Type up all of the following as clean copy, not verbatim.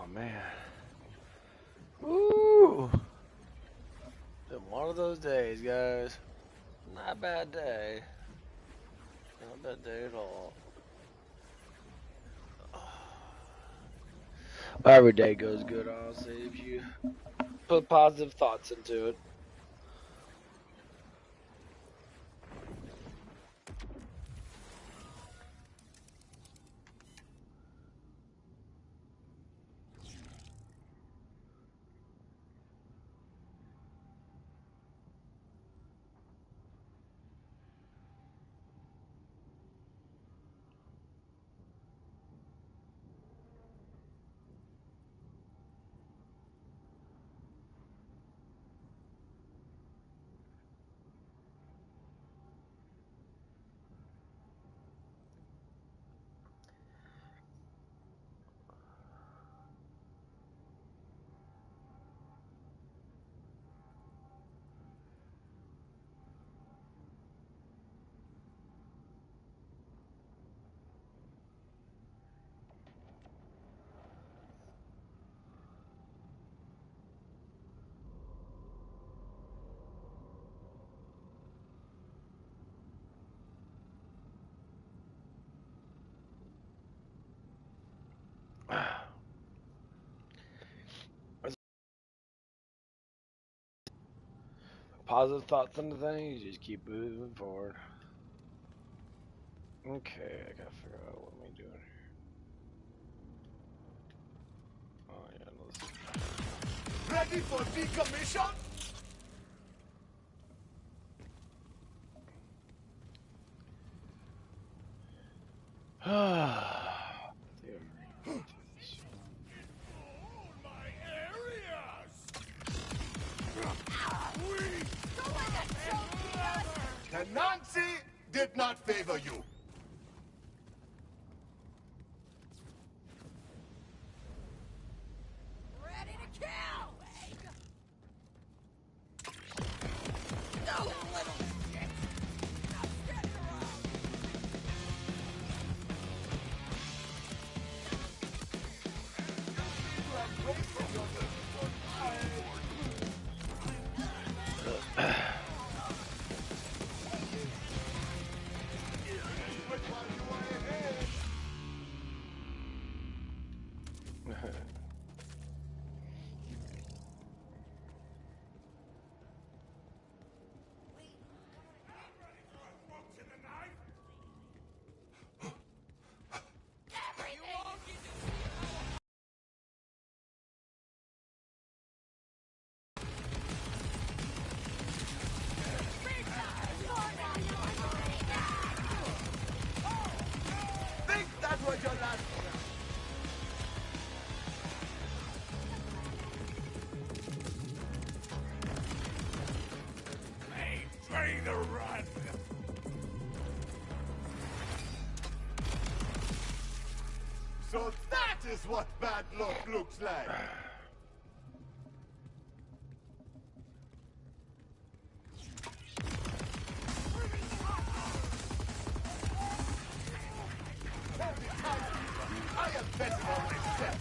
Oh man. Woo! Been one of those days, guys. Not a bad day. Not a bad day at all. Every day goes good, honestly, if you put positive thoughts into it. Positive thoughts into things, you just keep moving forward. Okay, I gotta figure out what am I doing here. Oh yeah, Ready for decommission? The Nancy did not favor you. Ready to kill! No, little shit! Now get around! Think that was your last breath. Train to run! So that is what bad luck looks like. I am betting on myself.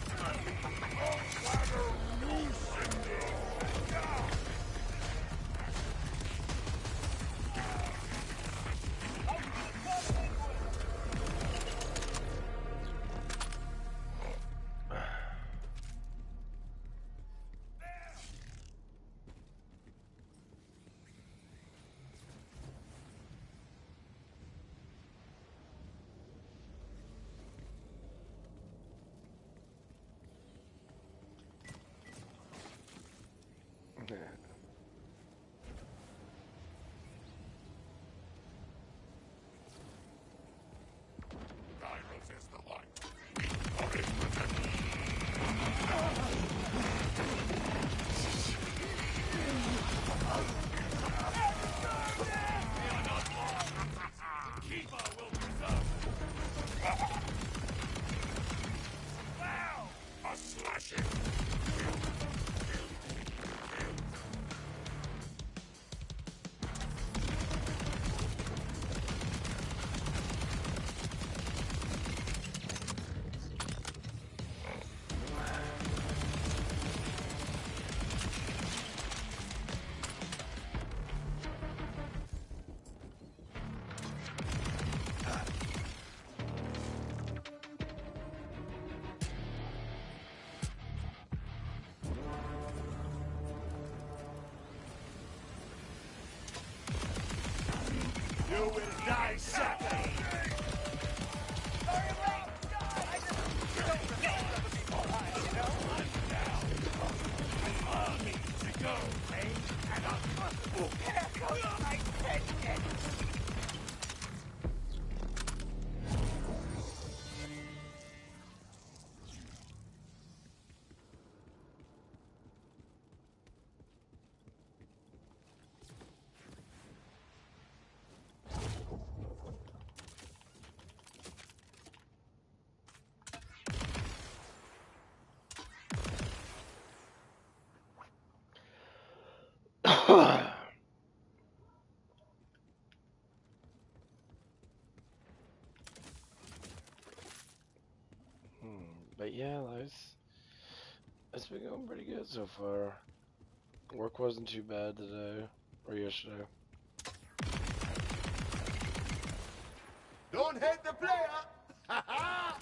You will die shattered. But yeah, it's been going pretty good so far. Work wasn't too bad today or yesterday. Don't hate the player. Ha ha!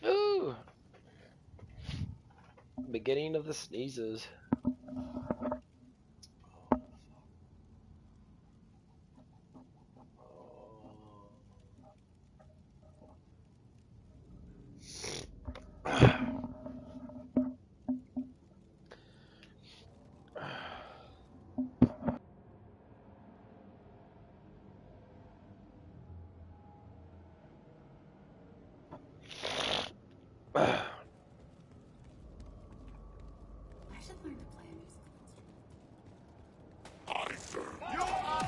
Ooh, beginning of the sneezes. I should learn to play a musical instrument. You are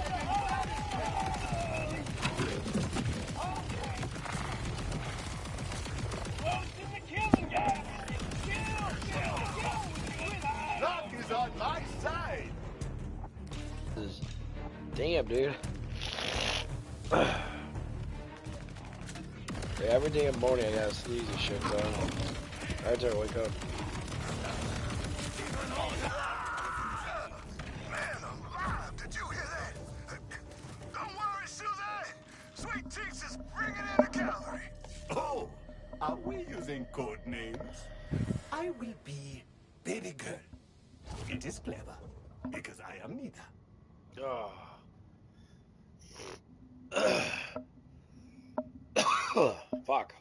luck is on my side. Damn, dude. Yeah, every damn morning I gotta sneeze and shit, though. Every time I wake up. Man alive, did you hear that? Don't worry, Susie. Sweet Cheeks is bringing in a cavalry. Oh, are we using code names? I will be baby girl. It is clever, because I am neither. Oh. Fuck.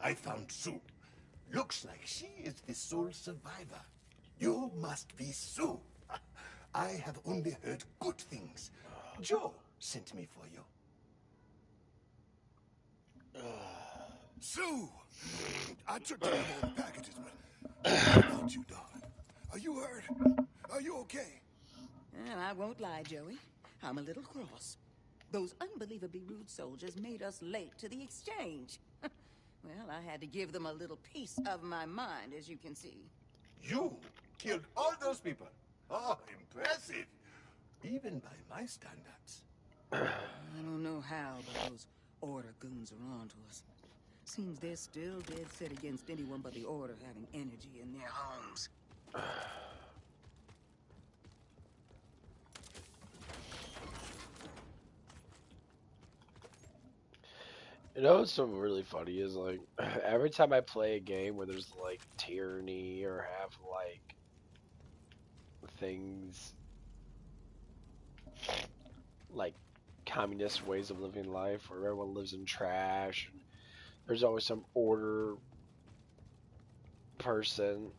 I found Sue. Looks like she is the sole survivor. You must be Sue. I have only heard good things. Joe sent me for you. Sue! I took care of all the packages, but how about you, darling? Are you hurt? Are you okay? And I won't lie, Joey. I'm a little cross. Those unbelievably rude soldiers made us late to the exchange. Well, I had to give them a little piece of my mind, as you can see. You killed all those people. Oh, impressive. Even by my standards. I don't know how, but those Order goons are on to us. Seems they're still dead set against anyone but the Order having energy in their homes. You know what's so really funny is, like, every time I play a game where there's, like, tyranny or have, like, things like communist ways of living life where everyone lives in trash and there's always some order person,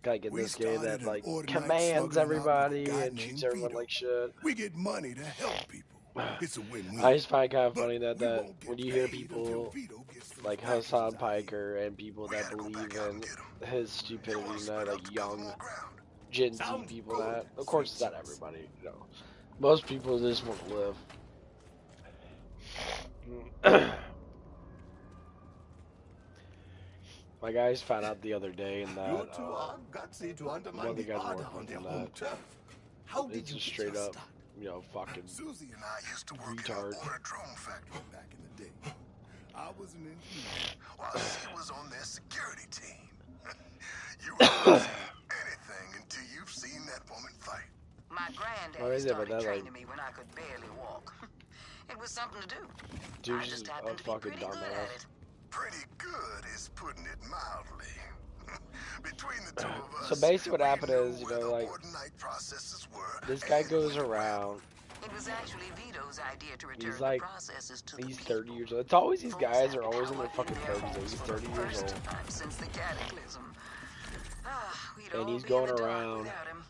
like in this game, that, like, commands everybody and treats everyone like shit. We get money to help people. It's a win-win. I just find it kind of But funny that we won't get when you hear paid until people Vito gets those like packages Hassan out here. Piker and people We that gotta go believe back out and in get him. his You want stupidity, to you know, split like up to cover young more ground? Gen Z Sounds people good, that, of Sweet course, it's not Cheeks. everybody, you know. Most people just want to live. My guys found out the other day in You that two are gutsy to one undermine of the the guys order working on with their him home that turf. How did it's you a get straight your up, start? you know, fucking Susie and I used to work retard. in an Orderdrome factory back in the day. I was an engineer, while she was on their security team. You haven't seen anything until you've seen that woman fight. My What granddaddy is it about started that? Like, training me when I could barely walk. It was something to do. I dude's just just a happened to be fucking pretty good dumbass. at it. Pretty good is putting it mildly. Between the two of So us, basically, what we happened knew is, you where know, the like Borderlands processes were this guy and goes when to grab them. around. It was actually Vito's idea to He's return the like, processes to the he's people. 30 years old. It's always these Folks guys have are been always in their outworking fucking their 30s. They're homes either for the 30 years first old, time since the cataclysm. We'd and all he's be in going the dark around without him.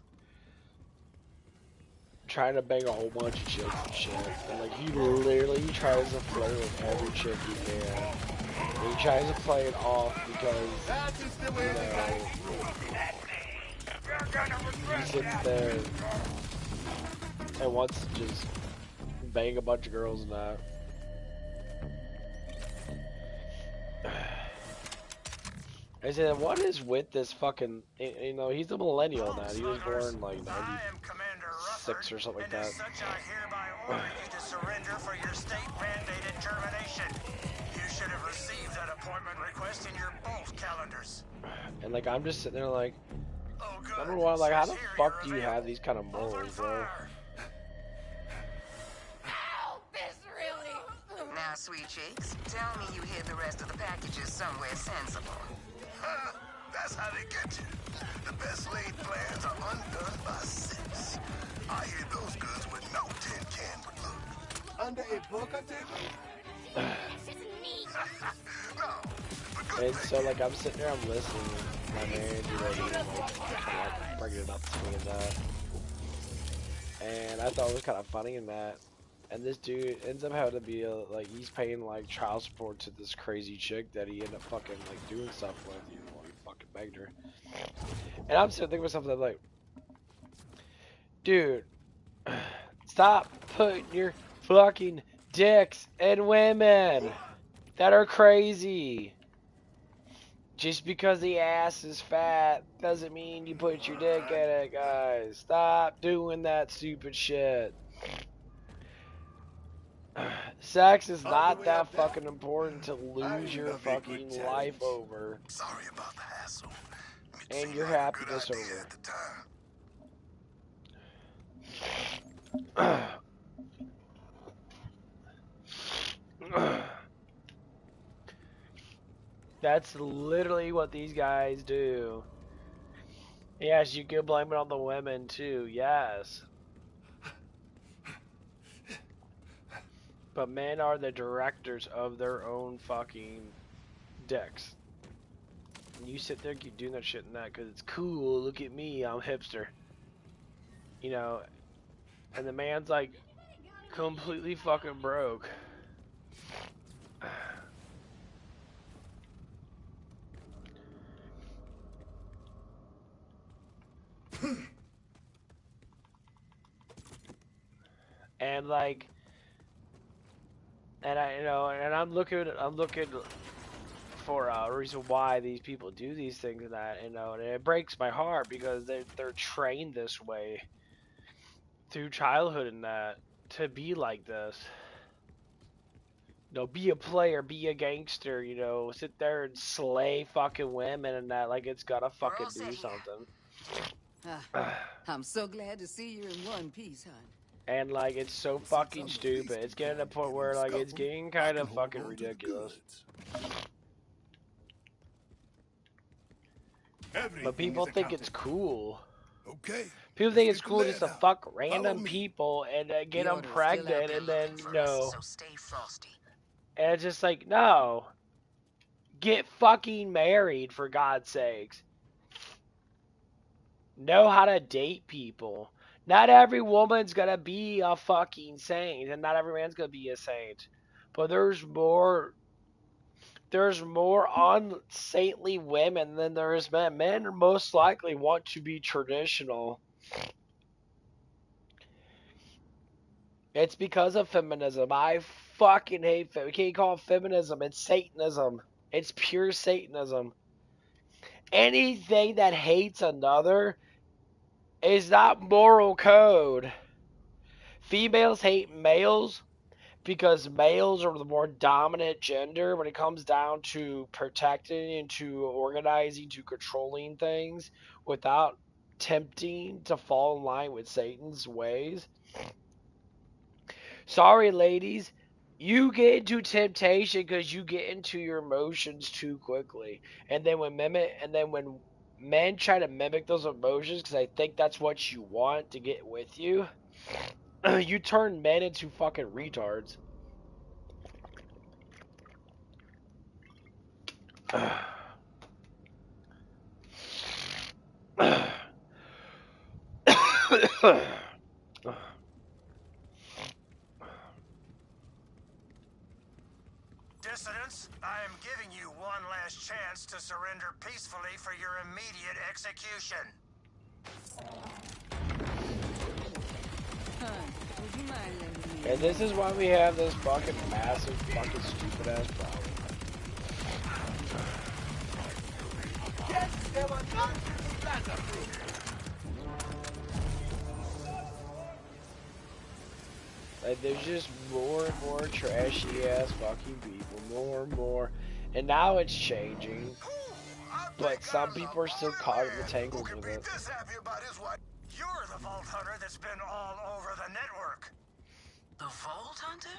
trying to bang a whole bunch of chicks and shit. And like he literally tries to flirt with every chick he can. And he tries to play it off because, you know, he sits there and wants to just bang a bunch of girls and that. I said, what is with this fucking, you know, he's a millennial now. He was born like 96 or something like that. As such, I hereby order you to surrender for your state-mandated termination. You should have received that appointment request in your bolt calendars. And like, I'm just sitting there like, Oh, good. number one, like, how the Says here fuck you're do you have available. these kind of Open morals, bro? fire. Now, sweet cheeks, tell me you hid the rest of the packages somewhere sensible. That's how they get you. The best laid plans are undone by sense. I hear those goods with no tin can would look. Under a poker table? No, but good And so, thing. like, I'm sitting there, I'm listening. My manager, like, kind of like bringing it up to me and that. And I thought it was kind of funny in that. And this dude ends up having to be, like, he's paying, like, child support to this crazy chick that he ended up fucking, like, doing stuff with, you know, he fucking begged her. And I'm sitting thinking to myself, like, dude, stop putting your fucking dicks in women that are crazy. Just because the ass is fat doesn't mean you put your dick in it, guys. Stop doing that stupid shit. Sex is not that fucking important to lose your fucking life over Sorry about the hassle. It and seemed your like a good happiness idea over. at the time. That's literally what these guys do. Yes, you can blame it on the women too, yes. But men are the directors of their own fucking dicks. And you sit there and keep doing that shit and that because it's cool. Look at me, I'm hipster. You know, and the man's like completely fucking broke. And like, and I, you know, and I'm looking for a reason why these people do these things and that, you know, and it breaks my heart because they're trained this way through childhood and that to be like this. You know, be a player, be a gangster, you know, sit there and slay fucking women and that like it's gotta fucking do something. I'm so glad to see you in one piece, hon. And like it's so fucking stupid. It's getting to the point where like it's getting kind of fucking ridiculous. But people think it's cool. Okay. People think it's cool just to fuck random people and get them pregnant and then, no. So stay frosty. And it's just like, no. Get fucking married, for God's sakes. Know how to date people. Not every woman's gonna be a fucking saint, and not every man's gonna be a saint. But there's more unsaintly women than there is men. Men most likely want to be traditional. It's because of feminism. I fucking hate we can't call it feminism. It's Satanism. It's pure Satanism. Anything that hates another is not moral code. Females hate males because males are the more dominant gender when it comes down to protecting and to organizing, to controlling things without tempting to fall in line with Satan's ways. Sorry, ladies. You get into temptation because you get into your emotions too quickly, and then when men try to mimic those emotions because they think that's what you want to get with you, you turn men into fucking retards. Dissidents, I am giving you one last chance to surrender peacefully for your immediate execution. Would you mind lending me And this is why we have this fucking massive, fucking stupid ass problem. Like, there's just more and more trashy ass fucking people, more and more. And now it's changing, but some people are still caught in the tangles with it. You're the Vault Hunter that's been all over the network. The Vault Hunter?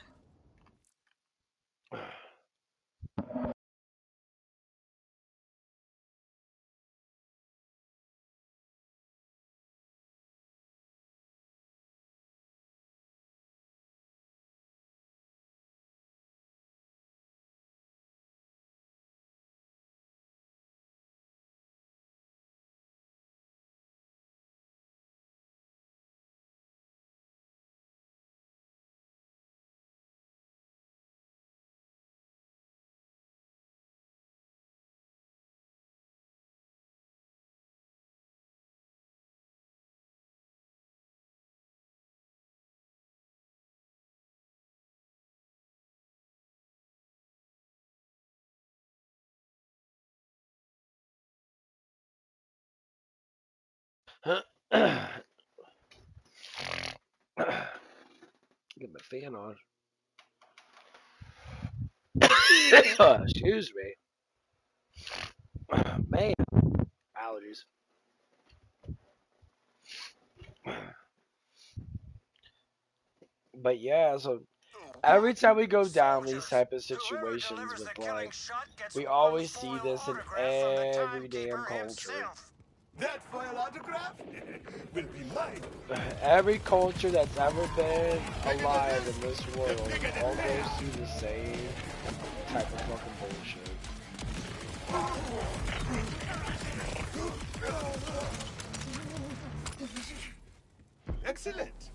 Get my fan on. Excuse me. Man, allergies. But yeah, so every time we go down these Soldiers, type of whoever situations delivers the with killing like, shot gets we one always see foil this in autograph from the every damn timekeeper culture. himself. That foil autograph will be mine. Every culture that's ever been alive in this world all goes through the same type of fucking bullshit. Excellent.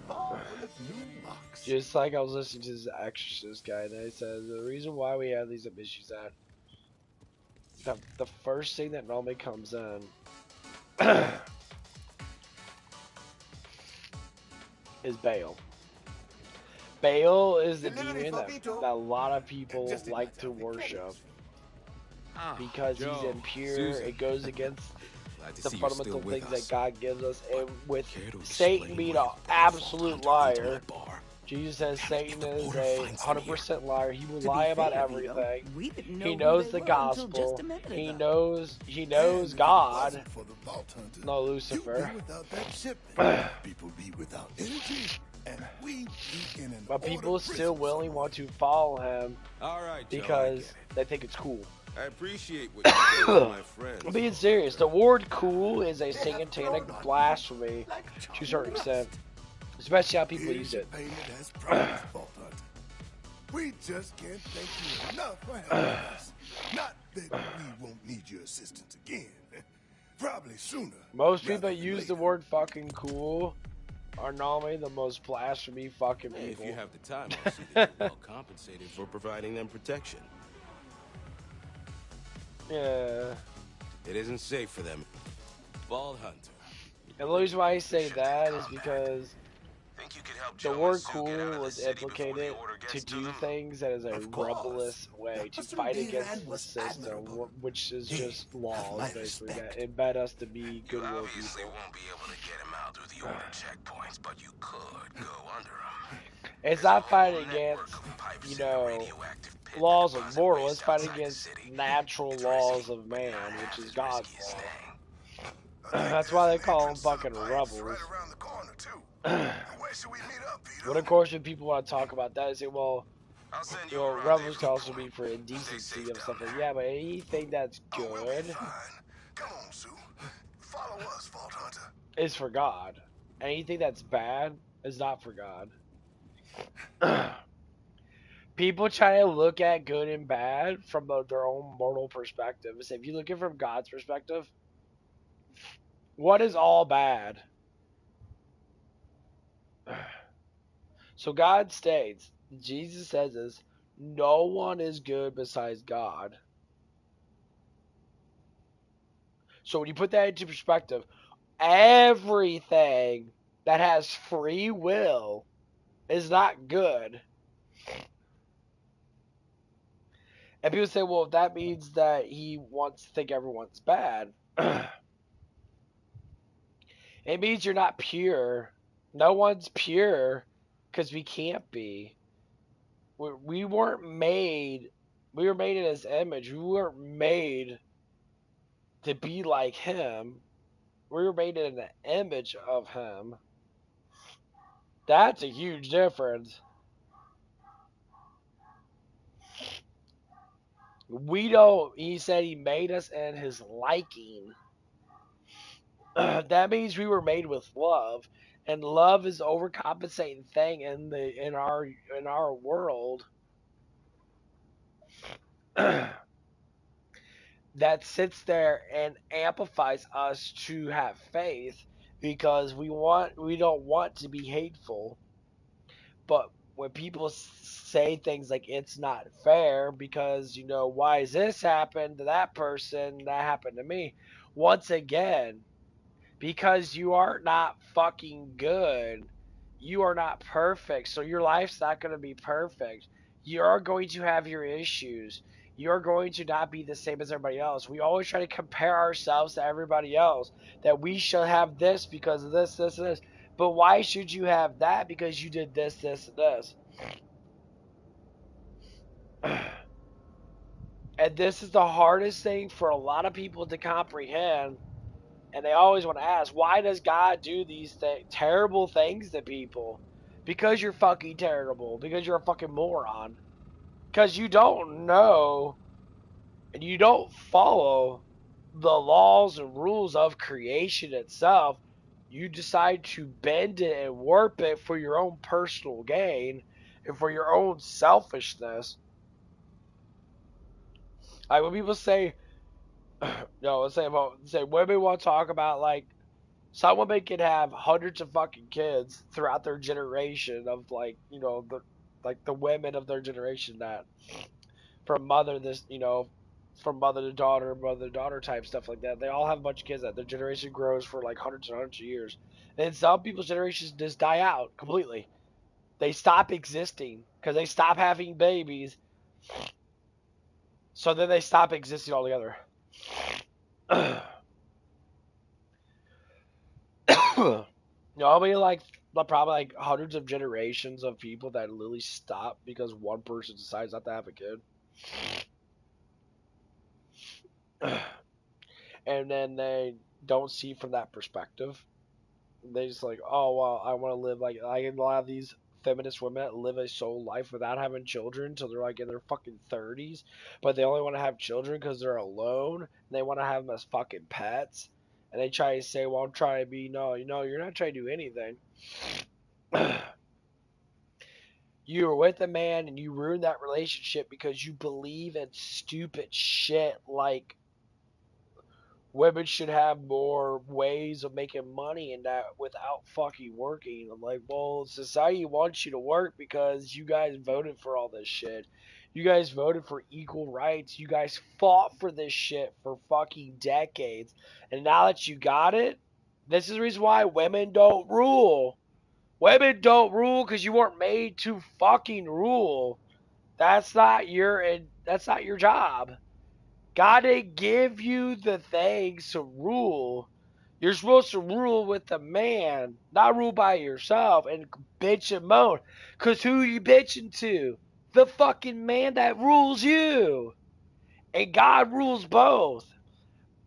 All of new marks. Just like I was listening to this Exorcist guy, and they said the reason why we have these issues that the first thing that normally comes in is Baal. Baal is the demon that a lot of people like to worship because he's impure. It goes against the fundamental things that God gives us. And with Satan being an absolute liar, Jesus says Satan is a 100% liar. He will lie about everything. He knows the gospel. He knows God. No, Lucifer. People be without energy, and we be in an But people still willingly want to follow him All right, Joe, because they think it's cool. I appreciate what you did with my friends. I'm being serious. The word "cool" is a satanic blasphemy to a certain extent, especially how people use it. We just can't thank you enough for helping us. Not that we won't need your assistance again. Probably sooner. Most rather people that than use the later. word fucking cool are normally the most blasphemy fucking Hey, if you people. have the time, I'll see that you're well compensated for providing them protection. Yeah. It isn't safe for them. Bald Hunter. And the reason why I say that is because Think you could help the Joe and word Sue get out cool of the was city before the implicated order to gets to do them? things that is a Of course. rebellious way, to Husband fight B. against Land the was system, admirable. which is He just got laws, my basically, that respect. embed us to be You goodwill obviously people. won't be able to get him out through the order checkpoints, but you could go under him. It's There's a not fighting whole network against, of pipes you in the know, radioactive pit that laws of deposit mortal. It's waste fighting outside the against city. natural It's laws risky, of but not man, which half is as God's risky as law. staying. That's why they call them fucking rebels. Right around the corner, too. Where should we meet up, Vito? When of course when people want to talk about that, they say, well, I'll send you you know, a rebels can rendezvous also point. be for Stay indecency safe and stuff down like there. yeah, but anything that's Oh, we'll be good fine. Come on, Sue. Follow us, Vault Hunter. is for God. Anything that's bad is not for God. People try to look at good and bad from their own mortal perspective. So if you look at it from God's perspective, what is all bad? So God states, Jesus says this, no one is good besides God. So when you put that into perspective, everything that has free will is not good. And people say, well, that means that he wants to think everyone's bad. It means you're not pure. No one's pure because we can't be. We weren't made. We were made in his image. We weren't made to be like him. We were made in the image of him. That's a huge difference. We don't. He said he made us in his liking. That means we were made with love, and love is the overcompensating thing in our world that sits there and amplifies us to have faith because we don't want to be hateful, but when people say things like it's not fair because why is this happened to that person that happened to me, once again, because you are not fucking good. You are not perfect, so your life's not going to be perfect. You're going to have your issues. You're going to not be the same as everybody else. We always try to compare ourselves to everybody else, that we should have this because of this, this, and this. But why should you have that because you did this, this, and this? And this is the hardest thing for a lot of people to comprehend. And they always want to ask, why does God do these terrible things to people? Because you're fucking terrible. Because you're a fucking moron. Because you don't know and you don't follow the laws and rules of creation itself. You decide to bend it and warp it for your own personal gain and for your own selfishness. Like when people say, no, let's say women want to talk about like some women can have hundreds of fucking kids throughout their generation of the women of their generation that from from mother to daughter type stuff like that. They all have a bunch of kids that their generation grows for like hundreds and hundreds of years. And some people's generations just die out completely. They stop existing because they stop having babies. So then they stop existing altogether. I mean, like probably like hundreds of generations of people that literally stop because one person decides not to have a kid, and then they don't see from that perspective. They just like, oh well, I want to live like a lot of these feminist women that live a sole life without having children until they're like in their fucking 30s, but they only want to have children because they're alone and they want to have them as fucking pets. And they try to say, well, I'm trying to be no, you're not trying to do anything. You were with a man and you ruined that relationship because you believe in stupid shit like women should have more ways of making money and that without fucking working. I'm like, well, society wants you to work because you guys voted for all this shit. You guys voted for equal rights. You guys fought for this shit for fucking decades. And now that you got it, this is the reason why women don't rule. Women don't rule because you weren't made to fucking rule. That's not your job. God didn't give you the things to rule. You're supposed to rule with a man, not rule by yourself and bitch and moan. Cause who you bitching to? The fucking man that rules you. And God rules both.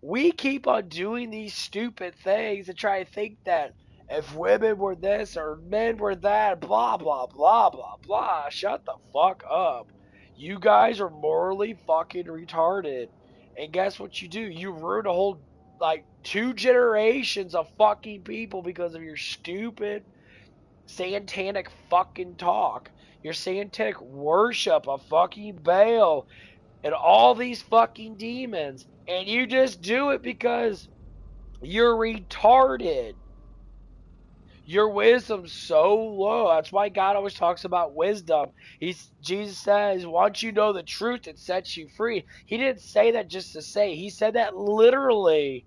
We keep on doing these stupid things and try to think that if women were this or men were that, blah, blah, blah, blah, blah. Shut the fuck up. You guys are morally fucking retarded. And guess what you do? You ruin a whole, like, 2 generations of fucking people because of your stupid, satanic fucking talk. Your satanic worship of fucking Baal and all these fucking demons. And you just do it because you're retarded. Your wisdom's so low. That's why God always talks about wisdom. Jesus says, once you know the truth, it sets you free. He didn't say that just to say. He said that literally.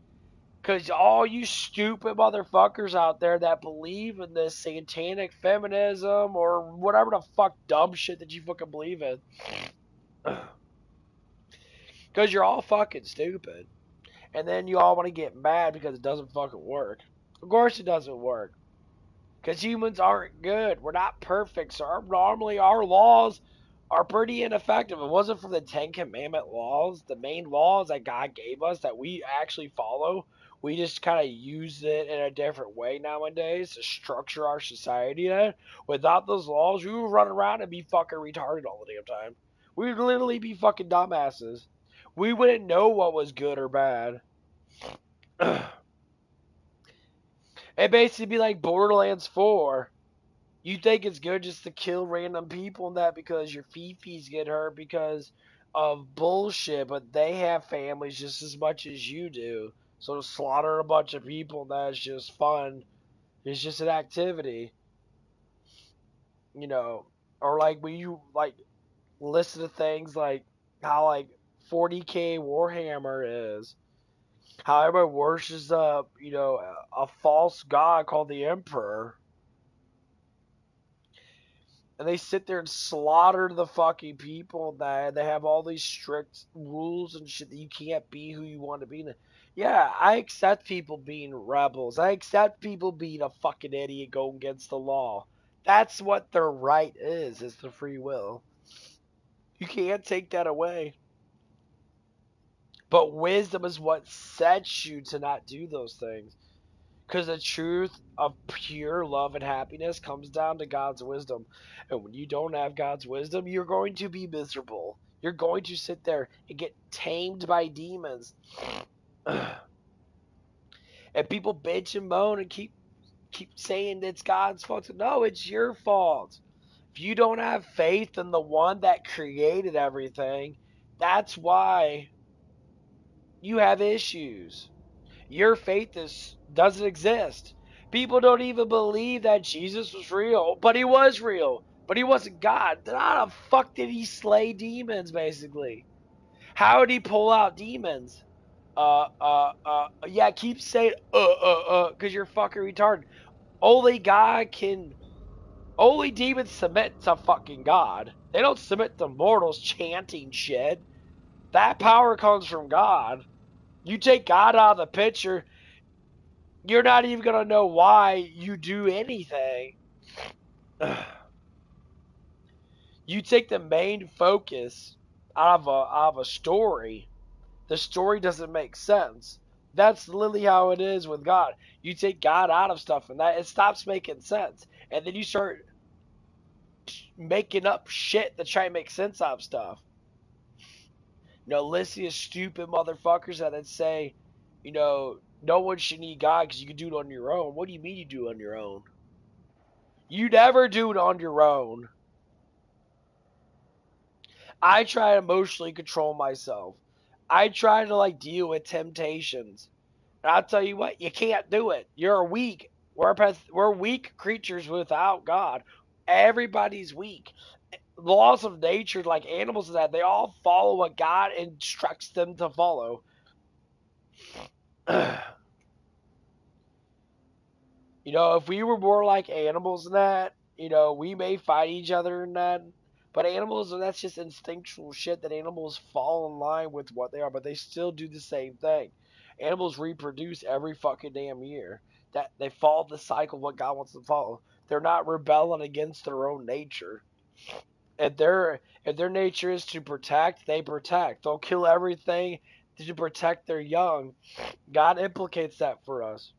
Because all you stupid motherfuckers out there that believe in this satanic feminism or whatever the fuck dumb shit that you fucking believe in. Because you're all fucking stupid. And then you all want to get mad because it doesn't fucking work. Of course it doesn't work. Because humans aren't good. We're not perfect. So normally our laws are pretty ineffective. If it wasn't for the 10 Commandment laws, the main laws that God gave us that we actually follow, we just kind of use it in a different way nowadays to structure our society in. Without those laws, we would run around and be fucking retarded all the damn time. We would literally be fucking dumbasses. We wouldn't know what was good or bad. It basically be like Borderlands 4. You think it's good just to kill random people and that because your fifis get hurt because of bullshit, but they have families just as much as you do. So to slaughter a bunch of people, that's just fun. It's just an activity. You know, or like when you like listen to things like how like 40K Warhammer is. How everybody worships up, you know, a false god called the Emperor. And they sit there and slaughter the fucking people that they have all these strict rules and shit that you can't be who you want to be. Yeah, I accept people being rebels. I accept people being a fucking idiot going against the law. That's what their right is the free will. You can't take that away. But wisdom is what sets you to not do those things. Because the truth of pure love and happiness comes down to God's wisdom. And when you don't have God's wisdom, you're going to be miserable. You're going to sit there and get tamed by demons. And people bitch and moan and keep saying it's God's fault. No, it's your fault. If you don't have faith in the one that created everything, that's why you have issues. Your faith doesn't exist. People don't even believe that Jesus was real, but he was real. But he wasn't God. How the fuck did he slay demons, basically? How did he pull out demons? Yeah, keep saying, because you're fucking retarded. Only demons submit to fucking God. They don't submit to mortals chanting shit. That power comes from God. You take God out of the picture, you're not even going to know why you do anything. You take the main focus out of a story. The story doesn't make sense. That's literally how it is with God. You take God out of stuff and that it stops making sense. And then you start making up shit to try and make sense out of stuff. You know, listen to stupid motherfuckers that say, you know, no one should need God because you can do it on your own. What do you mean you do it on your own? You never do it on your own. I try to emotionally control myself. I try to like deal with temptations. And I'll tell you what, you can't do it. You're weak. We're weak creatures without God. Everybody's weak. Laws of nature, like animals and that, they all follow what God instructs them to follow. If we were more like animals and that, we may fight each other and that. But animals, that's just instinctual shit that animals fall in line with what they are, but they still do the same thing. Animals reproduce every fucking damn year. That they follow the cycle of what God wants them to follow. They're not rebelling against their own nature. If their nature is to protect, they protect. They'll kill everything to protect their young. God implicates that for us.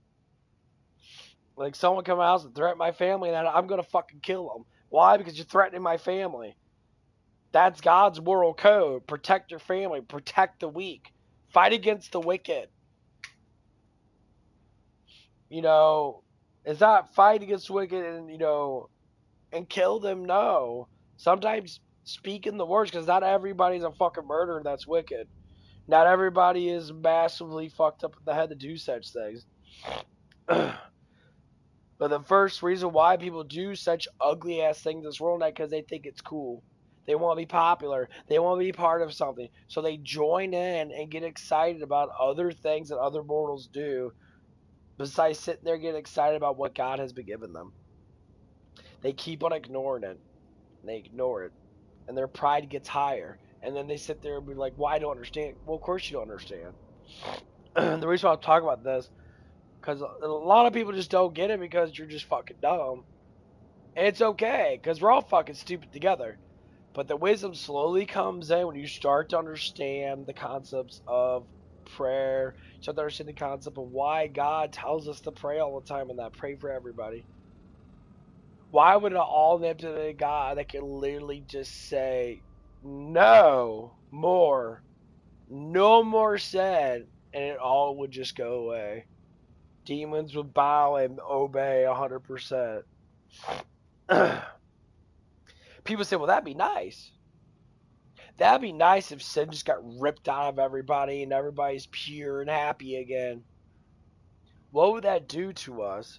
Like someone come out and threaten my family, and I'm gonna fucking kill them. Why? Because you're threatening my family. That's God's moral code. Protect your family. Protect the weak. Fight against the wicked. It's not fight against the wicked and kill them. No. Sometimes speak in the words, because not everybody's a fucking murderer that's wicked. Not everybody is massively fucked up in the head to do such things. But the first reason why people do such ugly ass things in this world is because they think it's cool. They want to be popular. They want to be part of something. So they join in and get excited about other things that other mortals do, besides sitting there getting excited about what God has been giving them. They keep on ignoring it. And they ignore it. And their pride gets higher. And then they sit there and be like, well, I don't understand. Well, of course you don't understand. The reason why I'm talking about this, because a lot of people just don't get it because you're just fucking dumb. And it's okay, because we're all fucking stupid together. But the wisdom slowly comes in when you start to understand the concepts of prayer. You start to understand the concept of why God tells us to pray all the time and that pray for everybody. Why would an all-omnipotent God that can literally just say, no more said, and it all would just go away? Demons would bow and obey 100%. People say, well, that'd be nice. That'd be nice if sin just got ripped out of everybody and everybody's pure and happy again. What would that do to us?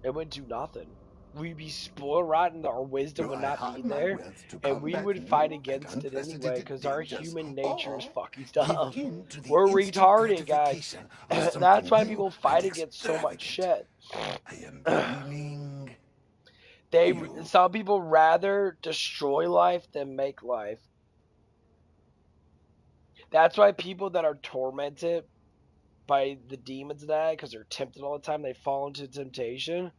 It would do nothing. We'd be spoiled rotten, our wisdom would not be there, and we would fight against it anyway, because our human nature is fucking dumb. We're retarded, guys. That's why people fight against so much shit. Some people rather destroy life than make life. That's why people that are tormented by the demons and that, because they're tempted all the time, they fall into temptation.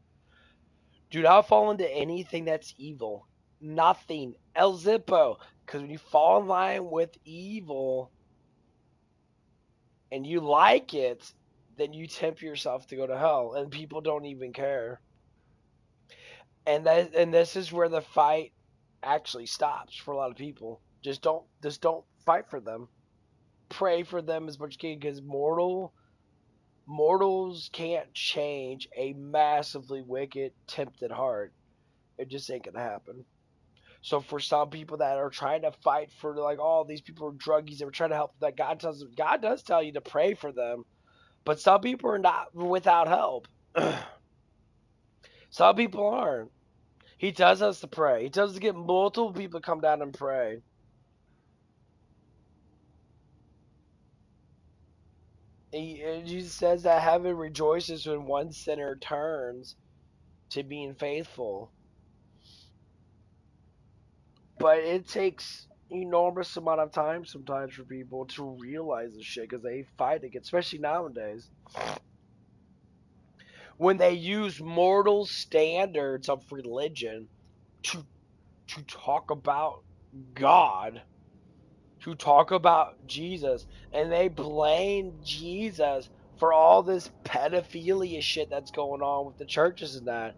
Do not fall into anything that's evil. Nothing. El Zippo. Because when you fall in line with evil and you like it, then you tempt yourself to go to hell. And people don't even care. And this is where the fight actually stops for a lot of people. Just don't fight for them. Pray for them as much as you can, because mortals can't change a massively wicked, tempted heart. It just ain't gonna happen. So for some people that are trying to fight for, like, oh, these people are druggies, they were trying to help, that God does tell you to pray for them, but some people are not without help. Some people aren't. He tells us to pray. He tells us to get multiple people to come down and pray. Jesus says that heaven rejoices when one sinner turns to being faithful. But it takes enormous amount of time sometimes for people to realize this shit, because they fight against, especially nowadays, when they use mortal standards of religion to talk about God, to talk about Jesus, and they blame Jesus for all this pedophilia shit that's going on with the churches and that.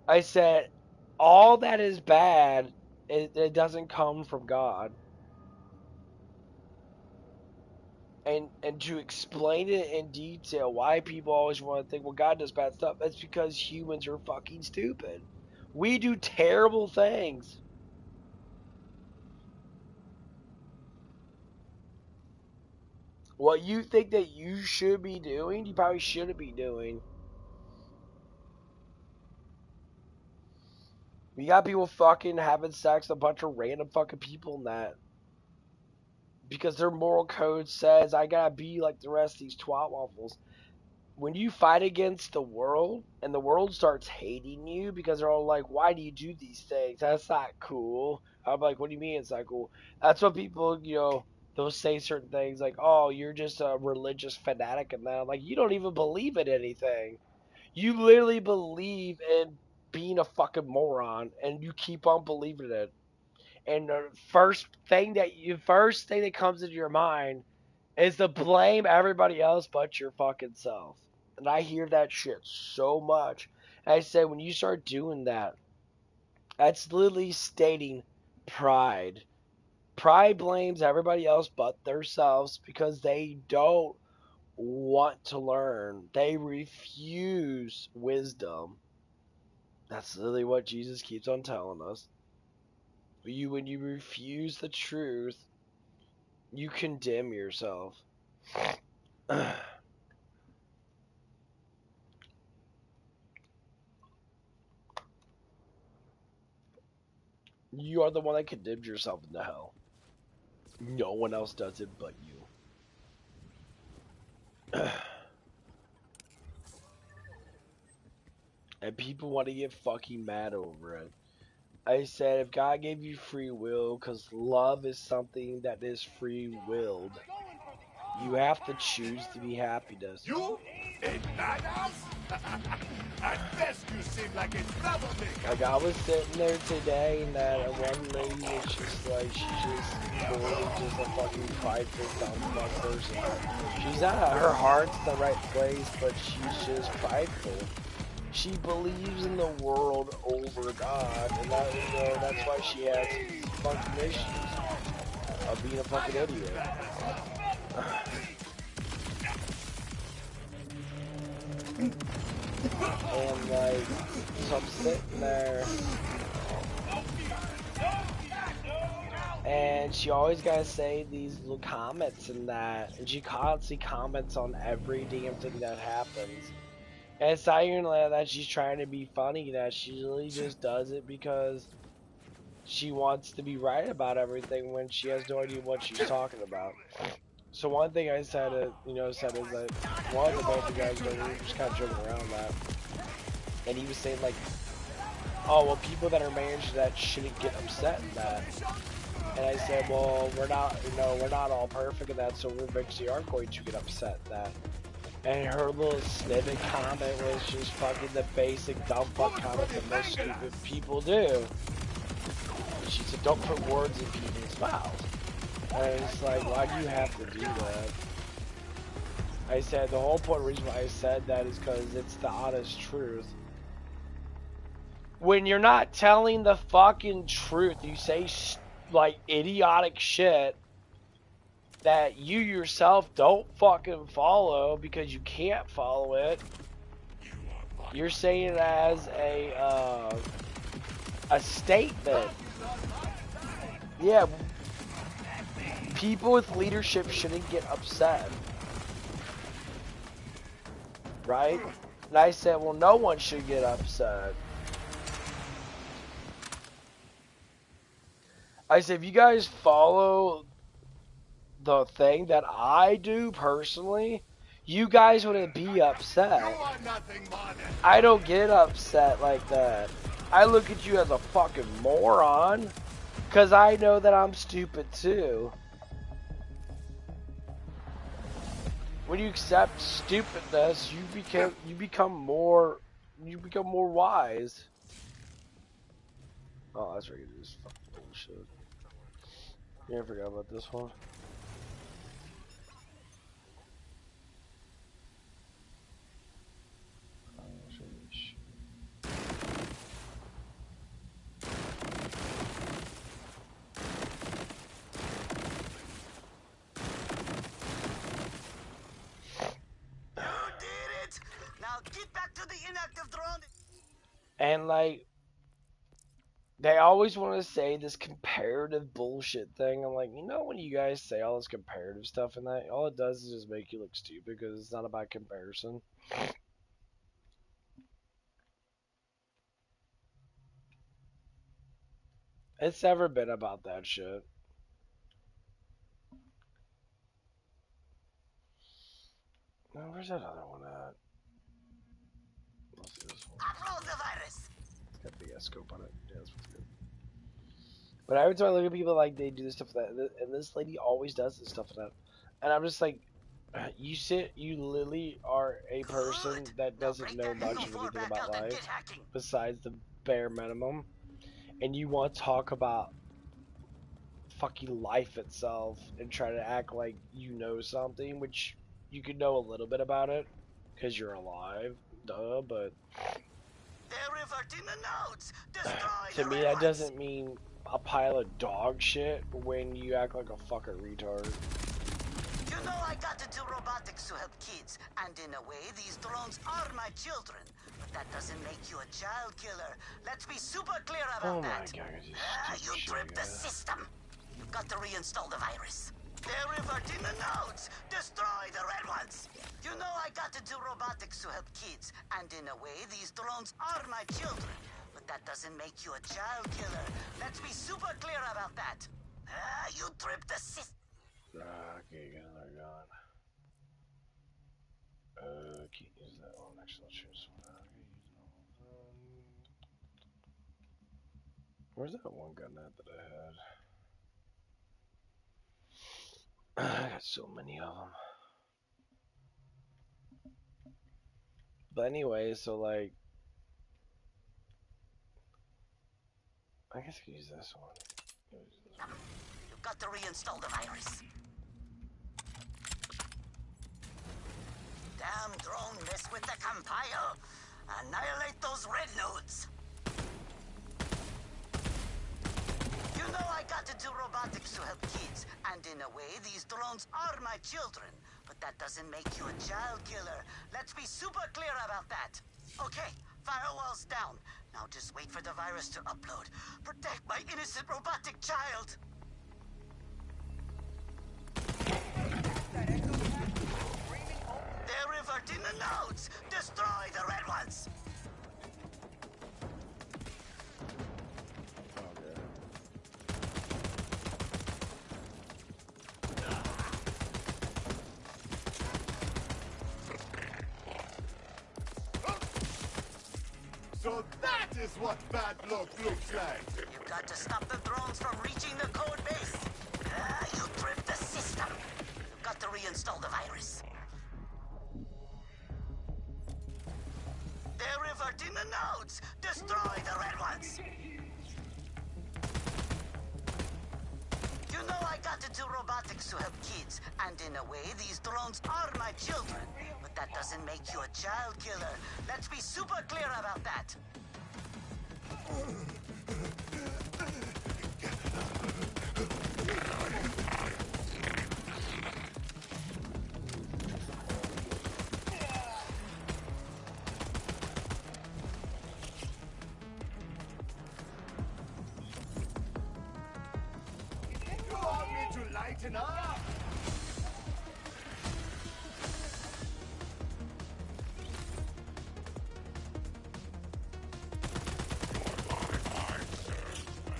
I said, all that is bad, it doesn't come from God. And to explain it in detail why people always want to think, well, God does bad stuff, that's because humans are fucking stupid. We do terrible things. What you think that you should be doing, you probably shouldn't be doing. We got people fucking having sex with a bunch of random fucking people in that. Because their moral code says, I gotta be like the rest of these twat waffles. When you fight against the world, and the world starts hating you, because they're all like, why do you do these things? That's not cool. I'm like, what do you mean it's not cool? That's what people, they'll say certain things like, oh, you're just a religious fanatic, and that. I'm like, you don't even believe in anything. You literally believe in being a fucking moron, and you keep on believing it. And the first thing that comes into your mind is to blame everybody else but your fucking self. And I hear that shit so much. And I said, when you start doing that, that's literally stating pride. Pride blames everybody else but themselves because they don't want to learn. They refuse wisdom. That's literally what Jesus keeps on telling us. When you refuse the truth, you condemn yourself. You are the one that condemns yourself into hell. No one else does it but you. And people want to get fucking mad over it. I said, if God gave you free will, because love is something that is free willed, you have to choose to be happiness. You? A badass? At best, you seem like a troublemaker. Like, I was sitting there today, and that one lady was just like, she's just totally just a fucking prideful, dumb fuck person. She's not, her heart's in the right place, but she's just prideful. She believes in the world over God, and that's why she has these fucking issues of being a fucking idiot. And like, so I'm sitting there, and she always gotta say these little comments and that, and she constantly comments on every damn thing that happens. And it's not even like that she's trying to be funny, that she really just does it because she wants to be right about everything when she has no idea what she's talking about. So one thing I said, is that one of the both of you guys, we were just kind of joking around that, and he was saying like, oh, well, people that are managed that shouldn't get upset in that. And I said, well, we're not all perfect in that, so we eventually are going to get upset in that. And her little snippet comment was just fucking the basic dumb fuck comments that most stupid people do. She said, don't put words in people's mouths. And it's like, why do you have to do that? I said, the whole point, reason why I said that is because it's the honest truth. When you're not telling the fucking truth, you say like idiotic shit that you yourself don't fucking follow because you can't follow it. You're saying it as a statement. Yeah, people with leadership shouldn't get upset, right? And I said, well, no one should get upset. I said, if you guys follow the thing that I do personally, you guys wouldn't be upset. I don't get upset like that. I look at you as a fucking moron, because I know that I'm stupid too. When you accept stupidness, you become more wise. Oh, that's right. This fucking bullshit. Yeah, I forgot about this one. And like, They always want to say this comparative bullshit thing. I'm like, you know, when you guys say all this comparative stuff and that, all it does is just make you look stupid because it's not about comparison. It's never been about that shit. Now, where's that other one at? Let's see this one. Upload the virus. It's got a big ass scope on it. Yeah, that's what's good. But every time I look at people, like, they do this stuff like that, and this lady always does this stuff like that. And I'm just like, you literally are a person that doesn't know much of anything about life besides the bare minimum, and you want to talk about fucking life itself and try to act like you know something, which you could know a little bit about it because you're alive, duh. But They're reverting the nodes. Destroy to the me, red that ones. doesn't mean a pile of dog shit when you act like a fucking retard. You know I got to do robotics to help kids, and in a way, these drones are my children. But that doesn't make you a child killer. Let's be super clear about Oh my that. god, You tripped the system. You've got to reinstall the virus. They're reverting the nodes. Destroy the red ones. You know I got to do robotics to help kids, and in a way, these drones are my children. But that doesn't make you a child killer. Let's be super clear about that. You tripped the system. Okay, got another gun. Can't use that one. Actually, I'll choose one. Where's that one gun at that I had? I got so many of them. But anyway, so like, I guess I could use this one. You've got to reinstall the virus. Damn drone mess with the compile. Annihilate those red nodes. You know I got to do robotics to help kids, and in a way, these drones are my children. But that doesn't make you a child killer. Let's be super clear about that. Okay, firewall's down. Now just wait for the virus to upload. Protect my innocent robotic child. They're reverting the nodes. Destroy the red ones. So that is what bad luck looks like. You've got to stop the drones from reaching the code base. You tripped the system. You've got to reinstall the virus. They're reverting the nodes. Destroy the red ones. You know I got to do robotics to help kids, and in a way, these drones are my children. But that doesn't make you a child killer. Let's be super clear about that. You want me to lighten up?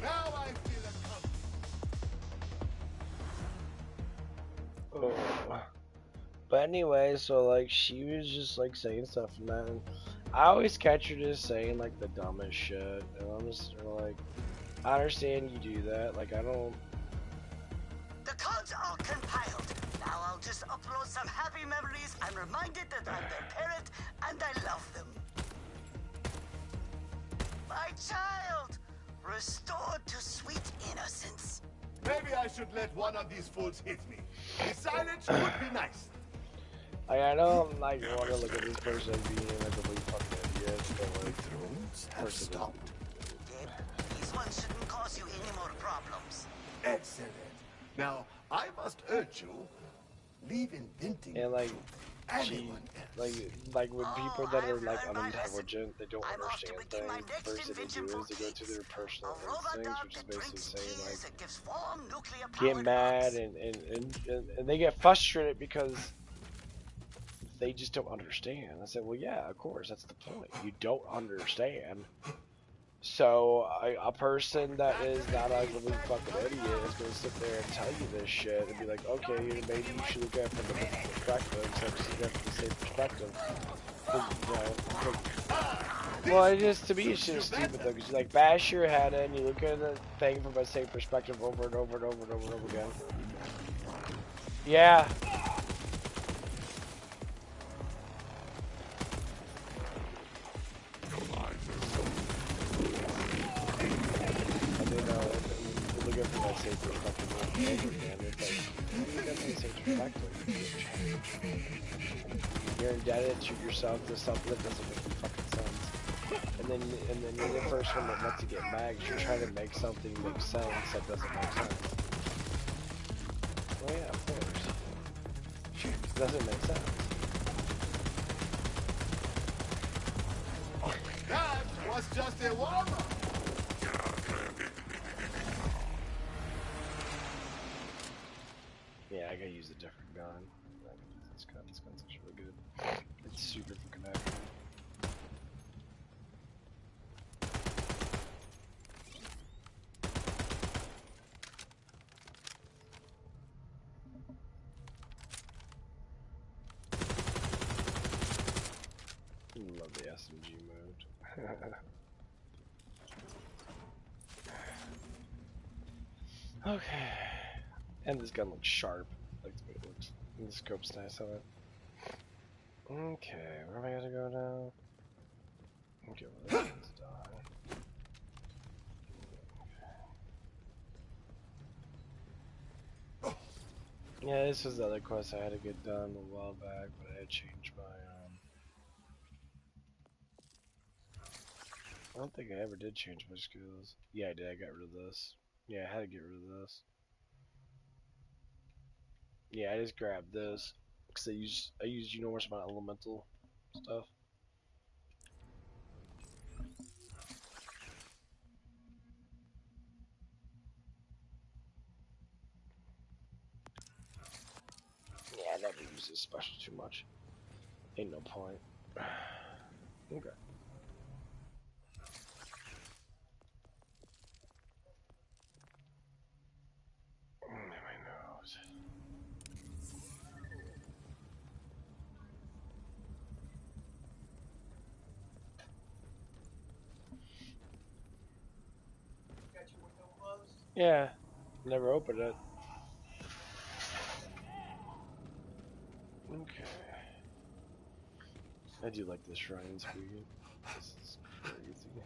Now I feel a Oh. But anyway, so like she was just like saying stuff and that, and I always catch her just saying like the dumbest shit, and I'm just like, I understand you do that. Like I don't. The codes are all compiled. Now I'll just upload some happy memories. I'm reminded that I'm their parent and I love them. My child, restored to sweet innocence. Maybe I should let one of these fools hit me. The silence would be nice. Like I don't like want to look at this person as being like a complete fucking idiot, but like Drones have stopped. Gabe, these ones shouldn't cause you any more problems. Excellent. Now, I must urge you, leave inventing. and like anyone else. Like when people that are like I've learned my lesson. unintelligent, they don't I'm off to understand begin my things. The next first thing they invention do for is they go to kids. their personal A robot instincts, dog which is that basically drinks saying like keys and gives 4 get nuclear-powered mad hugs. and they get frustrated because they just don't understand. I said, well, yeah, of course, that's the point. You don't understand. So a person that is not a complete fucking idiot is going to sit there and tell you this shit and be like, okay, maybe you should look at it from a different perspective, instead of just looking at it from the same perspective. You know, well, it is, to me, it's just stupid though, because you like bash your head in, you look at the thing from the same perspective over and over and over and over and over again. Yeah. Look at it from that same perspective over and over again. It's like, look at it from the same perspective. You're indebted to yourself to something that doesn't make any fucking sense. And then you're the first one that lets it get mad because you're trying to make something make sense that doesn't make sense. Well, yeah, of course. It doesn't make sense. That was just a warm-up. Yeah, I gotta use a different gun. I gotta use this gun. This gun's actually really good. It's super fucking accurate. Love the SMG mode. Okay. And this gun looks sharp. I like the way it looks. And the scope's nice on it. Okay, where am I gonna go now? Okay, well this one's done. Yeah, this was the other quest I had to get done a while back, but I had changed my I don't think I ever did change my skills. Yeah, I did. I got rid of this. Yeah, I had to get rid of this. Yeah, I just grabbed this because I use you know what's my elemental stuff. Yeah, I never use this special too much. Ain't no point. Okay. My nose. Yeah, never opened it. Okay. I do like this running speed. This is crazy.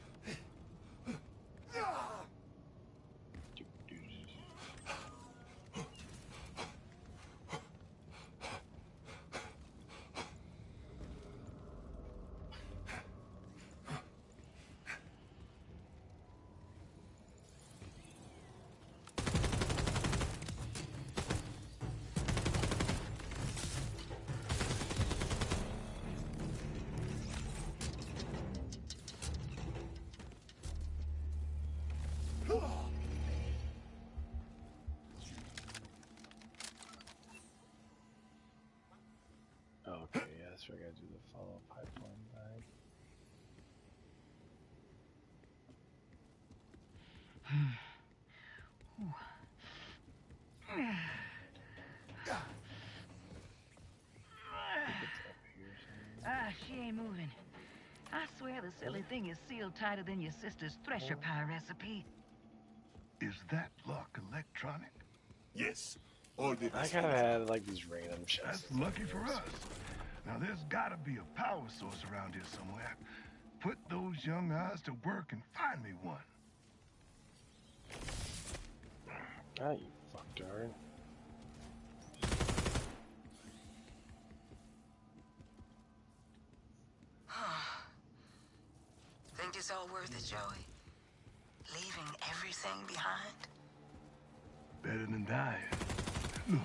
Okay, yeah, that's where I gotta do the follow pipeline back. She ain't moving. I swear the silly thing is sealed tighter than your sister's thresher pie recipe. Is that lock electronic? Yes. All the I kind of had like these random chests. That's lucky for us. Now there's gotta be a power source around here somewhere. Put those young eyes to work and find me one. Ah, you fucktard. Think it's all worth it, Joey? Leaving everything behind? Better than dying. Look,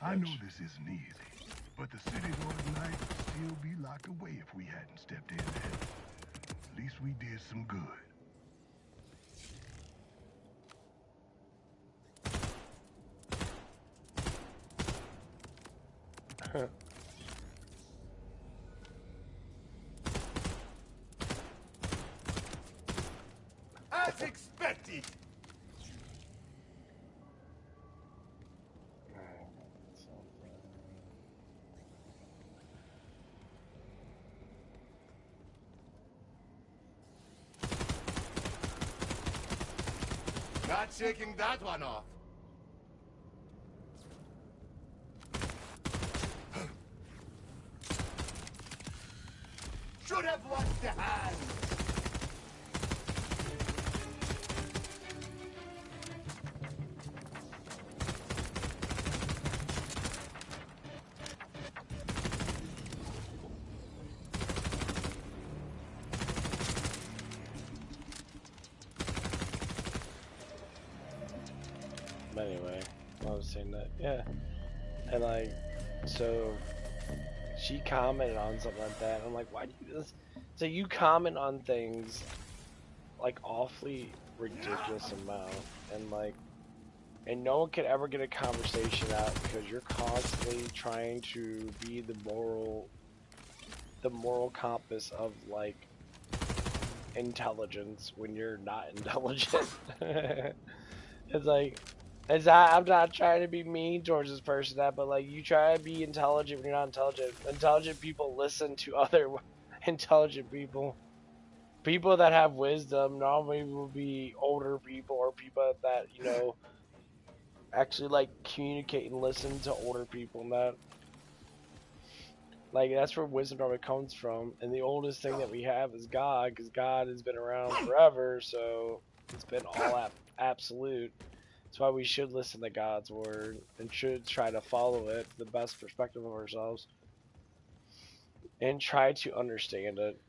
I know this isn't easy, But the city's ordered night would still be locked away if we hadn't stepped in there. At least we did some good. As expected. Not shaking that one off. Should have watched the hand. But anyway, I was saying that, yeah. And like, so she commented on something like that. And I'm like, why do you do this? So you comment on things like awfully ridiculous amount, and like, and no one could ever get a conversation out because you're constantly trying to be the moral compass of like intelligence when you're not intelligent. It's like, I'm not trying to be mean towards this person, but like, you try to be intelligent when you're not intelligent. Intelligent people listen to other intelligent people. People that have wisdom normally will be older people or people that, you know, actually like communicate and listen to older people, and that, like, that's where wisdom normally comes from. And the oldest thing that we have is God, because God has been around forever, so it's been all absolute. That's why we should listen to God's word and should try to follow it to the best perspective of ourselves and try to understand it.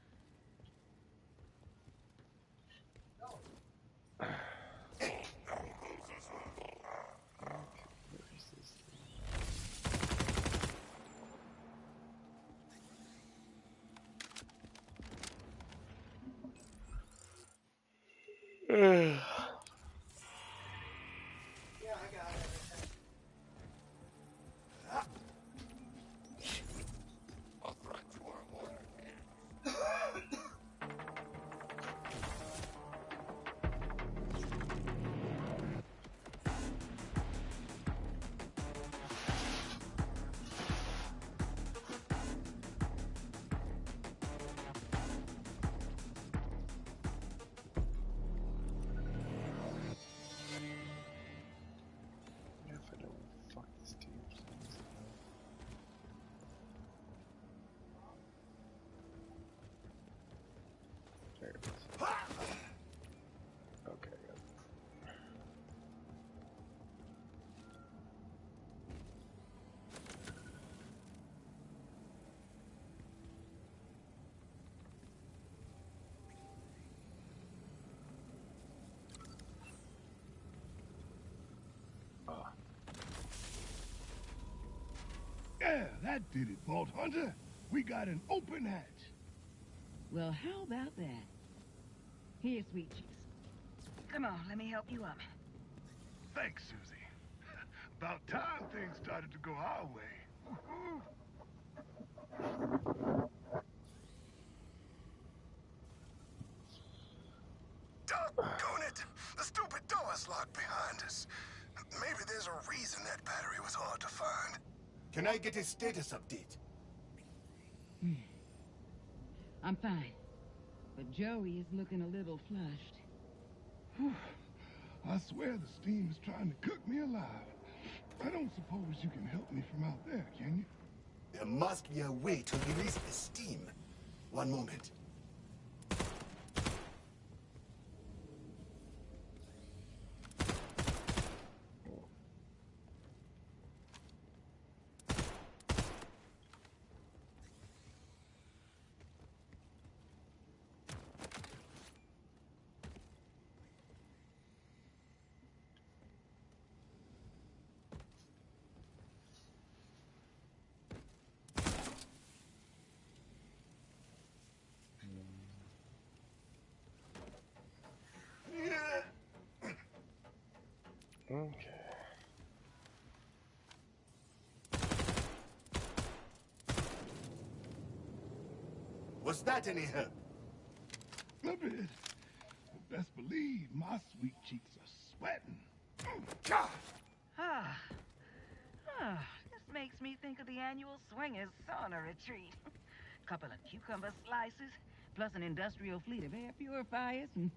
Okay, good. Yeah, that did it, Vault Hunter. We got an open hatch. Well, how about that? Here, sweet cheeks. Come on, let me help you up. Thanks, Susie. About time things started to go our way. Woohoo! Doggone it! The stupid door's locked behind us. Maybe there's a reason that battery was hard to find. Can I get a status update? I'm fine. But Joey is looking a little flushed. Whew. I swear the steam is trying to cook me alive. I don't suppose you can help me from out there, can you? There must be a way to release the steam. One moment. Was that any help? A bit. But best believe my sweet cheeks are sweating. God! Ah, this makes me think of the annual Swingers sauna retreat. Couple of cucumber slices, plus an industrial fleet of air purifiers and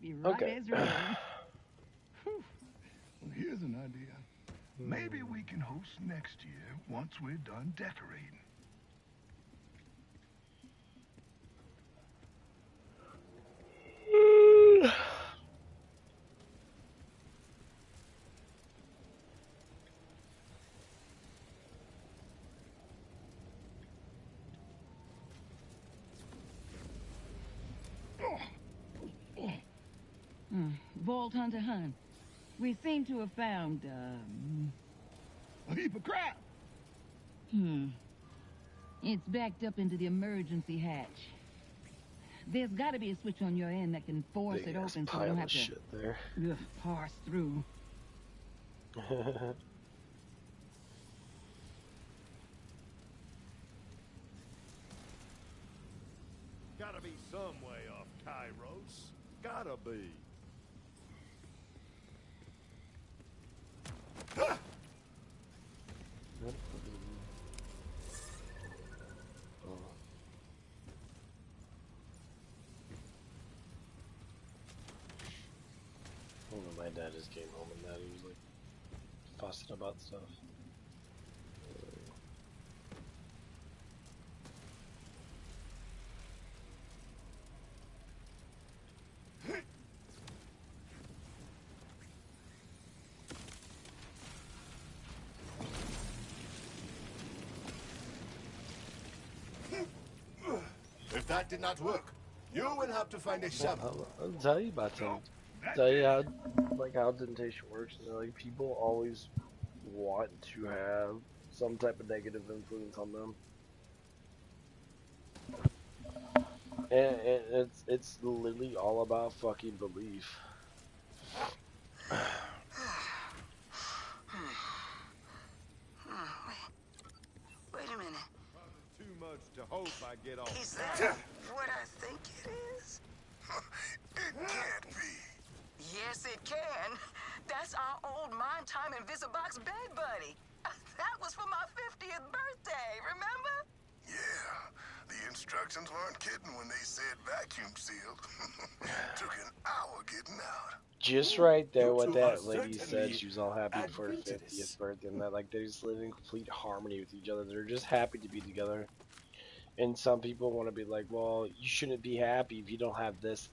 Be right Okay. as rain. Whew. Well, here's an idea. Maybe we can host next year once we're done decorating. Vault Hunter Hunt. We seem to have found, A heap of crap. It's backed up into the emergency hatch. There's got to be a switch on your end that can force it Big-ass open so we don't pile have of to shit there. parse through. Gotta be some way off Kairos. Gotta be. My dad just came home and that he was like fussing about stuff. If that did not work, you will have to find a shovel. I'll tell you about them. Tell you how how temptation works. You know, like people always want to have some type of negative influence on them, and it's literally all about fucking belief. Wait a minute. Too much to hope I get off. Is that what I think it is? It can't be. Yes, it can. That's our old Mind Time Invisibox bed buddy. That was for my 50th birthday, remember? Yeah, the instructions weren't kidding when they said vacuum sealed. Took an hour getting out. Just right there, You what two are that lady said, certainly she was all happy for her adventurous. 50th birthday, and that like they just live in complete harmony with each other. They're just happy to be together. And some people want to be like, well, you shouldn't be happy if you don't have this.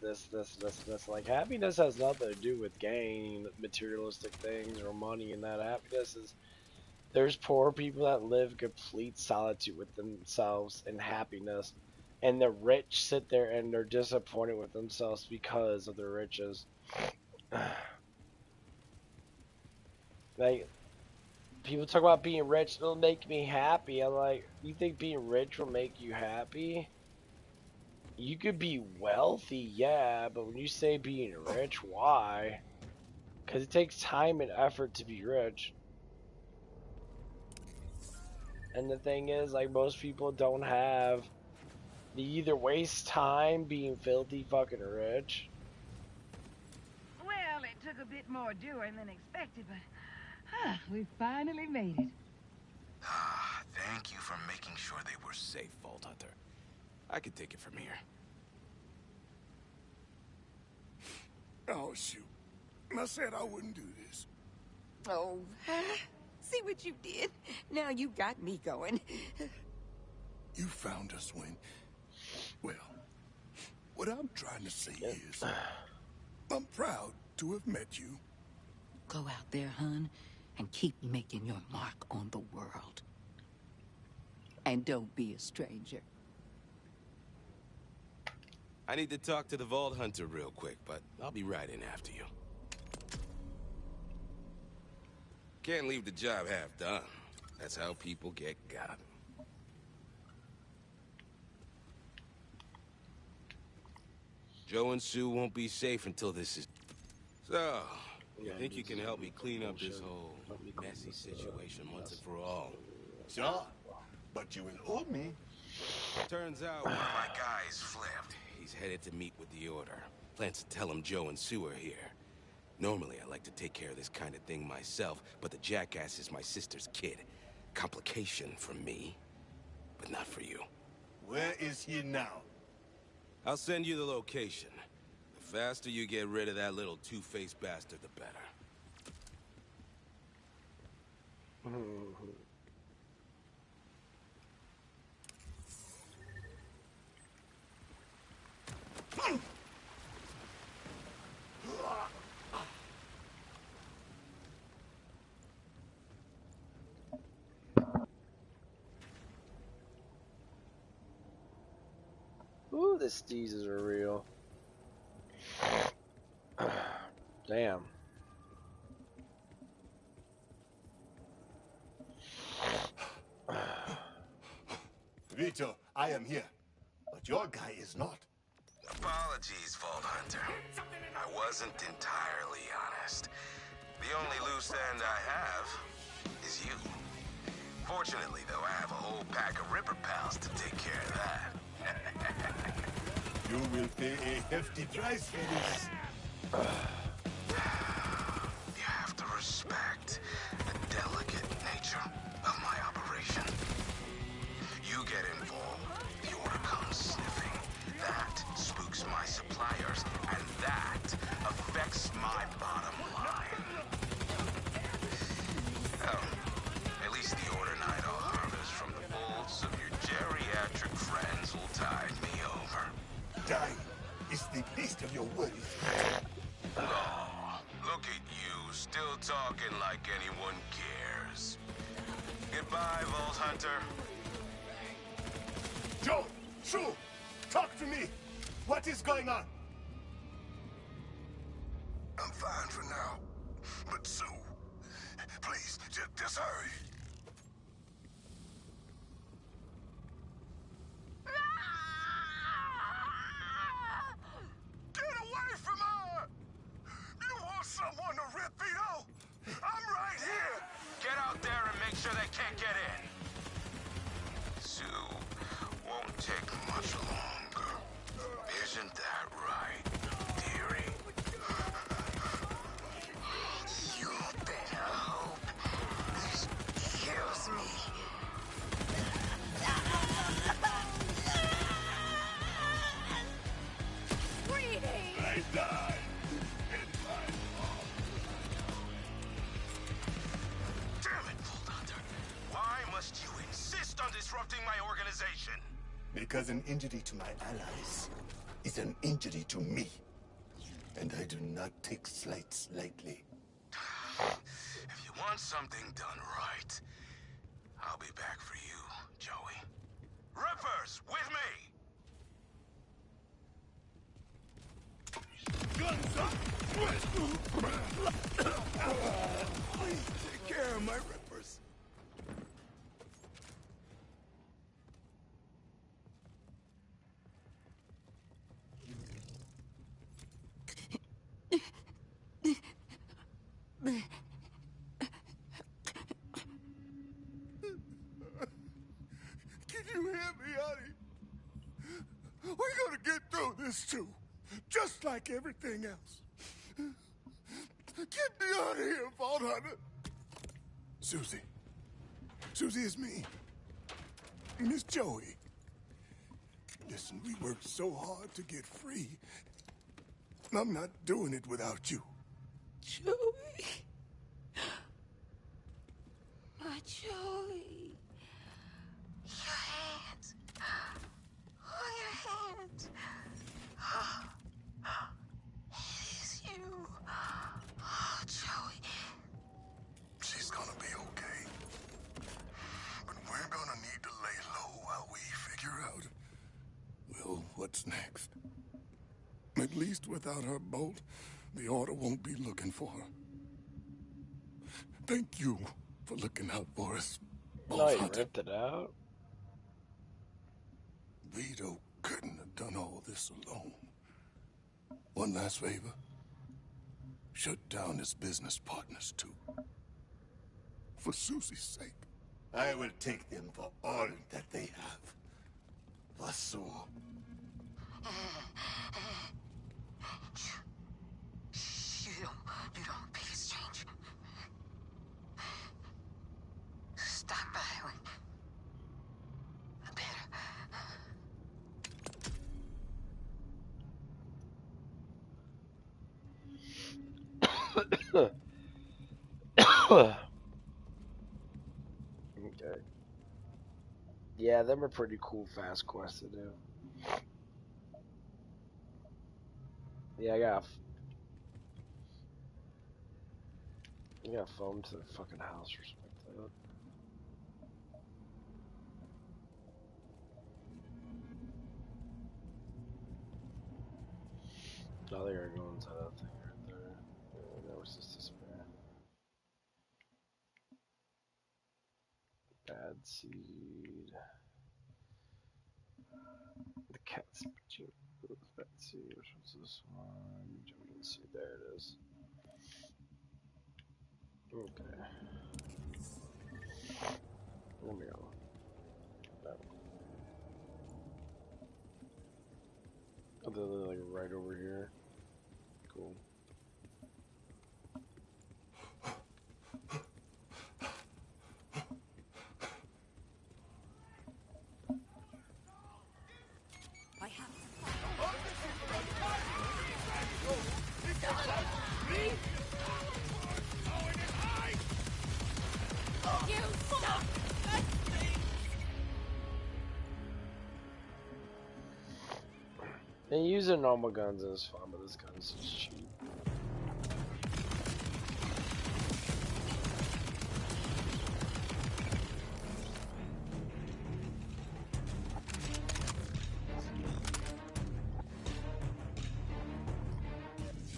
Like, happiness has nothing to do with gaining materialistic things or money, and that happiness is, there's poor people that live complete solitude with themselves and happiness, and the rich sit there and they're disappointed with themselves because of their riches. Like, people talk about being rich, it'll make me happy. I'm like, you think being rich will make you happy? You could be wealthy, yeah, but when you say being rich, why? Because it takes time and effort to be rich. And the thing is, like, most people don't have, they either waste time being filthy fucking rich. Well, it took a bit more doing than expected, but we finally made it. Thank you for making sure they were safe, Vault Hunter. I could take it from here. Oh, shoot. I said I wouldn't do this. Oh, see what you did? Now you got me going. You found us when... Well, what I'm trying to say is... I'm proud to have met you. Go out there, hun, and keep making your mark on the world. And don't be a stranger. I need to talk to the Vault Hunter real quick, but I'll be right in after you. Can't leave the job half done. That's how people get got. Joe and Sue won't be safe until this is... So, you think you can help me clean up this whole messy situation once and for all? Sure, but you will owe me. Turns out one of my guys flipped. He's headed to meet with the Order. Plans to tell him Joe and Sue are here. Normally, I like to take care of this kind of thing myself, but the jackass is my sister's kid. Complication for me, but not for you. Where is he now? I'll send you the location. The faster you get rid of that little two-faced bastard, the better. Ooh, the sneezes are real. Damn. Vito, I am here. But your guy is not. Apologies, Vault Hunter. I wasn't entirely honest. The only loose end I have is you. Fortunately, though, I have a whole pack of Ripper pals to take care of that. You will pay a hefty price for this. You have to respect the delicate nature of my operation. You get involved, the order comes sniffing. That spooks my suppliers, and that affects my bottom line. Oh, at least the order night I'll harvest from the bolts of your geriatric friends will tide me over. Dying is the least of your worries. Oh, look at you, still talking like anyone cares. Goodbye, Vault Hunter. Joe! Sue! Talk to me! What is going on? I'm fine for now. But Sue, please, just hurry. Get away from her! You want someone to rip Vito? I'm right here! Get out there and make sure they can't get in. Sue won't take much longer. Isn't that right, dearie? You better hope this kills me. I died. Damn it, Vault Hunter. Why must you insist on disrupting my organization? Because an injury to my allies is an injury to me. And I do not take slights lightly. If you want something done right, I'll be back for you, Joey. Rippers, with me! Guns up! Please take care of my rippers. Can you hear me, honey? We're gonna get through this too, just like everything else. Get me out of here, Vault Hunter. Susie. Susie, it's me. Miss Joey. Listen, we worked so hard to get free. And I'm not doing it without you. Joey. My Joey. Your hands. Oh, your hands. It is you. Oh, Joey. She's gonna be okay. But we're gonna need to lay low while we figure out, well, what's next. At least without her bolt, the Order won't be looking for her. Thank you for looking out for us, No, Vault you Hunter. ripped it out. Vito couldn't have done all this alone. One last favor. Shut down his business partners, too. For Susie's sake. I will take them for all that they have. For Sue. You don't pay exchange. Stop by. Better. Okay. Yeah, them are pretty cool fast quests to do. Yeah, I got phone to the fucking house or something like that. Oh, they are going into that thing right there. Yeah, that was just despair. Bad seed. The cat's bad seed. Which one's this one? Jumping seed. There it is. Okay. There we go. Oh, they're like right over here. Cool. I have And using normal guns is fun, but this gun's just cheap.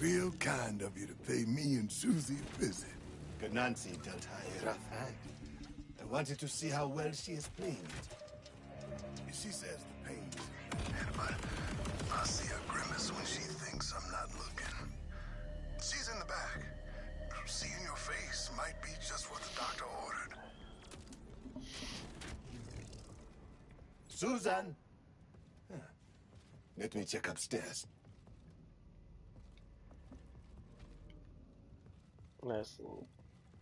Real kind of you to pay me and Susie a visit. Nancy dealt her a rough hand. I wanted to see how well she is playing it. She says the pain's bad, but I see her grimace when she thinks I'm not looking. She's in the back. Seeing your face might be just what the doctor ordered. Susan! Huh. Let me check upstairs. Nice little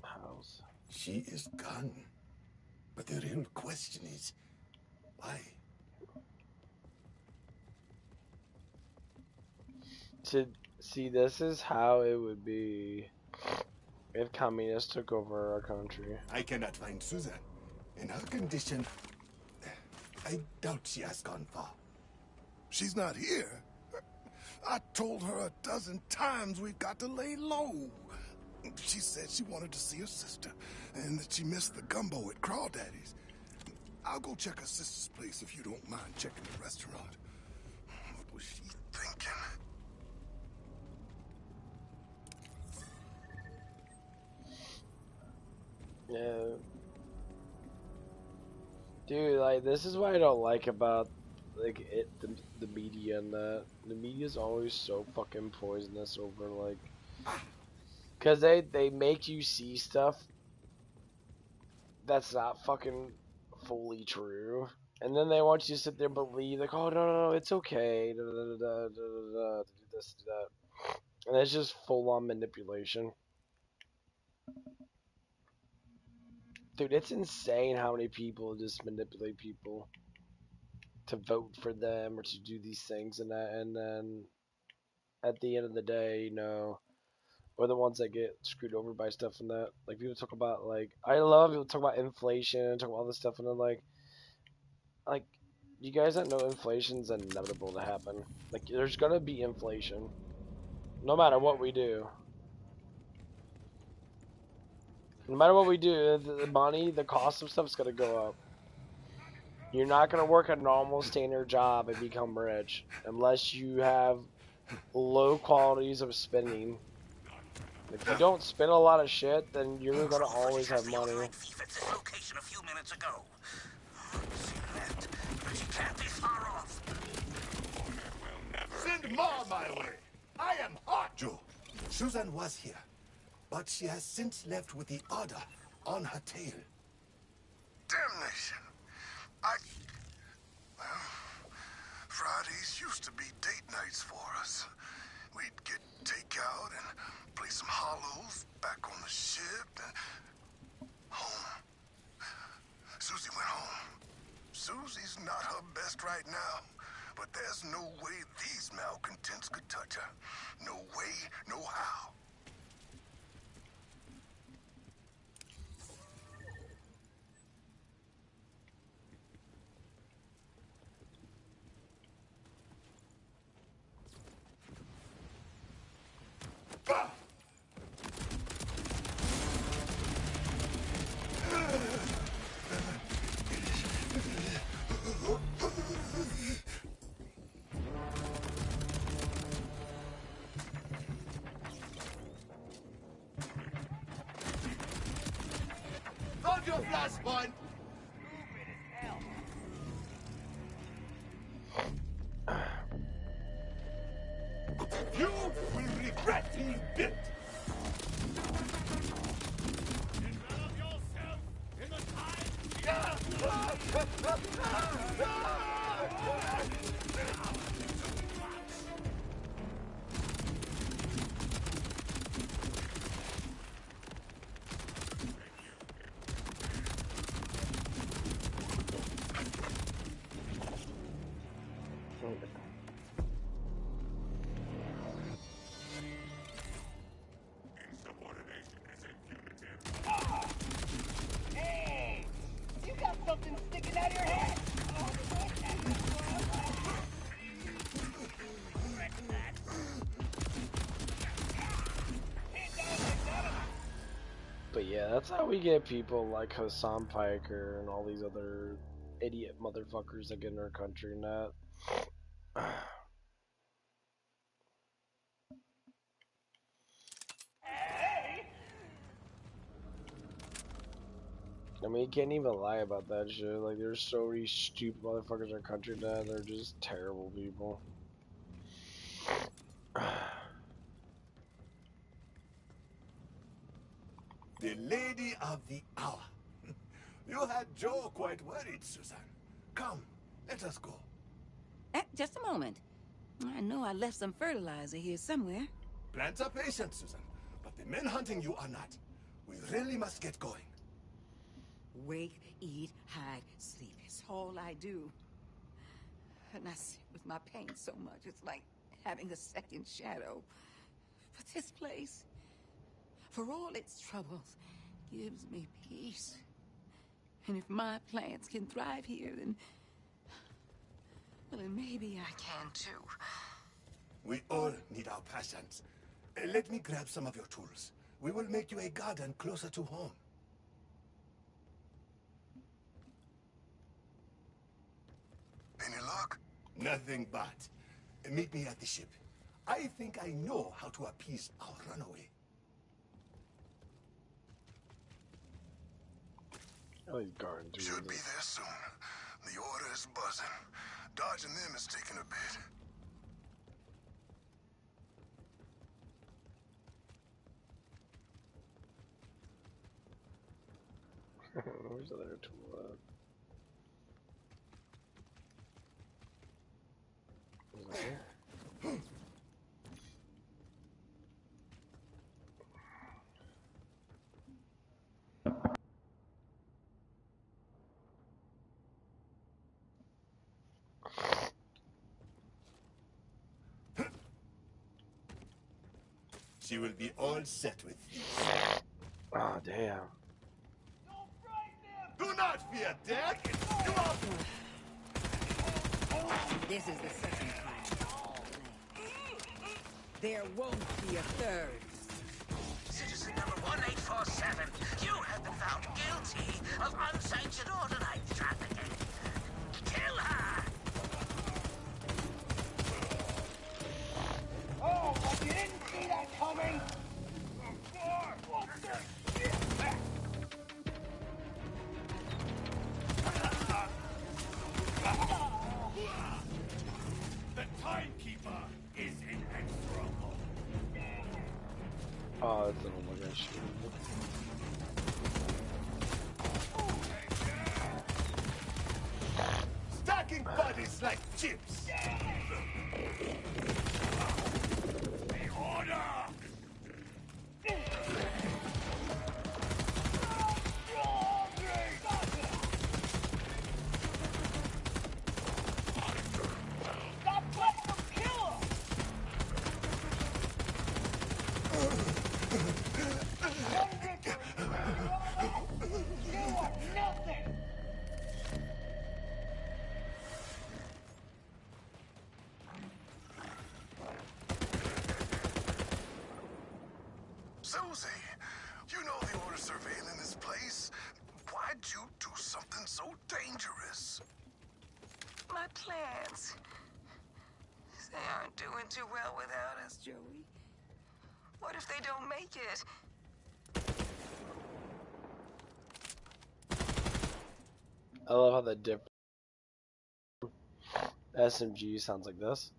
house. She is gone. But the real question is, why? To see, this is how it would be if communists took over our country. I cannot find Susan. In her condition, I doubt she has gone far. She's not here. I told her a dozen times we've got to lay low. She said she wanted to see her sister, and that she missed the gumbo at Crawdaddy's. I'll go check her sister's place if you don't mind checking the restaurant. What was she thinking? Yeah. Dude, like, this is what I don't like about, like, the media and that. The media's always so fucking poisonous over, like, because they make you see stuff that's not fucking fully true. And then they want you to sit there and believe, like, oh, no, it's okay, to do this, do that. And it's just full-on manipulation. Dude, it's insane how many people just manipulate people to vote for them or to do these things and that, and then at the end of the day, you know, we're the ones that get screwed over by stuff and that. Like, people talk about, like, I love people talk about inflation, talk about all this stuff, and then, like, you guys don't know inflation's inevitable to happen. Like, there's gonna be inflation, no matter what we do. No matter what we do, the money, the cost of stuff's gonna go up. You're not gonna work a normal standard job and become rich unless you have low qualities of spending. If you don't spend a lot of shit, then you're gonna always have money. Location a few minutes ago. She left, but she can't be far off. Send more my way. I am hot. Joe, Susan was here, but she has since left with the order on her tail. Damnation. Well, Fridays used to be date nights for us. We'd get takeout and play some hollows back on the ship and home. Susie went home. Susie's not her best right now, but there's no way these malcontents could touch her. No way, no how. flashpoint. You will regret being built. Develop yourself in the Hey! You got something sticking out of your head! But yeah, that's how we get people like Hassan Piker and all these other idiot motherfuckers that get in our country and that. I mean, you can't even lie about that shit. Like, there's so many stupid motherfuckers in our country now. They're just terrible people. The lady of the hour. You had Joe quite worried, Susan. Come, let us go. Just a moment. I know I left some fertilizer here somewhere. Plants are patient, Susan, but the men hunting you are not. We really must get going. Wake, eat, hide, sleep. It's all I do. And I sit with my pain so much, it's like having a second shadow. But this place, for all its troubles, gives me peace. And if my plants can thrive here, then... well, then maybe I can too. We all need our passions. Let me grab some of your tools. We will make you a garden closer to home. Any luck? Nothing but. Meet me at the ship. I think I know how to appease our runaway. Oh, he's guarding too. Should be there soon. The order is buzzing. Dodging them is taking a bit. Where's the other tool at? Is it here? She will be all set with you. Oh, damn. Do not fear death! You are... This is the second time. There won't be a third. Citizen number 1847, you have been found guilty of unsanctioned ordinate trafficking. Kill her! Oh, but you didn't see that coming! What the shit? The timekeeper is inexorable. Oh, that's an oh my gosh. Stacking bodies like chips. The order! Stop letting them kill us! You are nothing! Susie, you know the order surveilling this place. Why'd you do something so dangerous? My plans. They aren't doing too well without us, Joey. What if they don't make it? I love how the different SMG sounds like this.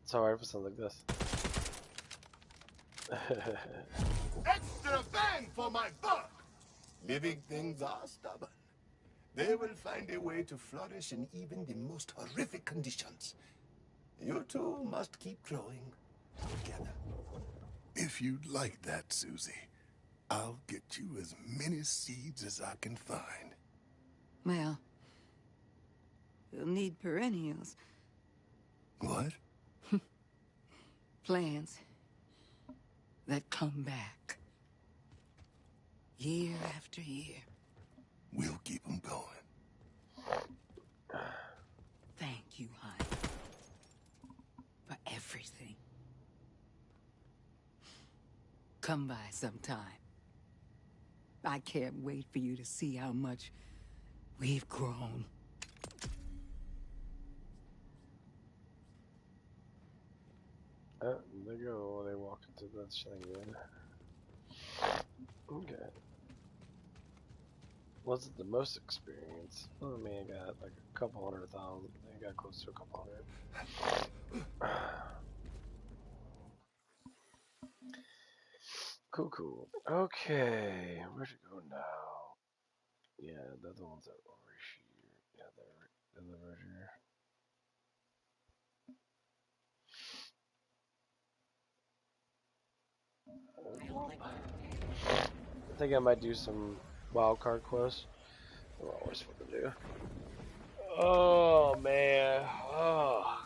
So our rifle sounds like this. Extra bang for my buck! Living things are stubborn. They will find a way to flourish in even the most horrific conditions. You two must keep growing together. If you'd like that, Susie, I'll get you as many seeds as I can find. Well, we'll need perennials. What? Plants that come back. Year after year. We'll keep them going. Thank you, honey. For everything. Come by sometime. I can't wait for you to see how much we've grown. Oh, there you go. They walk into that thing again. Okay. Was it the most experience? Oh man, I got like a couple 100,000. I got close to a couple hundred. Cool. Okay, where to go now? Yeah, that's the ones that are over here. Yeah, they're over here. I think I might do some wildcard quests. They're always fun to do. Oh man. Oh.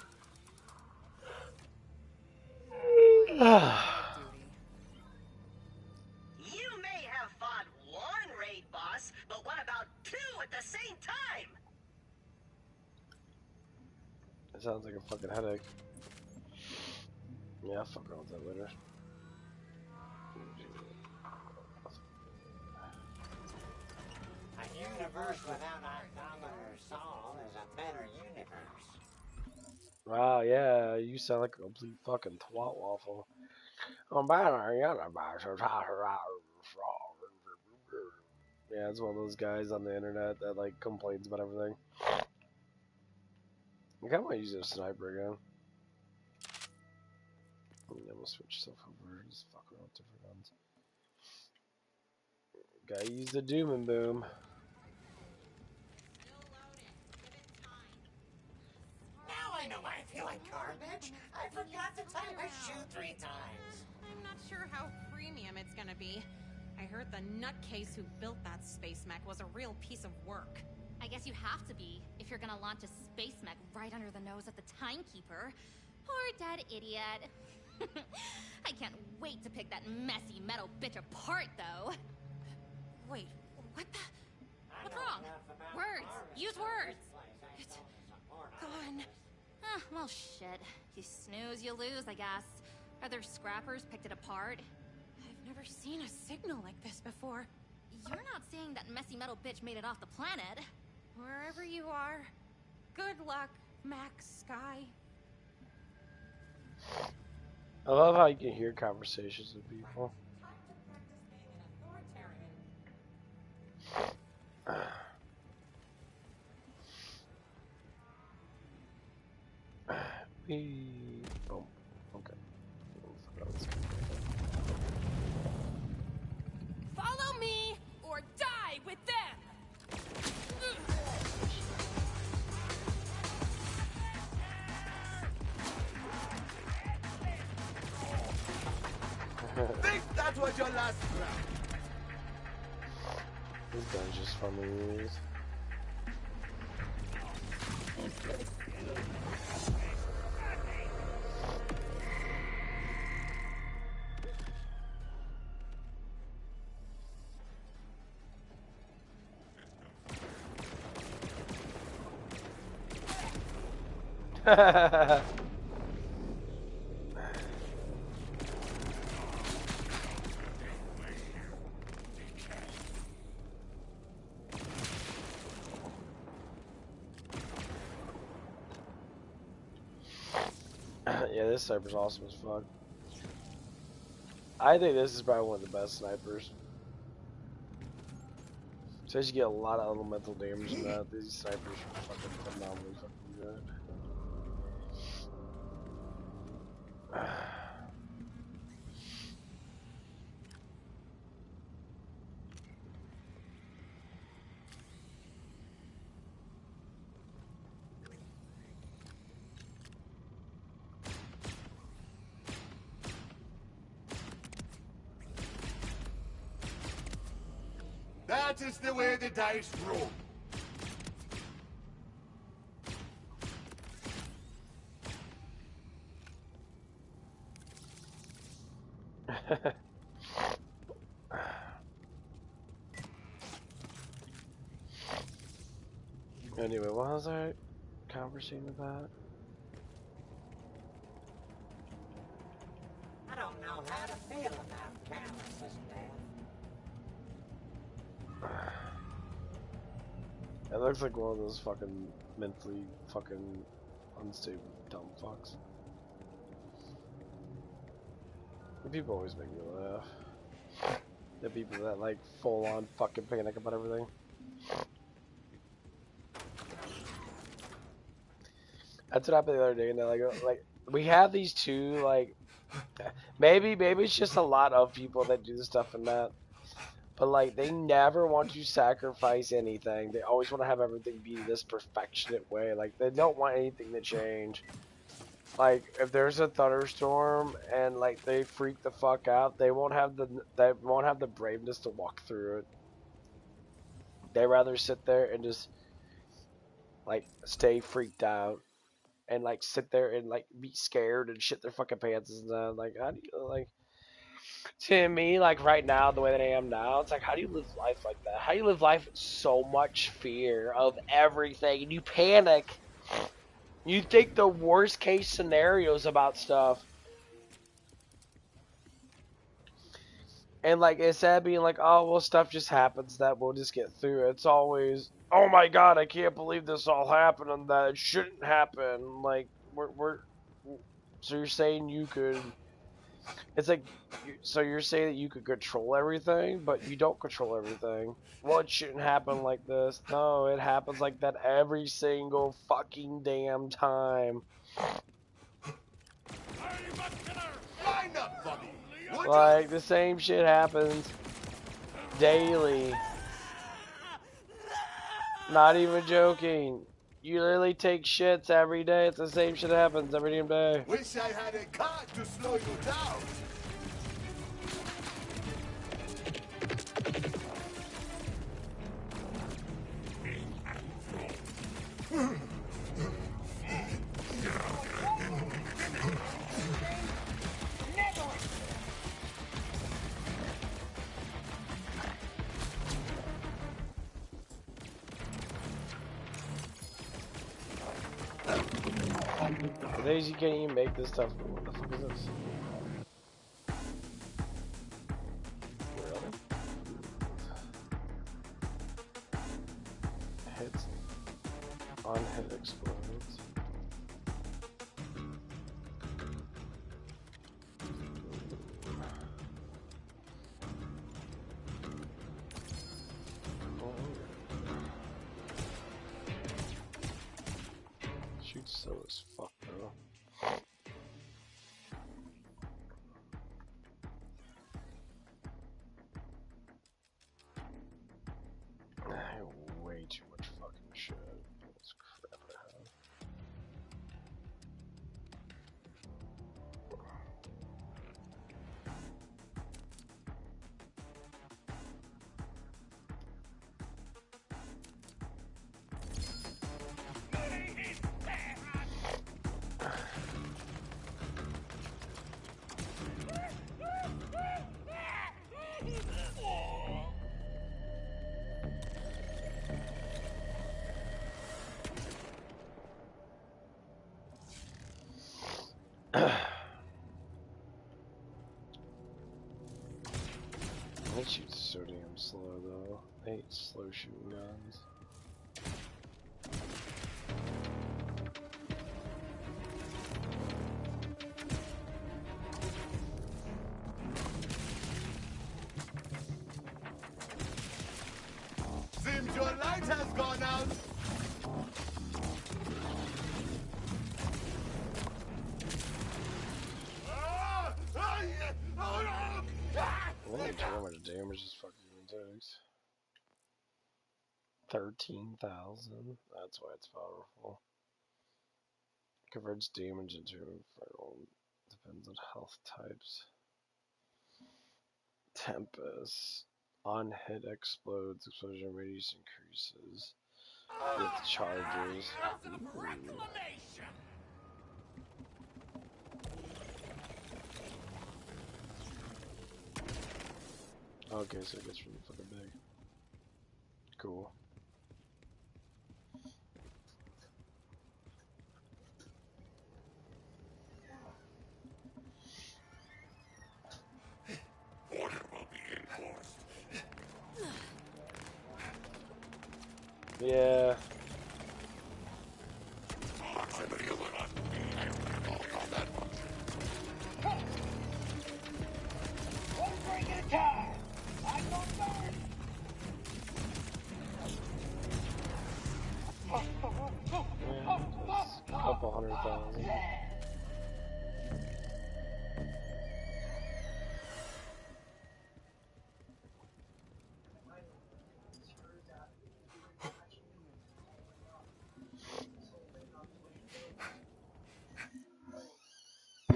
You may have fought one raid boss, but what about two at the same time? It sounds like a fucking headache. Yeah, I'll fuck around with that later. A universe without Andromeda Sol is a better universe. Wow, yeah, you sound like a complete fucking twat waffle. Yeah, it's one of those guys on the internet that like complains about everything. I kind of want to use a sniper again. I'm gonna switch stuff over. Just fuck around with different guns. Gotta use the doom and boom. Now I know why I feel like garbage. I forgot to tie my shoe 3 times. I'm not sure how premium it's gonna be. I heard the nutcase who built that space mech was a real piece of work. I guess you have to be if you're gonna launch a space mech right under the nose of the timekeeper. Poor dead idiot. I can't wait to pick that messy metal bitch apart, though. Wait, what the? What's wrong? Words. Use words. It's gone. Ah, well, shit. You snooze, you lose, I guess. Other scrappers picked it apart. I've never seen a signal like this before. You're not saying that messy metal bitch made it off the planet. Wherever you are, good luck, Max Sky. I love how you can hear conversations with people. Oh, okay. Follow me or die with them. Think that was your last round. This gun's just fun to use. Yeah, this sniper's awesome as fuck. I think this is probably one of the best snipers. Says you get a lot of elemental damage in that. These snipers are fucking phenomenally fucking good. That is the way the dice roll. Anyway, what was I conversing about? I don't know how to feel about Callus's death. It looks like one of those fucking mentally fucking unstable dumb fucks. The people always make me laugh. The people that like full on fucking panic about everything. That's what happened the other day, and like we have these two like maybe it's just a lot of people that do this stuff and that. But like they never want to sacrifice anything. They always want to have everything be this perfectionate way. Like they don't want anything to change. Like if there's a thunderstorm and like they freak the fuck out, they won't have the braveness to walk through it. They rather sit there and just like stay freaked out and like sit there and like be scared and shit their fucking pants and stuff. Like how do you like? To me, like right now, the way that I am now, it's like, how do you live life like that? How do you live life with so much fear of everything, and you panic? You think the worst case scenarios about stuff, and like instead of being like, oh well, stuff just happens that we'll just get through it. It's always, oh my god, I can't believe this all happened and that it shouldn't happen. Like so you're saying you could. It's like, so you're saying that you could control everything, but you don't control everything. Well, it shouldn't happen like this. No, it happens like that every single fucking damn time. Line up, buddy. Like, the same shit happens daily. Not even joking. You literally take shits every day. It's the same shit happens every damn day. Wish I had a car to slow you down. The days you can't even make this stuff. What the fuck is this? Really? Hits on hit explodes. Shoots so as fuck though. I have way too much fucking shit. That's crap I have. That shoots so damn slow though. I hate slow shooting guns. light has gone out. Wonder how much damage this fucking takes. 13,000. That's why it's powerful. Converts damage into infernal. Depends on health types. Tempest. On hit explodes. Explosion radius increases. With charges. Ooh. Okay, so it gets really fucking big. Cool. Yeah. Couple 100,000.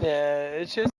Yeah, it's just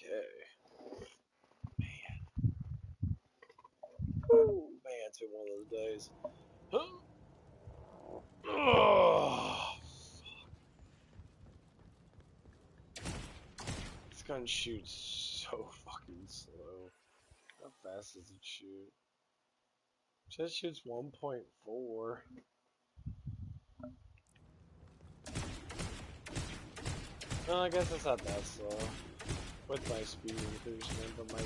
Okay. Man. Woo, man, it's been one of those days. Oh, this gun shoots so fucking slow. How fast does it shoot? It says shoots 1.4. No, I guess it's not that slow. With my speed increasement, but my...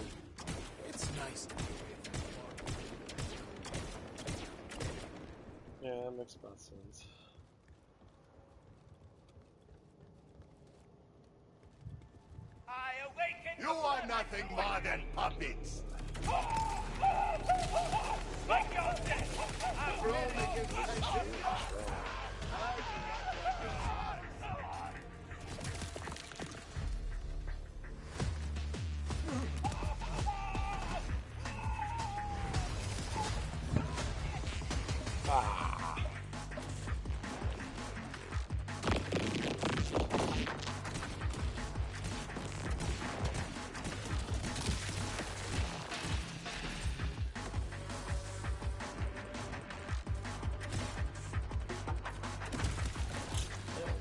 It's nice to be away from the water. Yeah, that makes about sense. I awaken. You are nothing more than puppets. Like your death. I'm ready. Ah.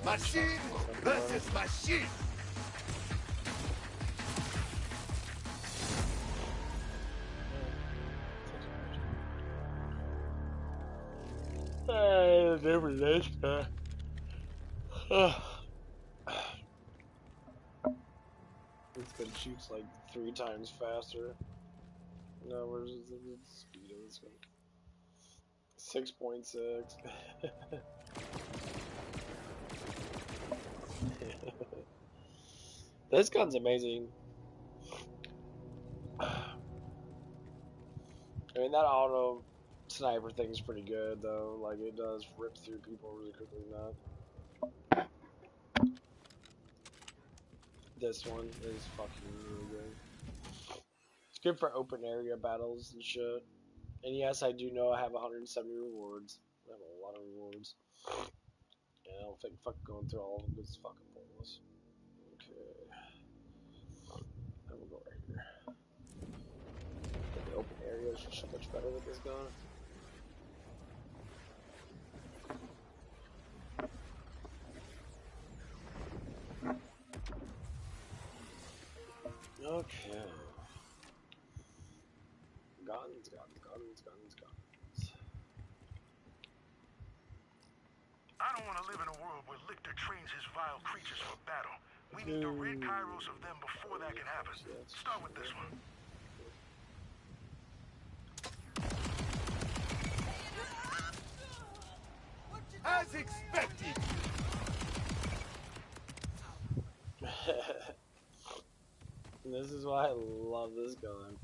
Machine versus machine. Never this guy. This gun shoots like 3 times faster. No, where's the speed of this gun? 6.6. This gun's amazing. I mean, that auto sniper thing's pretty good, though. Like, it does rip through people really quickly now. This one is fucking really good. It's good for open area battles and shit. And yes, I do know I have 170 rewards. I have a lot of rewards. And I don't think going through all of them is fucking pointless. Okay. I will go right here. The open area is so much better with this gun. Okay. Guns. I don't want to live in a world where Lichter trains his vile creatures for battle. We need to rid Kairos of them before that can happen. Start with this one. As expected. This is why I love this gun.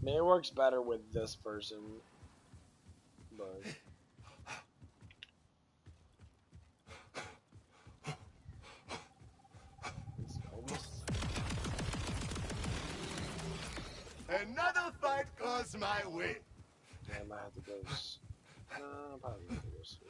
I mean, it works better with this person, but it's almost... Another fight goes my way. Yeah, I might have to go. No, I'm probably gonna go slow.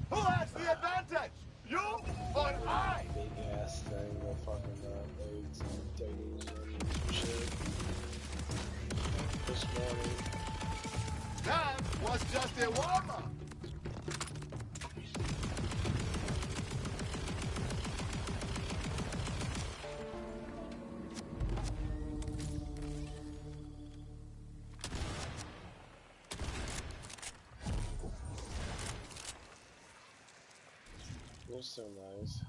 Who has the advantage? You or I? Big ass thing with fucking eggs and potatoes and shit. This morning. That was just a warm-up. They're so nice.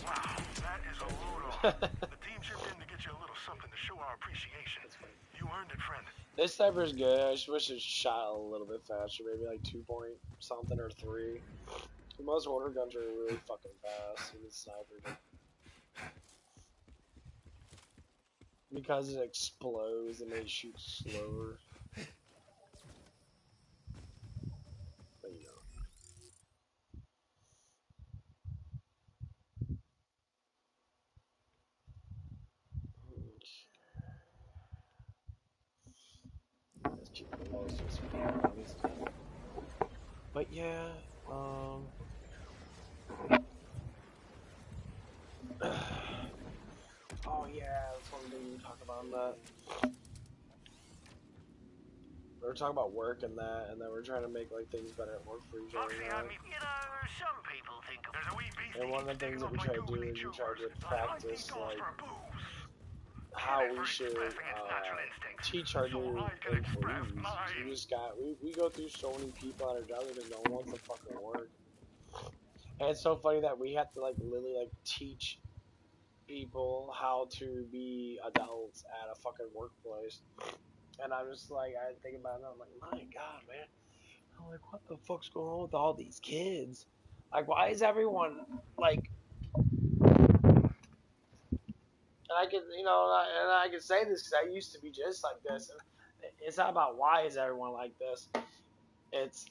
Wow, that is a load off. The team chipped in to get you a little something to show our appreciation. You earned it, friend. This sniper is good. I just wish it shot a little bit faster, maybe like 2 point something or 3. Most order guns are really fucking fast with sniper. Because it explodes and they shoot slower. But you know. Let's keep the most of this. But yeah, oh yeah, that's one thing we talk about that. We were talking about work and that, and then we're trying to make like things better at work for each other. Some people think there's a wee beast. And one of the things that we try to do is we try to practice like how we should teach our new employees. We go through so many people at our job that no one wants to fucking work. And it's so funny that we have to like literally like teach people how to be adults at a fucking workplace. And I'm just like, I think about it, I'm like, my God, man. I'm like, what the fuck's going on with all these kids? Like, why is everyone like? And I can, you know, and I can say this because I used to be just like this. And it's not about why is everyone like this. It's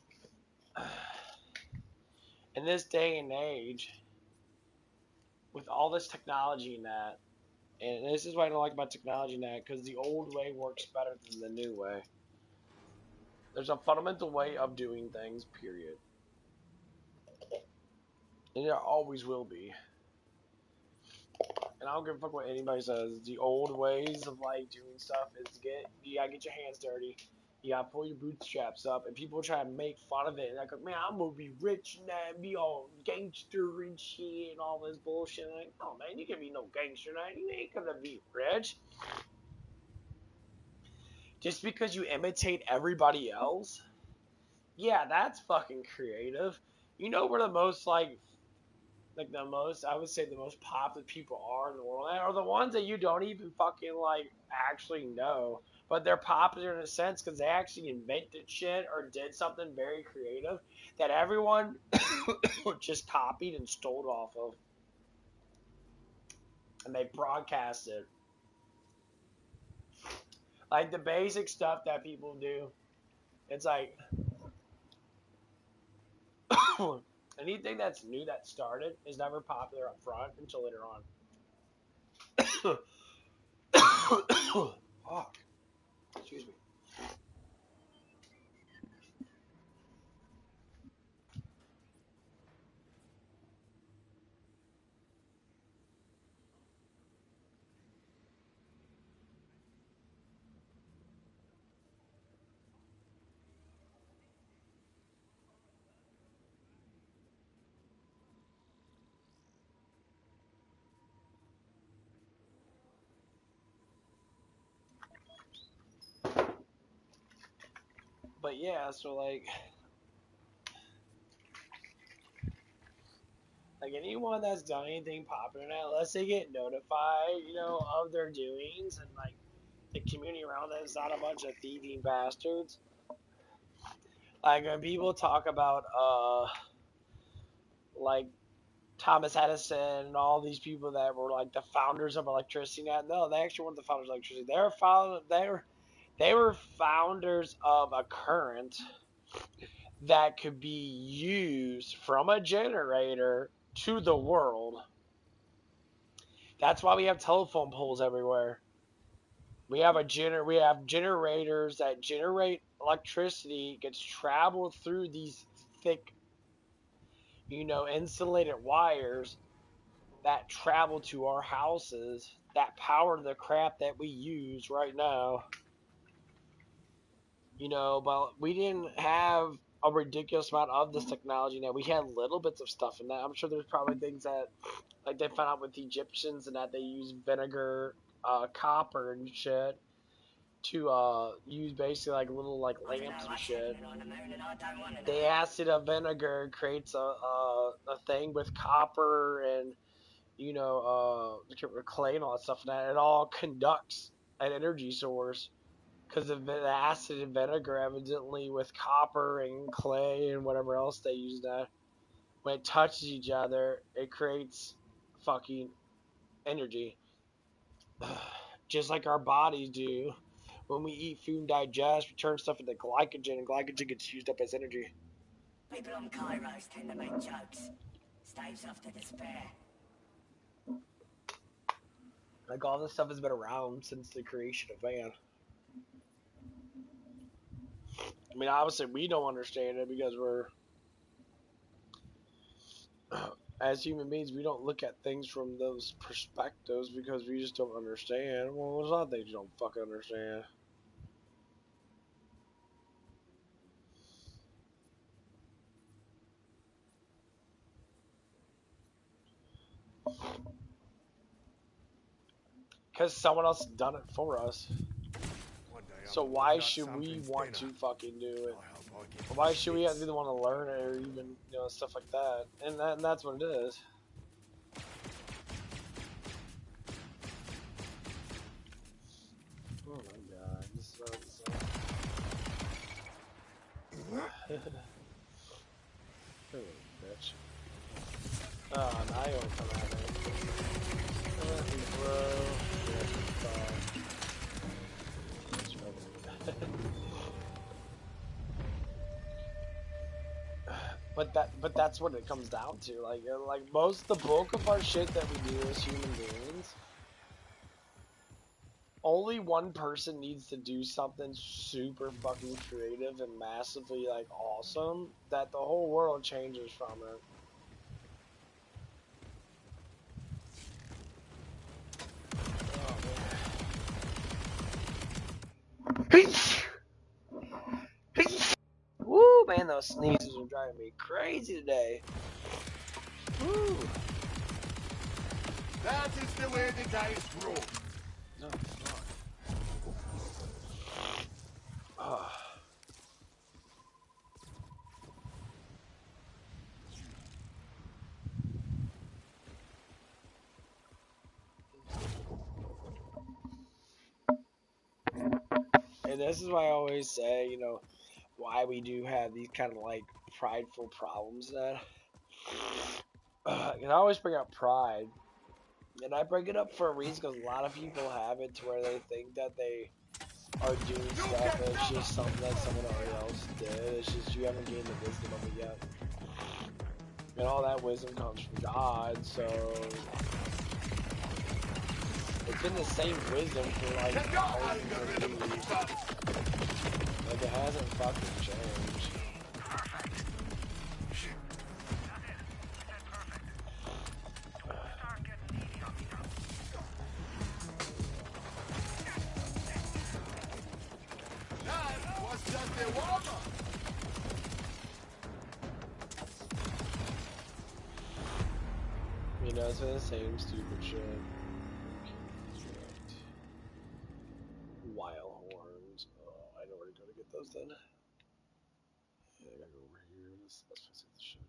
in this day and age, with all this technology and that, and this is what I don't like about technology and that, because the old way works better than the new way. There's a fundamental way of doing things, period. And there always will be. And I don't give a fuck what anybody says. The old ways of like doing stuff is you gotta get your hands dirty. You gotta pull your bootstraps up, and people try to make fun of it. And like, man, I'm gonna be rich and that, be all gangster and shit and all this bullshit. And like, oh man, you can be no gangster now. You ain't gonna be rich. Just because you imitate everybody else, yeah, that's fucking creative. You know where the most like the most, I would say the most popular people are in the world are the ones that you don't even fucking like actually know, but they're popular in a sense because they actually invented shit or did something very creative that everyone just copied and stole off of, and they broadcast it. Like the basic stuff that people do, it's like anything that's new that started is never popular up front until later on. Fuck. Excuse me. But yeah, so like anyone that's done anything popular now, unless they get notified, you know, of their doings, and like the community around them is not a bunch of thieving bastards. Like when people talk about like Thomas Edison and all these people that were like the founders of electricity. Now, no, they actually weren't the founders of electricity. They were founders of a current that could be used from a generator to the world. That's why we have telephone poles everywhere. We have generators that generate electricity, gets traveled through these thick, you know, insulated wires that travel to our houses that power the crap that we use right now. You know, but we didn't have a ridiculous amount of this technology. Now we had little bits of stuff in that. I'm sure there's probably things that like they found out with the Egyptians and that they use vinegar, copper and shit to use basically like little like lamps and shit. The acid of vinegar creates a thing with copper and you know clay and all that stuff, and that it all conducts an energy source because of the acid and vinegar evidently with copper and clay and whatever else they use that. when it touches each other, it creates fucking energy. Just like our bodies do. When we eat food and digest, we turn stuff into glycogen, and glycogen gets used up as energy. People on Kairos tend to make jokes. Staves off to despair. Like, all this stuff has been around since the creation of man. I mean, obviously, we don't understand it because we're, as human beings, we don't look at things from those perspectives because we just don't understand. Well, there's a lot of things you don't fucking understand. Because someone else has done it for us. So why should we want to fucking do it? Why should we have to be the one to learn it or even, you know, stuff like that? And that's what it is. Oh my god, this is oh, bitch. Oh, now you want to come at me. Bro. But that's what it comes down to. Like most the bulk of our shit that we do as human beings, only one person needs to do something super fucking creative and massively like awesome that the whole world changes from it. Woo, man, those sneezes are driving me crazy today. Woo. That is the way the dice roll. No, it's not. Oh. And this is why I always say, you know, why we do have these kind of like prideful problems that and I always bring up pride, and I bring it up for a reason because a lot of people have it to where they think that they are doing stuff and it's just something that someone else did. It's just you haven't gained the wisdom of it yet, and all that wisdom comes from God. So it's been the same wisdom for like thousands of years. Like, it hasn't fucking changed. That was just a warm-up. You know, it's been the same stupid shit. Wild horns. Oh, I know where to go to get those then. Yeah, I gotta go over here. Let's fix this shit.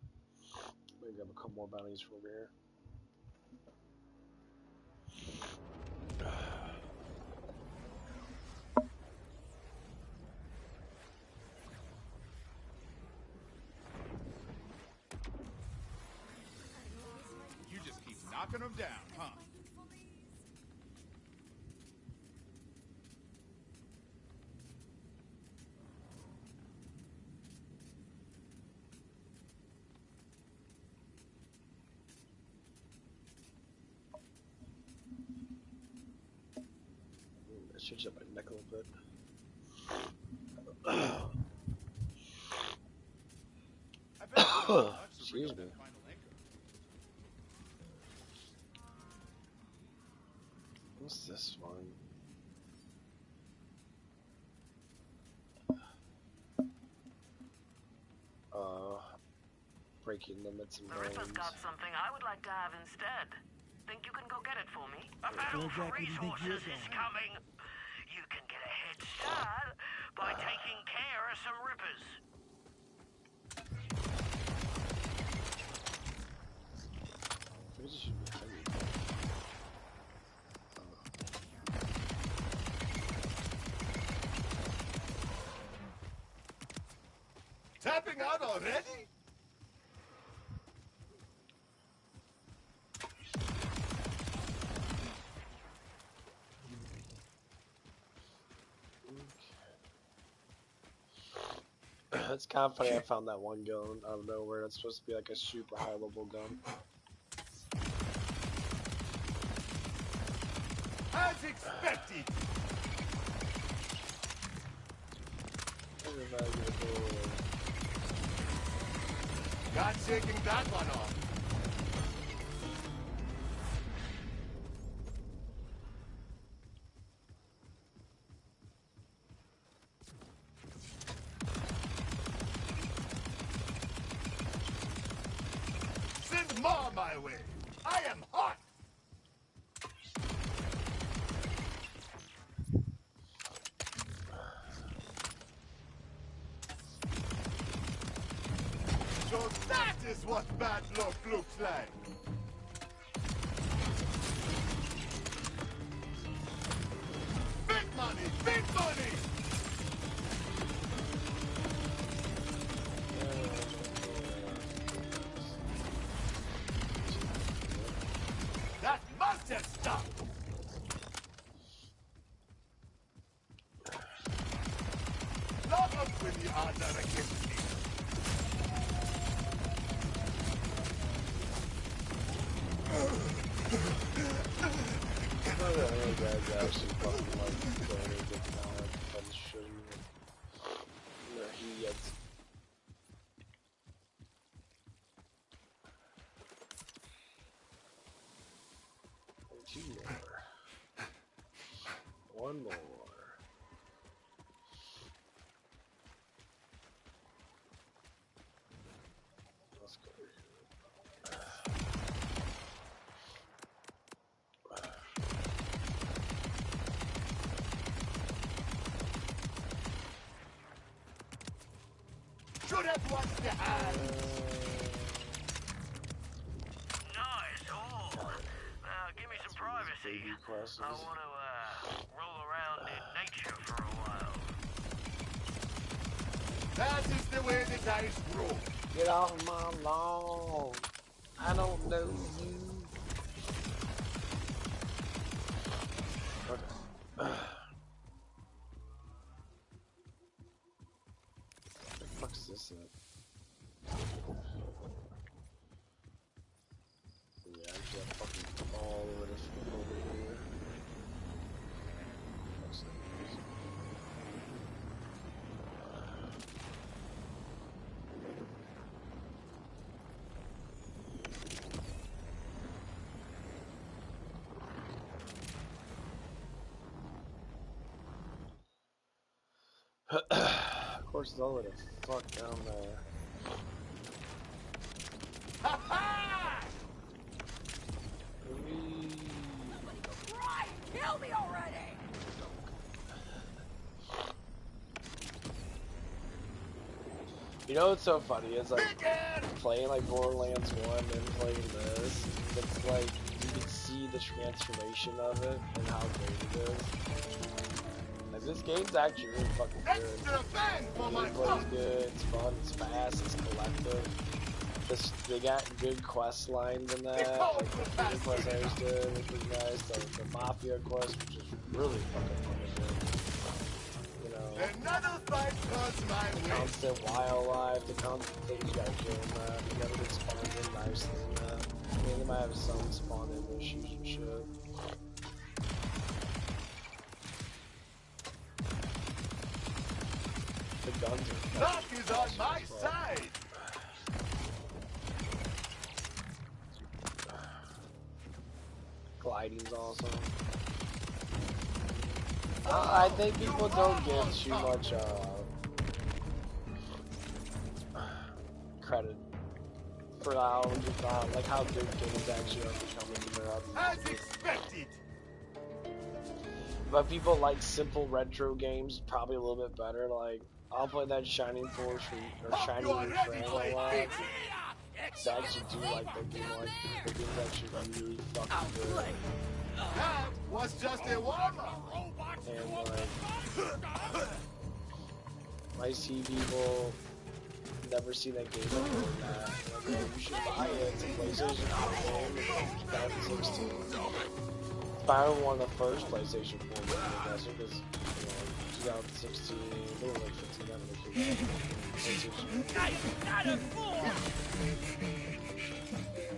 Maybe grab a couple more bounties from over here. You just keep knocking them down, huh? That shit's up my neck a little bit. Excuse me. What's this one? Breaking limits and The Ripper's got something I would like to have instead. Think you can go get it for me? A battle for resources is coming. You can get a head start by taking care of some Rippers. This should be heavy. Tapping out already? It's kind of funny I found that one gun out of nowhere. That's supposed to be like a super high level gun. As expected! Not shaking that one off. Send more my way. I am hot. So that is what bad luck looks like. Big money, big money! That must have stopped! Not up with the odds are against me. Two more. One more. Let's go here. Should have watched the hand. Nice. Oh, give me some privacy. I want to roll around in nature for a while. That is the way the dice roll. Get off my lawn. I don't know you. Okay. What the fuck is this at? Yeah, I'm just fucking all over this over here. What's that? Of course, it's all the fuck down there. Ha ha! Right! Kill me already! You know what's so funny? It's like playing like Borderlands 1 and playing this. It's like you can see the transformation of it and how great it is. Like this game's actually really fucking good. Gameplay's good, it's fun, it's fast, it's collective. They got good quest lines in that. Like the freedom quest I was doing, which was nice. The Mafia quest, which is really fucking fun to do. You know, Another fight comes my the way. constant wildlife, the constant things you gotta kill in that. You gotta get spawned in nicely in that. I mean, they might have some spawn in issues and shit. The guns are Luck is on my side. Gliding's awesome. I think people don't give too much credit for how like how good games actually are becoming. As expected. But people like simple retro games probably a little bit better. Like I'll play that Shining Force or Shining Frame a lot. I actually do like the game. Like the game's actually really fucking good. That was just a warm-up. And like, I see people never seen that game before and that. Like, well, you should buy it. It's a PlayStation 4 game. It's 2016. It's probably one of the first PlayStation 4 games, I guess, because, you know, 2016, they were like 15 out of the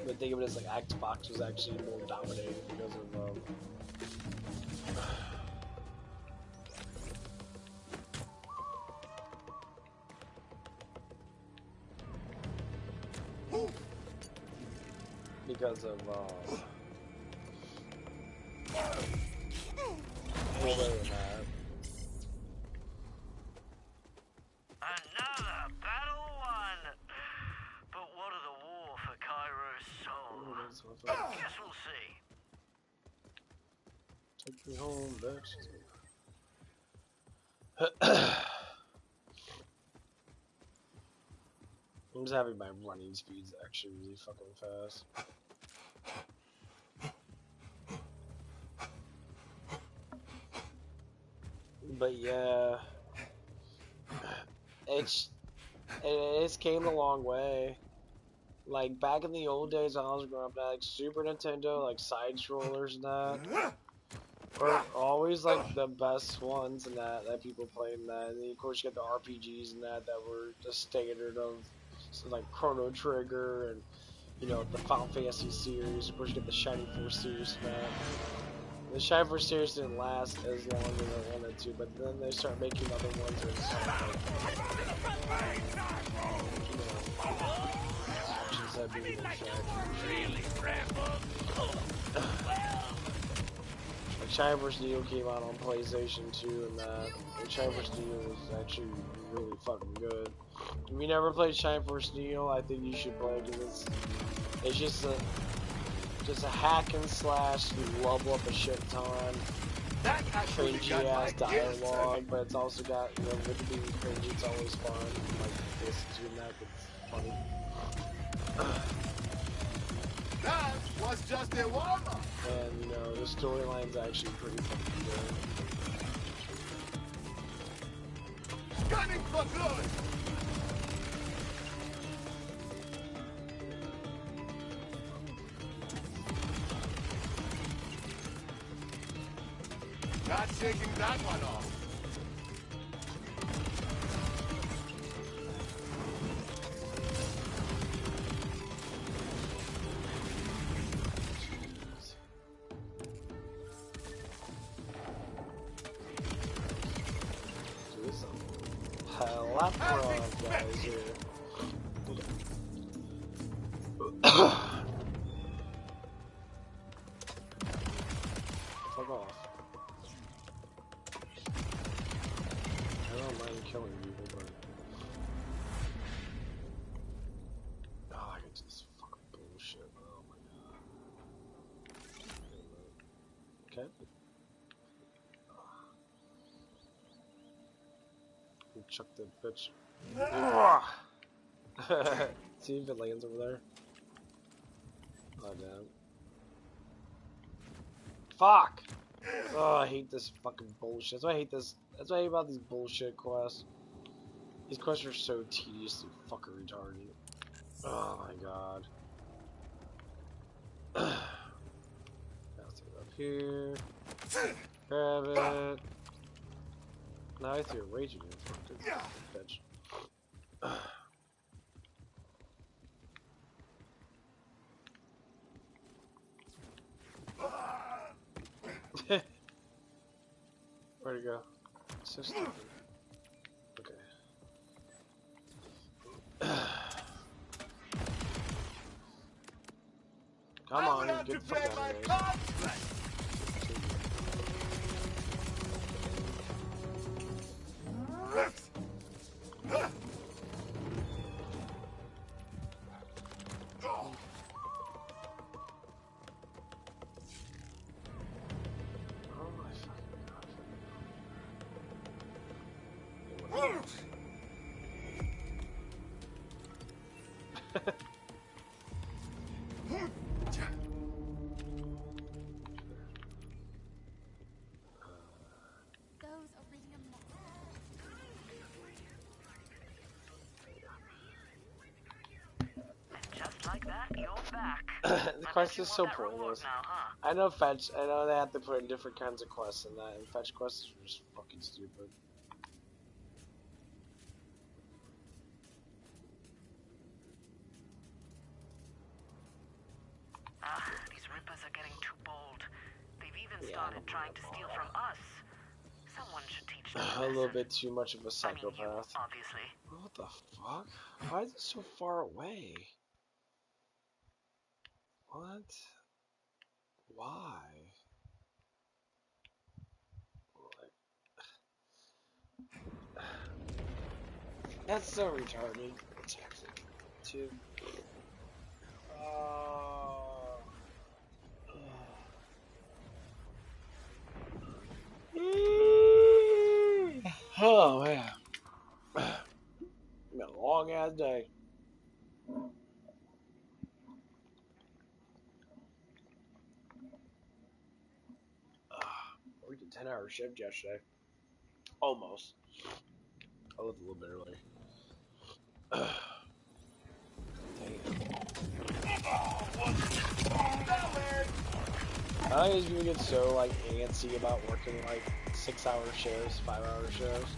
But think of it as like Xbox was actually more dominated because of because of well, other than that. Another battle won. But what of the war for Cairo's soul? Guess we'll see. Take me home, bitch. I'm just happy my running speed's actually really fucking fast. But yeah, it's came a long way. Like back in the old days when I was growing up, like Super Nintendo, like side scrollers and that were always like the best ones and that people played in that. And then, of course you got the RPGs and that were the standard of like Chrono Trigger and you know the Final Fantasy series. Of course you got the Shining Force series and that. The Shining Force series didn't last as long as they wanted to, but then they start making other ones and actions that being like Shining Force Neo came out on PlayStation 2 and that. And Shining Force Neo was actually really fucking good. If you never played Shining Force Neo, I think you should play it because it's just a hack and slash. You level up a shit ton. Cringy ass dialogue, but it's also got, you know, with it being cringy, it's always fun. Like this, doing that, it's funny. That was just a warm-up. And you know, the storyline's actually pretty fucking good. Gunning for blood. Not shaking that one off. Left run, guys, here. Fuck off. I don't mind killing people, but... Oh, I get this fucking bullshit, oh my god. Okay. Chuck that bitch. See if it lands over there. Oh damn. Fuck! Oh, I hate this fucking bullshit. That's why I hate this. That's what I hate about these bullshit quests. These quests are so tediously fucking retarded. Oh my god. I'll take it up here. Grab it. Now I threw a raging bitch. Where'd it go? So stupid. Okay. Come on, get the fuck out of here. The quest is so pointless. I know fetch. I know they have to put in different kinds of quests in that, and fetch quests are just fucking stupid. even started trying to steal from us. Someone should teach them A little bit too much of a psychopath. I mean, you, obviously. What the fuck? Why is it so far away? What? Why? That's so retarded. Too. Oh man. Been a long ass day. We did 10-hour shift yesterday. Almost. I left a little bit early. I think people get so like antsy about working like 6-hour shifts, 5-hour shifts.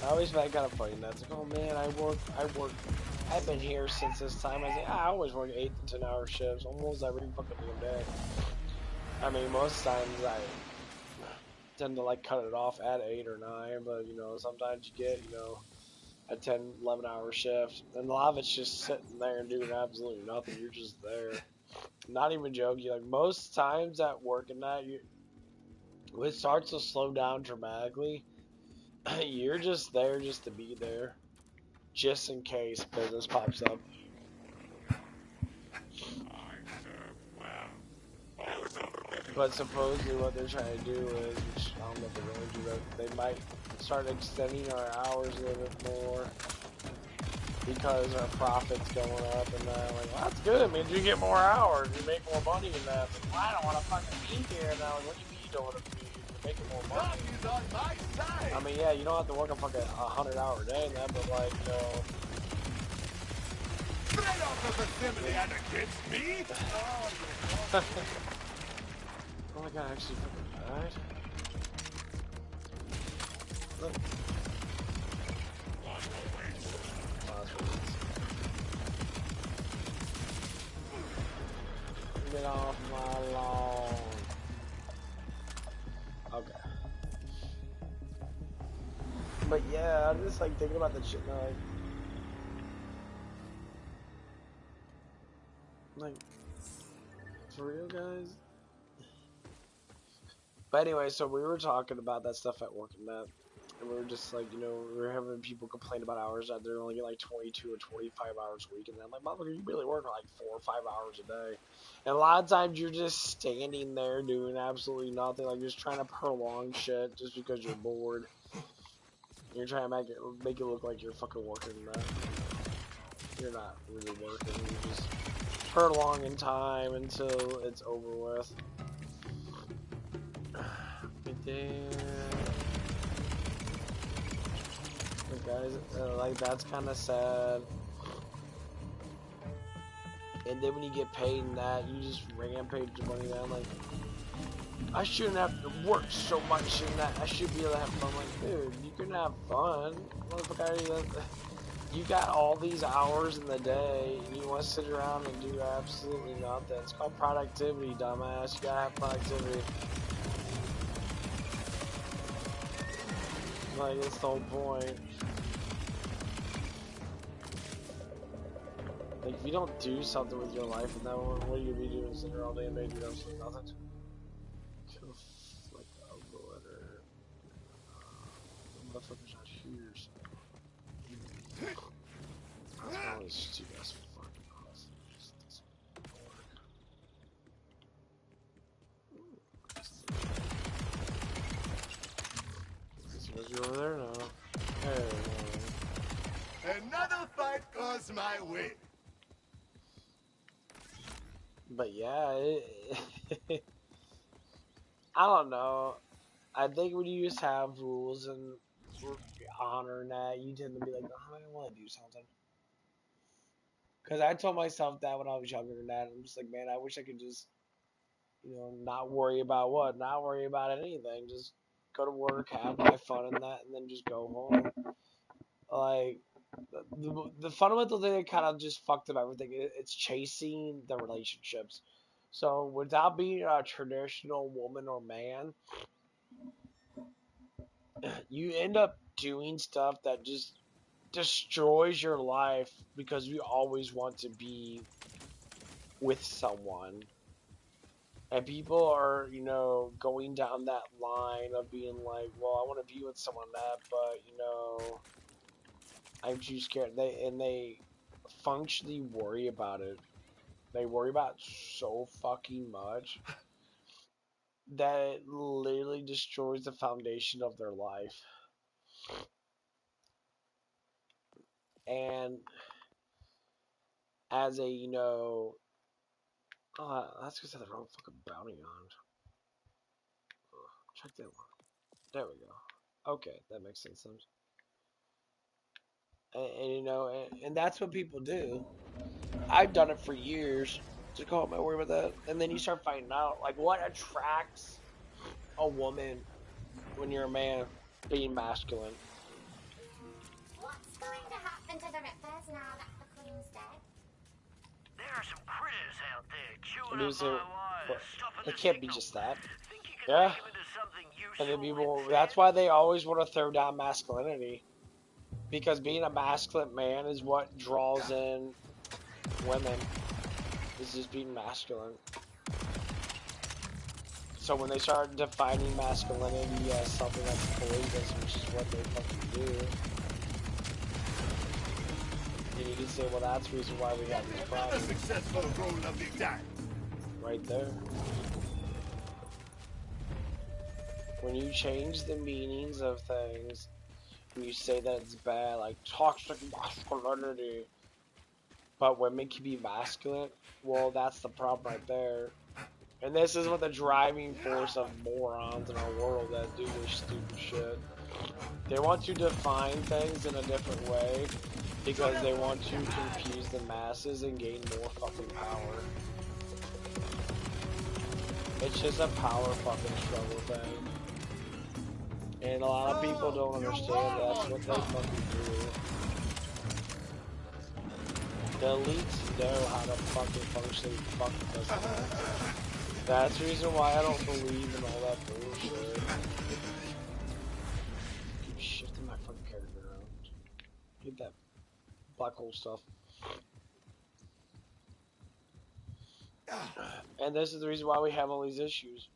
I always find it kind of funny. That's like, oh man, I've been here since this time. I always work 8 to 10-hour shifts, almost every fucking damn day. I mean, most times I tend to like cut it off at 8 or 9, but you know, sometimes you get, you know, a 10, 11-hour shift, and a lot of it's just sitting there and doing absolutely nothing. You're just there. Not even joking. Like most times at work and that, it starts to slow down dramatically. You're just there just to be there, just in case business pops up. But supposedly what they're trying to do is, which I don't know if they're going to do that, they might start extending our hours a little bit more because our profit's going up and that. Like, well, that's good. It means you get more hours, you make more money in that. But, well, I don't want to fucking be here now. Like, what do you mean you don't want to be here? You're making more money. I mean, yeah, you don't have to work a fucking 100-hour day in that, but like, you know. Straight off of assembly and against me? Oh my god, I actually fucking died. Look. Get off my lawn. Okay. But yeah, I'm just like thinking about that shit now. Like, for real, guys? But anyway, so we were talking about that stuff at work and that, and we were just like, you know, we were having people complain about hours that they're only getting like 22 or 25 hours a week, and I'm like, motherfucker, you really work like 4 or 5 hours a day, and a lot of times you're just standing there doing absolutely nothing, like just trying to prolong shit just because you're bored. You're trying to make it look like you're fucking working, man. You're not really working. You're just prolonging time until it's over with. Damn. Like, guys, like that's kind of sad. And then when you get paid in that, you just rampage your money down. Like, I shouldn't have to work so much in that. I should be able to have fun. Like, dude, you can have fun. Motherfucker, you got all these hours in the day, and you want to sit around and do absolutely nothing. It's called productivity, dumbass. You gotta have productivity. Like, that's the whole point. Like, if you don't do something with your life, and that what are you gonna be doing? Sitting around all day and maybe do absolutely nothing? Kill, like, a letter. The motherfucker's not here, so. That's probably stupid as fucking awesome. Just doesn't work. Suppose you're over there now. Hey, another fight goes my way. But yeah, I don't know. I think when you just have rules and honor that, you tend to be like, oh, I want to do something. Because I told myself that when I was younger than that. I'm just like, man, I wish I could just, you know, not worry about what? Not worry about anything. Just go to work, have my fun in that, and then just go home. Like, The fundamental thing that kind of just fucked up everything. It's chasing the relationships. So without being a traditional woman or man, you end up doing stuff that just destroys your life because you always want to be with someone. And people are, going down that line of being like, well, I want to be with someone that, but, I'm too scared. They functionally worry about it. They worry about it so fucking much that it literally destroys the foundation of their life. And as a, that's because I had the wrong fucking bounty on. Check that one. There we go. Okay, that makes sense. And that's what people do. I've done it for years. To call my worry about that. And then you start finding out, like, what attracts a woman when you're a man being masculine. What's going to happen to the Rippers now that the Queen's dead? There are some critters out there chewing And up say, my wires, stopping it the can't be signal. just that. Think you can Yeah. make 'em into something And then useful people, instead? that's why they always want to throw down masculinity. Because being a masculine man is what draws in women. Is just being masculine. So when they start defining masculinity as something that's poisonous, which is what they fucking do, and you can say, well, that's the reason why we have these problems. Successful roll of the die. Right there. When you change the meanings of things, when you say that it's bad, like toxic masculinity, but women can be masculine, well, that's the problem right there. And this is what the driving force of morons in our world that do this stupid shit. They want to define things in a different way because they want to confuse the masses and gain more fucking power. It's just a power fucking struggle thing. And a lot of people don't understand that's what they fucking do. The elites know how to fucking functionally fuck this up. That's the reason why I don't believe in all that bullshit. Keep shifting my fucking character around. Get that black hole stuff. And this is the reason why we have all these issues.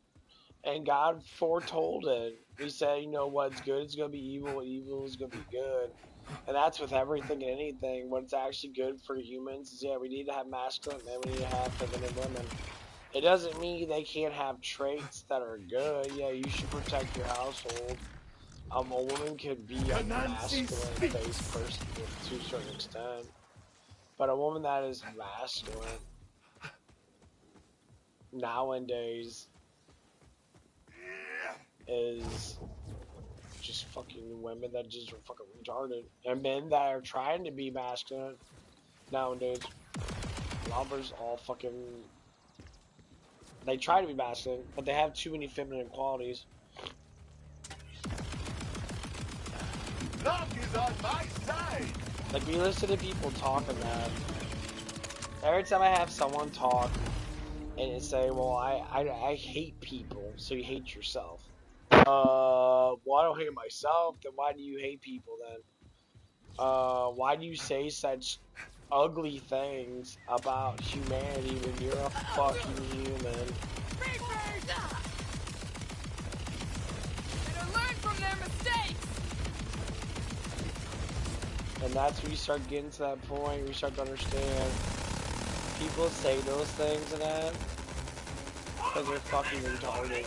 And God foretold it. He said, what's good is going to be evil, evil is going to be good. And that's with everything and anything. What's actually good for humans is, we need to have masculine men, we need to have feminine women. It doesn't mean they can't have traits that are good. Yeah, you should protect your household. A woman could be a masculine-based person to a certain extent. But a woman that is masculine nowadays is just fucking women that just are fucking retarded. And men that are trying to be masculine nowadays. Robbers all fucking... They try to be masculine, but they have too many feminine qualities. Luck is on my side. Like, we listen to people talking that. Every time I have someone talk and say, well, I hate people, so you hate yourself. Well, I don't hate myself, then why do you hate people then? Why do you say such ugly things about humanity when you're a fucking human? Learn from their mistakes. And that's where you start getting to that point, we start to understand people say those things and that because they're fucking retarded.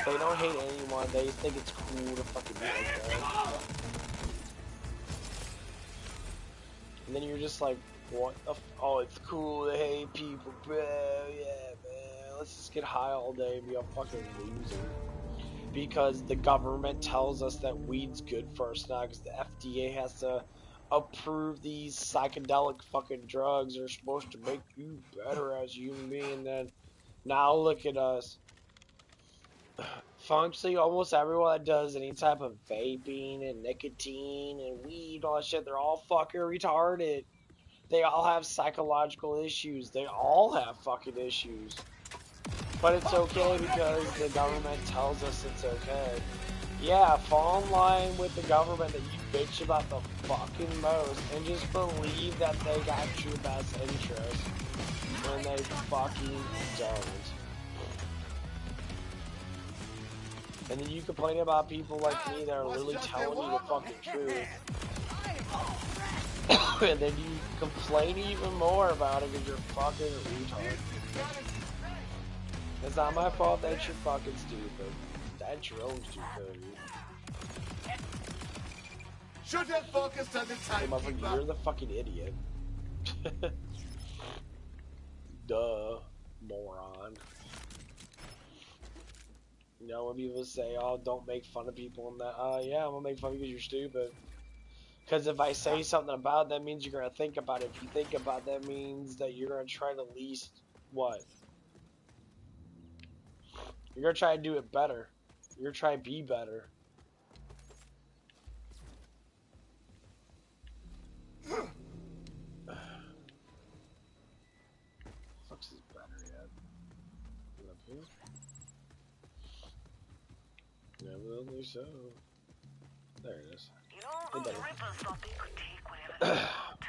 They don't hate anyone, they think it's cool to fucking be like that. And then you're just like, what the oh, it's cool to hate people, bro, yeah, man. Let's just get high all day and be a fucking loser. Because the government tells us that weed's good for us now, because the FDA has to approve these psychedelic fucking drugs that are supposed to make you better as a human being. And then now look at us functionally almost everyone that does any type of vaping and nicotine and weed and all that shit, they're all fucking retarded. They all have psychological issues. They all have fucking issues. But it's okay because the government tells us it's okay. Yeah, fall in line with the government that you bitch about the fucking most and just believe that they got your best interest when they fucking don't. And then you complain about people like me that are literally telling you the fucking truth. And then you complain even more about it because you're fucking retard. It's not my fault that you're fucking stupid. That's your own stupidity. Should have focused on the timekeeper. You're the fucking idiot. Duh, moron. You know, when people say, oh, don't make fun of people and that, yeah, I'm gonna make fun of you because you're stupid. Because if I say something about it, that means you're gonna think about it. If you think about it, that means that you're gonna try to least, what? You're gonna try to do it better. You're gonna try to be better. Fuck's this battery at? Up here? Evidently so. There it is. You know, those rippers thought they could take whatever they want.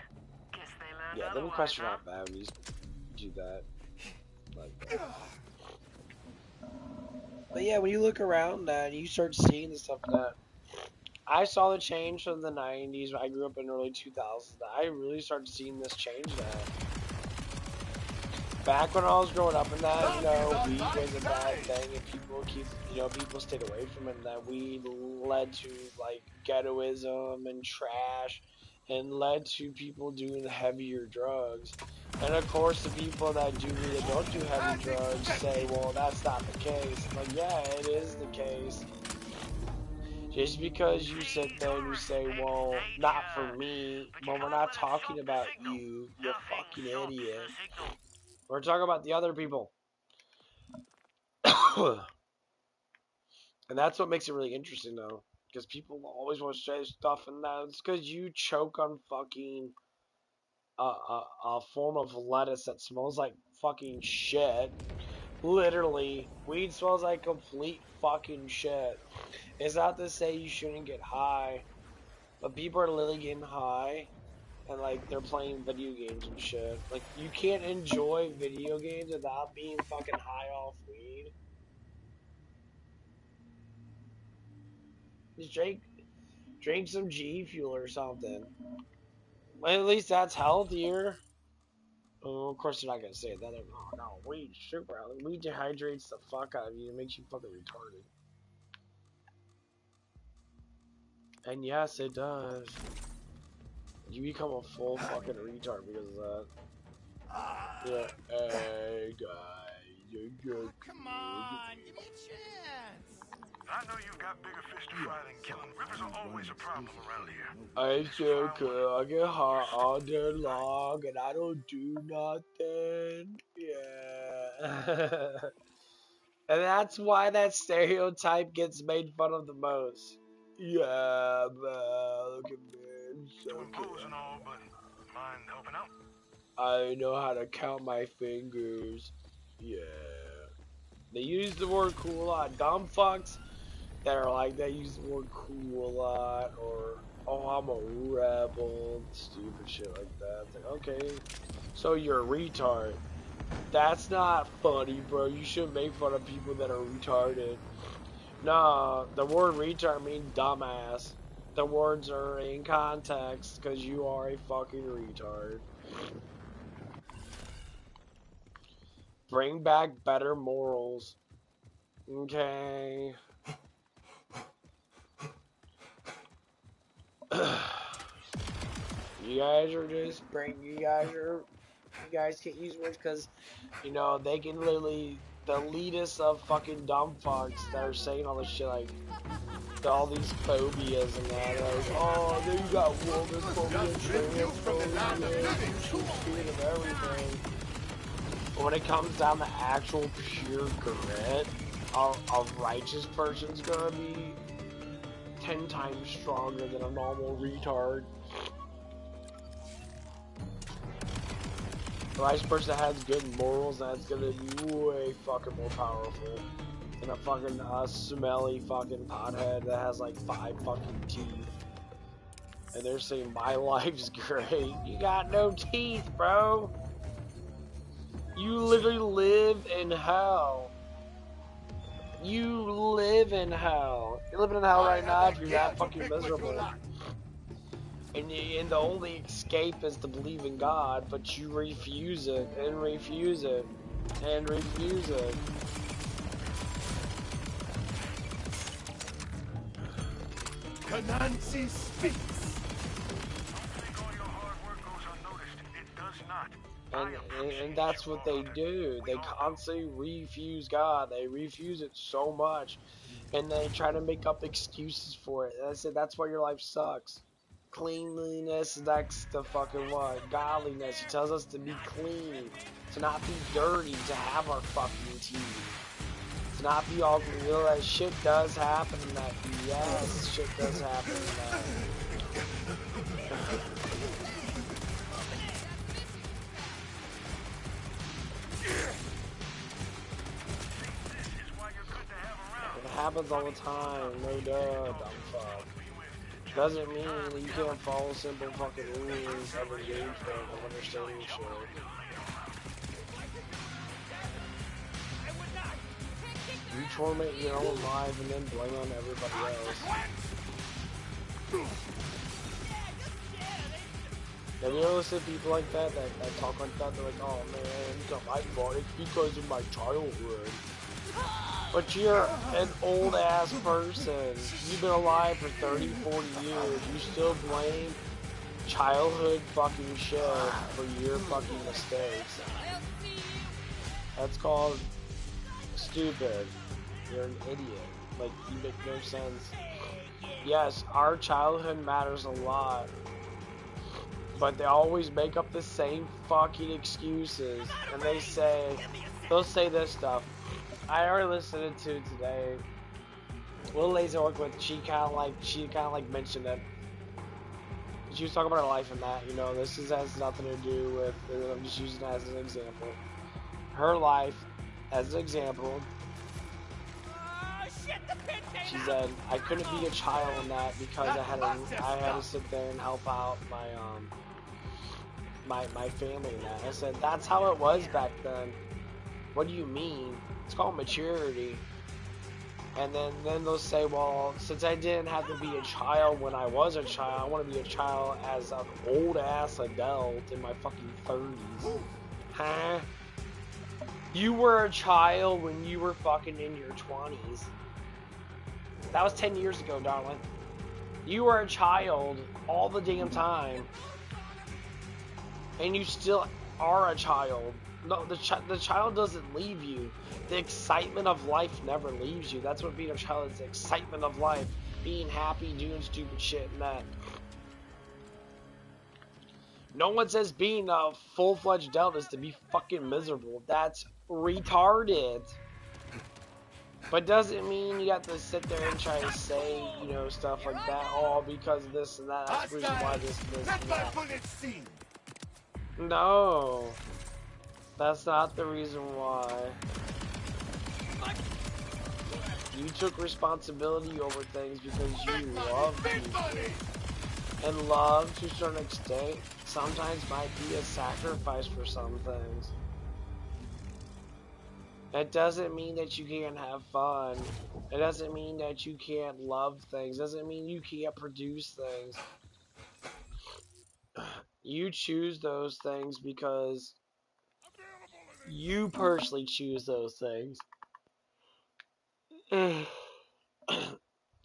Guess they learned yeah, the otherwise, requests are huh? not bad when you do that. Like that. But yeah, when you look around and you start seeing the stuff that I saw the change from the 90s. I grew up in the early 2000s. I really started seeing this change now. Back when I was growing up in that, you know, weed was a bad thing and people stayed away from it, and that weed led to, like, ghettoism and trash and led to people doing heavier drugs. And of course, the people that do weed that don't do heavy drugs say, well, that's not the case. Like, yeah, it is the case. Just because you sit there and you say, well, not for me, but we're not talking about you, you fucking idiot. We're talking about the other people. And that's what makes it really interesting, though. Because people always want to say stuff, and that's because you choke on fucking a form of lettuce that smells like fucking shit. Literally, weed smells like complete fucking shit. It's not to say you shouldn't get high, but people are literally getting high, and like they're playing video games and shit. Like, you can't enjoy video games without being fucking high off weed. Just drink some G Fuel or something. Well, at least that's healthier. Oh, of course they're not gonna say that. Like, oh no, weed super healthy. Weed dehydrates the fuck out of you. It makes you fucking retarded. And yes, it does. You become a full fucking retard because of that. Yeah, hey guys, you're good. Come on, give me a chance. I know you've got bigger fish to fry than killing. Rippers are always a problem around here. I so cool. I get hot all day long and I don't do nothing. Yeah. And that's why that stereotype gets made fun of the most. Yeah, man, look at me. So Doing pose and all, but mind helping out? I know how to count my fingers. Yeah. They use the word cool a lot. Dumb fucks that are like, they use the word cool a lot, or, oh, I'm a rebel, stupid shit like that. It's like, okay, so you're a retard. That's not funny, bro. You shouldn't make fun of people that are retarded. Nah, the word retard means dumbass. The words are in context, because you are a fucking retard. Bring back better morals. Okay. You guys can't use words because, you know, they can literally, the elitists of fucking dumb fucks that are saying all this shit, like, all these phobias and that, like, oh, then you got woman phobia, trans phobia, you're scared of everything. But when it comes down to actual pure grit, a righteous person's gonna be 10 times stronger than a normal retard. A righteous person that has good morals, that's gonna be way fucking more powerful than a fucking smelly fucking pothead that has like 5 fucking teeth. And they're saying my life's great. You got no teeth, bro. You literally live in hell. You live in hell. You're living in hell right now if you're that fucking miserable. And the only escape is to believe in God, but you refuse it, and refuse it, and refuse it. Kanansi speaks. And that's what they do. They constantly refuse God. They refuse it so much, and they try to make up excuses for it. And I said that's why your life sucks. Cleanliness next to fucking what? Godliness. He tells us to be clean, to not be dirty, to have our fucking teeth, to not be all. You know that shit does happen in that. Yes, shit does happen in that. It happens all the time, no duh, dumb fuck. Doesn't mean that you can't follow simple fucking rules of engagement, of understanding shit. You torment your own life and then blame on everybody else. Have you ever listened to people like that talk like that? They're like, oh man, it's not my fault, it's because of my childhood. But you're an old ass person. You've been alive for 30, 40 years. You still blame childhood fucking shit for your fucking mistakes. That's called stupid. You're an idiot. Like, you make no sense. Yes, our childhood matters a lot. But they always make up the same fucking excuses. And they'll say this stuff. I already listened to it today. Little Lazy I work with, she kind of like mentioned it. She was talking about her life and that, you know, this has nothing to do with, I'm just using it as an example. Her life, as an example, she said, I couldn't be a child in that because I had to sit there and help out my family and that. I said, that's how it was back then. What do you mean? It's called maturity. And then they'll say, well, since I didn't have to be a child when I was a child, I want to be a child as an old-ass adult in my fucking 30s. Huh? You were a child when you were fucking in your 20s. That was 10 years ago, darling. You were a child all the damn time. And you still are a child. No, the child doesn't leave you. The excitement of life never leaves you. That's what being a child is, the excitement of life. Being happy, doing stupid shit and that. No one says being a full-fledged adult is to be fucking miserable. That's retarded. But doesn't mean you have to sit there and try to say, you know, stuff like that. Oh, because this and that. That's the reason why this and that. No. That's not the reason why. You took responsibility over things because you love people. And love, to a certain extent, sometimes might be a sacrifice for some things. It doesn't mean that you can't have fun. It doesn't mean that you can't love things. It doesn't mean you can't produce things. You choose those things because you personally choose those things.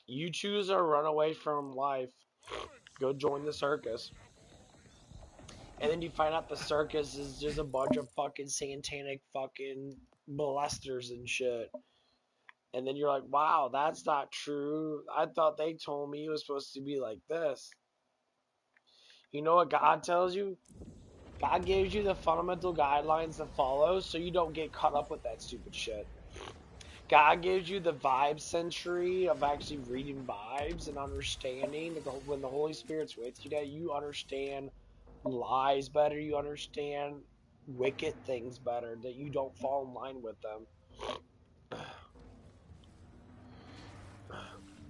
You choose to run away from life. Go join the circus. And then you find out the circus is just a bunch of fucking satanic fucking molesters and shit. And then you're like, wow, that's not true. I thought they told me it was supposed to be like this. You know what God tells you? God gives you the fundamental guidelines to follow so you don't get caught up with that stupid shit. God gives you the vibe sensory of actually reading vibes and understanding that when the Holy Spirit's with you, that you understand lies better, you understand wicked things better, that you don't fall in line with them.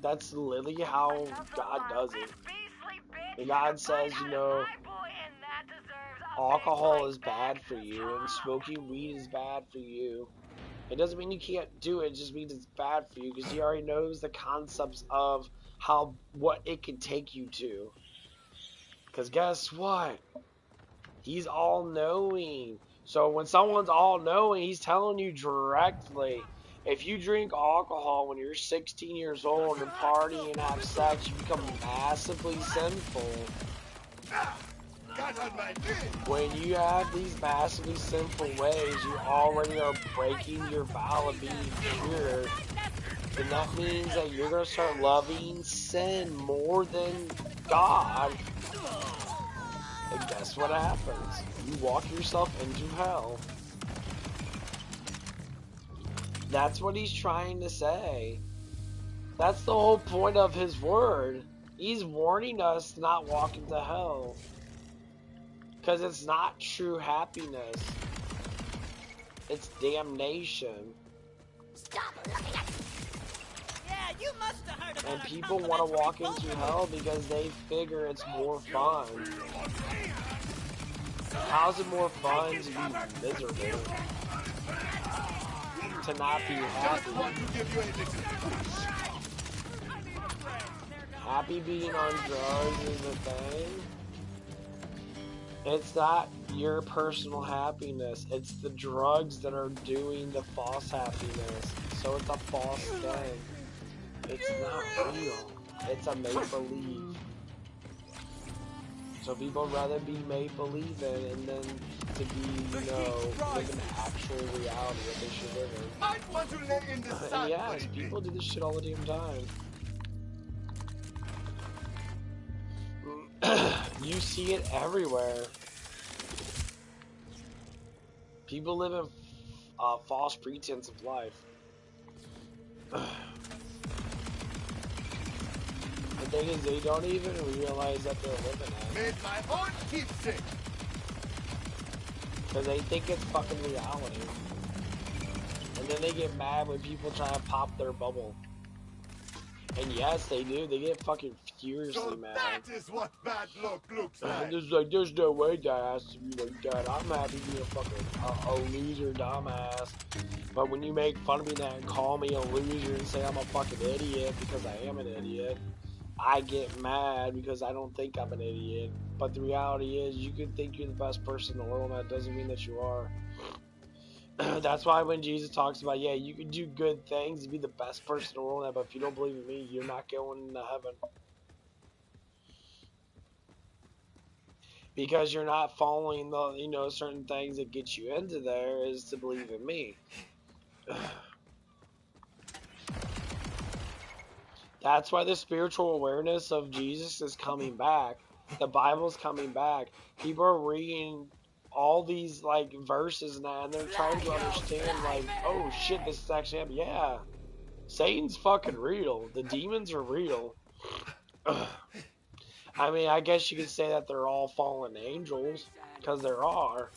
That's literally how God does it. And God says, you know, alcohol is bad for you and smoking weed is bad for you. It doesn't mean you can't do it, it just means it's bad for you because he already knows the concepts of what it can take you to. Because guess what? He's all-knowing. So when someone's all-knowing, he's telling you directly. If you drink alcohol when you're 16 years old and party and have sex, you become massively sinful. When you have these massively sinful ways, you already are breaking your vow of being pure. And that means that you're going to start loving sin more than God. And guess what happens? You walk yourself into hell. That's what he's trying to say. That's the whole point of his word. He's warning us to not walk into hell. Because it's not true happiness. It's damnation. Stop looking at me. Yeah, you must have heard about And people want to walk into hell because they figure it's more fun. How's it more fun to be miserable? To not be happy? Happy being on drugs is a thing. It's not your personal happiness. It's the drugs that are doing the false happiness. So it's a false thing. It's not real. It's a make-believe. So people rather be make-believe in and then to be, you know, live an actual reality that they should live in. And yes, people do this shit all the damn time. You see it everywhere. People live in false pretense of life. The thing is, they don't even realize that they're living it. Made my own keepsake. Because they think it's fucking reality. And then they get mad when people try to pop their bubble. And yes, they do. They get fucking furiously mad. That is what bad luck looks like. There's no way that has to be like that. I'm happy being a fucking a loser dumbass. But when you make fun of me and call me a loser and say I'm a fucking idiot because I am an idiot, I get mad because I don't think I'm an idiot. But the reality is, you can think you're the best person in the world, and that doesn't mean that you are. That's why when Jesus talks about, yeah, you can do good things and be the best person in the world, but if you don't believe in me, you're not going into heaven. Because you're not following the, you know, certain things that get you into there is to believe in me. That's why the spiritual awareness of Jesus is coming back. The Bible's coming back. People are reading all these like verses now, and they're trying to understand like, oh shit, this is actually happening. Yeah, Satan's fucking real. The demons are real. I mean, I guess you could say that they're all fallen angels, because there are.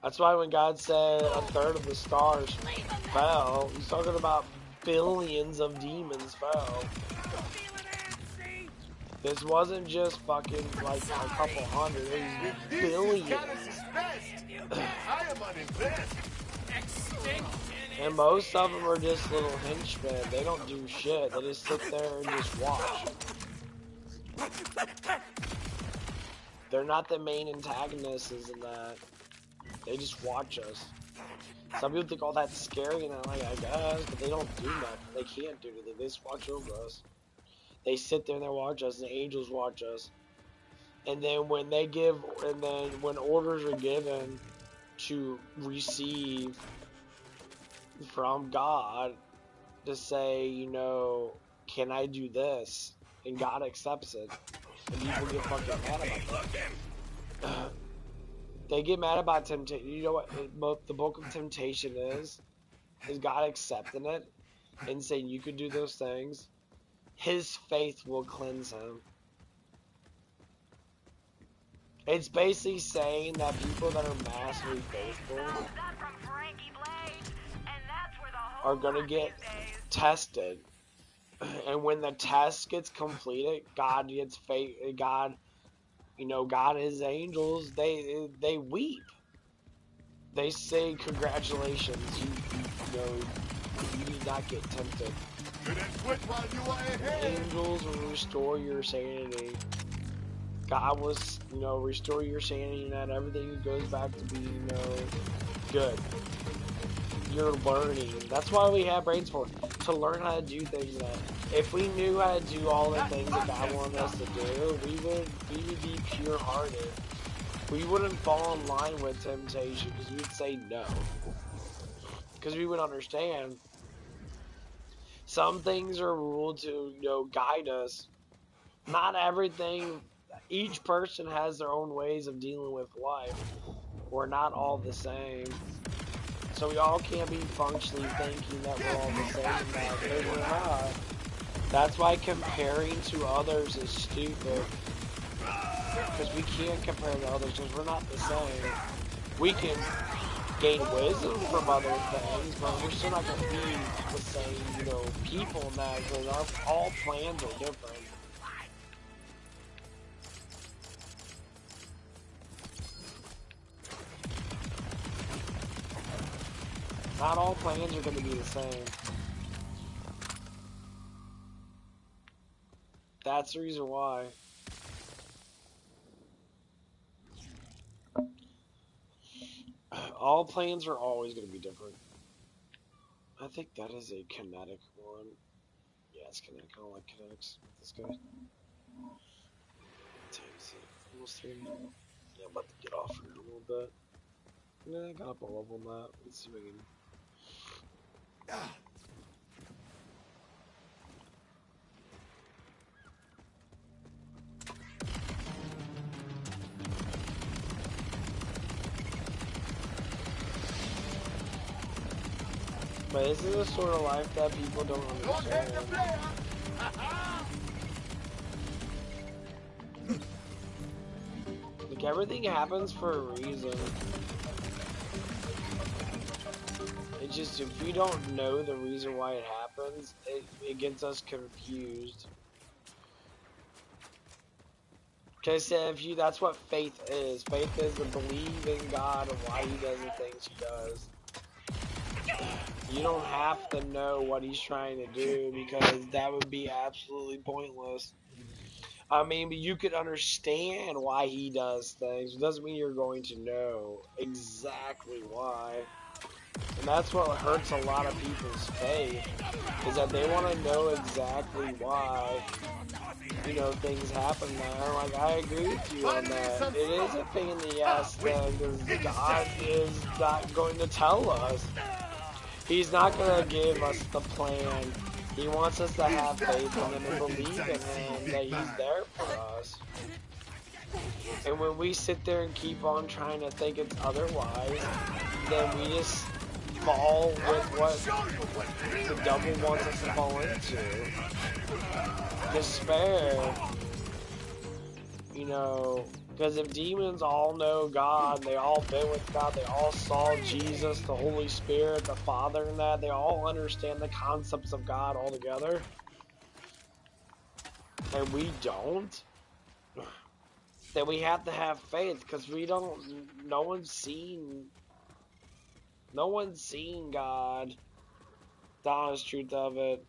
That's why when God said a third of the stars fell, he's talking about billions of demons fell. This wasn't just fucking like a couple hundred, it was billions. And most of them are just little henchmen. They don't do shit. They just sit there and just watch. They're not the main antagonists in that. They just watch us. Some people think all that's scary, and I'm like, I guess, but they don't do nothing. They can't do anything. They just watch over us. They sit there and they watch us, and the angels watch us. And then when when orders are given to receive from God to say, you know, can I do this? And God accepts it. And people get fucking mad about that. They get mad about temptation. You know what the book of temptation is? is God accepting it and saying you could do those things, his faith will cleanse him. It's basically saying that people that are massively faithful are going to get tested. And when the test gets completed, God gets faith. God, God, his angels, they weep. They say, "Congratulations, you did not get tempted." Angels will restore your sanity. God will, restore your sanity, and that everything goes back to being, good. You're learning. That's why we have brains for, to learn how to do things. That if we knew how to do all the things that God wanted us to do, we would be pure-hearted. We wouldn't fall in line with temptation because we'd say no. Because we would understand some things are ruled to, guide us. Not everything. Each person has their own ways of dealing with life. We're not all the same. So we all can't be functionally thinking that we're all the same because we're not. That's why comparing to others is stupid. Because we can't compare to others because we're not the same. We can gain wisdom from other things, but we're still not going to be the same, people in that, because all plans are different. Not all plans are going to be the same. That's the reason why. All plans are always going to be different. I think that is a kinetic one. Yeah, it's kinetic. I don't like kinetics with this guy. What time is it? Almost 3. Yeah, I'm about to get off here in a little bit. Yeah, I got up a level on that. Let's see if we can. But this is a sort of life that people don't understand. Like, everything happens for a reason. It's just, if we don't know the reason why it happens, it gets us confused. Because that's what faith is. Faith is to believe in God and why he does the things he does. You don't have to know what he's trying to do, because that would be absolutely pointless. I mean, you could understand why he does things. It doesn't mean you're going to know exactly why. And that's what hurts a lot of people's faith, is that they want to know exactly why, things happen there. Like, I agree with you on that. It is a pain in the ass thing, because God is not going to tell us. He's not going to give us the plan. He wants us to have faith in him and believe in him, that he's there for us. And when we sit there and keep on trying to think it's otherwise, then we just fall with what the devil wants us to fall into. Despair. Because if demons all know God, they all been with God, they all saw Jesus, the Holy Spirit, the Father, and that, they all understand the concepts of God altogether, and we don't, then we have to have faith, because no one's seen God, the honest truth of it.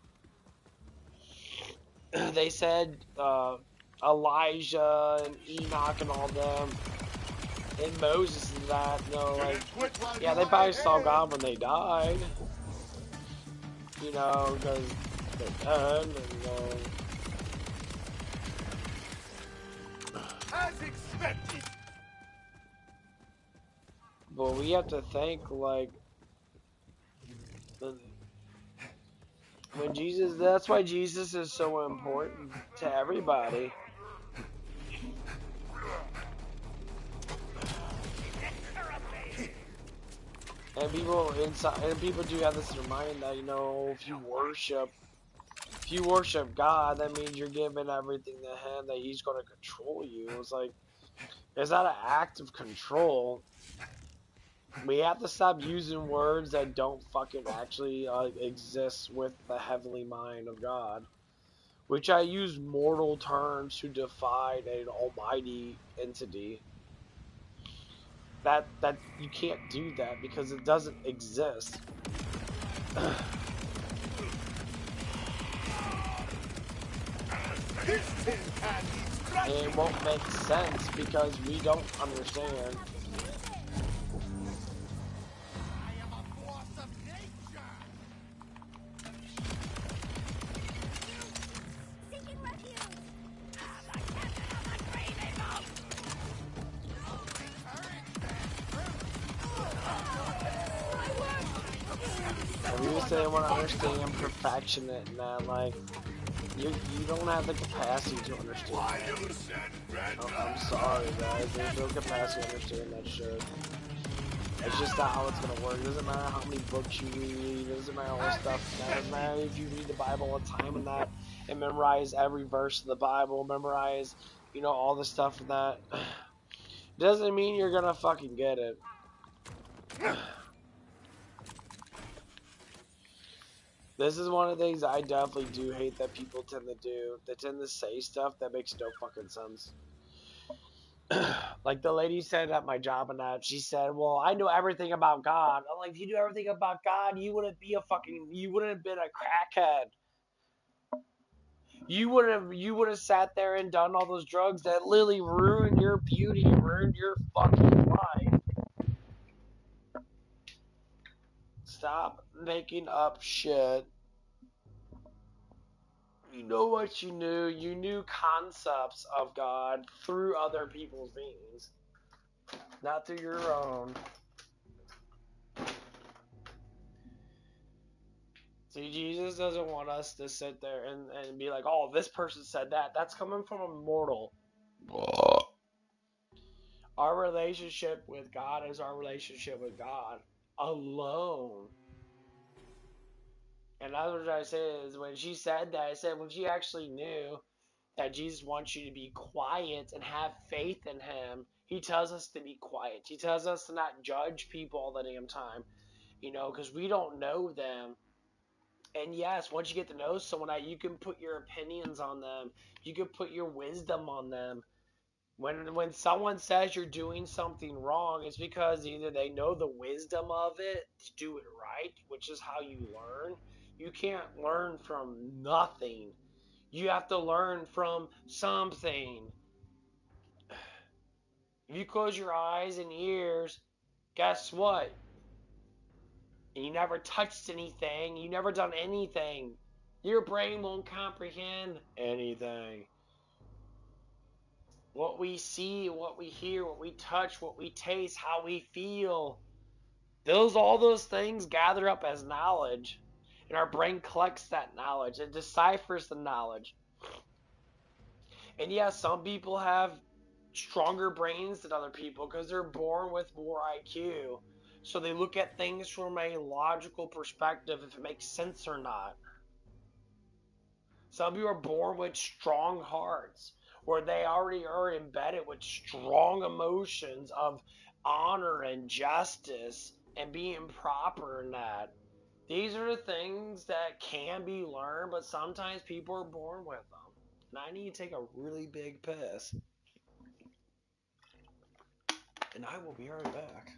They said Elijah and Enoch and all them, and Moses and that, yeah, they probably saw God when they died, because they're dead, and As expected. but we have to think, when Jesus, that's why Jesus is so important to everybody. And people inside, and people do have this in their mind that, you know, if you worship God, that means you're giving everything to Him, that He's going to control you. It's like, it's not an act of control. We have to stop using words that don't fucking actually exist with the heavenly mind of God. Which I use mortal terms to define an almighty entity. That you can't do that because it doesn't exist. It won't make sense because we don't understand. If you say want to understand perfectionate and that, like, you don't have the capacity to understand that. Oh, I'm sorry, guys. There's no capacity to understand that shit. It's just not how it's gonna work. It doesn't matter how many books you read. It doesn't matter all this stuff. It doesn't matter if you read the Bible all the time and that, and memorize every verse of the Bible, memorize, you know, all the stuff and that. It doesn't mean you're gonna fucking get it. This is one of the things I definitely do hate that people tend to do. They tend to say stuff that makes no fucking sense. Like the lady said at my job and that, she said, well, I know everything about God. I'm like, if you knew everything about God, you wouldn't have been a crackhead. You would have sat there and done all those drugs that literally ruined your beauty, ruined your fucking life. Stop making up shit. You know what you knew. You knew concepts of God through other people's means, not through your own. See, Jesus doesn't want us to sit there and be like, oh, this person said that. That's coming from a mortal. Our relationship with God is our relationship with God alone. And that's what I say is when she said that, I said when she actually knew that Jesus wants you to be quiet and have faith in Him, He tells us to be quiet. He tells us to not judge people all the damn time, you know, because we don't know them. And yes, once you get to know someone, you can put your opinions on them. You can put your wisdom on them. When someone says you're doing something wrong, it's because either they know the wisdom of it to do it right, which is how you learn. You can't learn from nothing. You have to learn from something. If you close your eyes and ears, guess what? You never touched anything. You never done anything. Your brain won't comprehend anything. What we see, what we hear, what we touch, what we taste, how we feel. All those things gather up as knowledge. And our brain collects that knowledge. It deciphers the knowledge. And yes, some people have stronger brains than other people because they're born with more IQ. So they look at things from a logical perspective if it makes sense or not. Some people are born with strong hearts where they already are embedded with strong emotions of honor and justice and being proper in that. These are the things that can be learned, but sometimes people are born with them. And I need to take a really big piss. And I will be right back.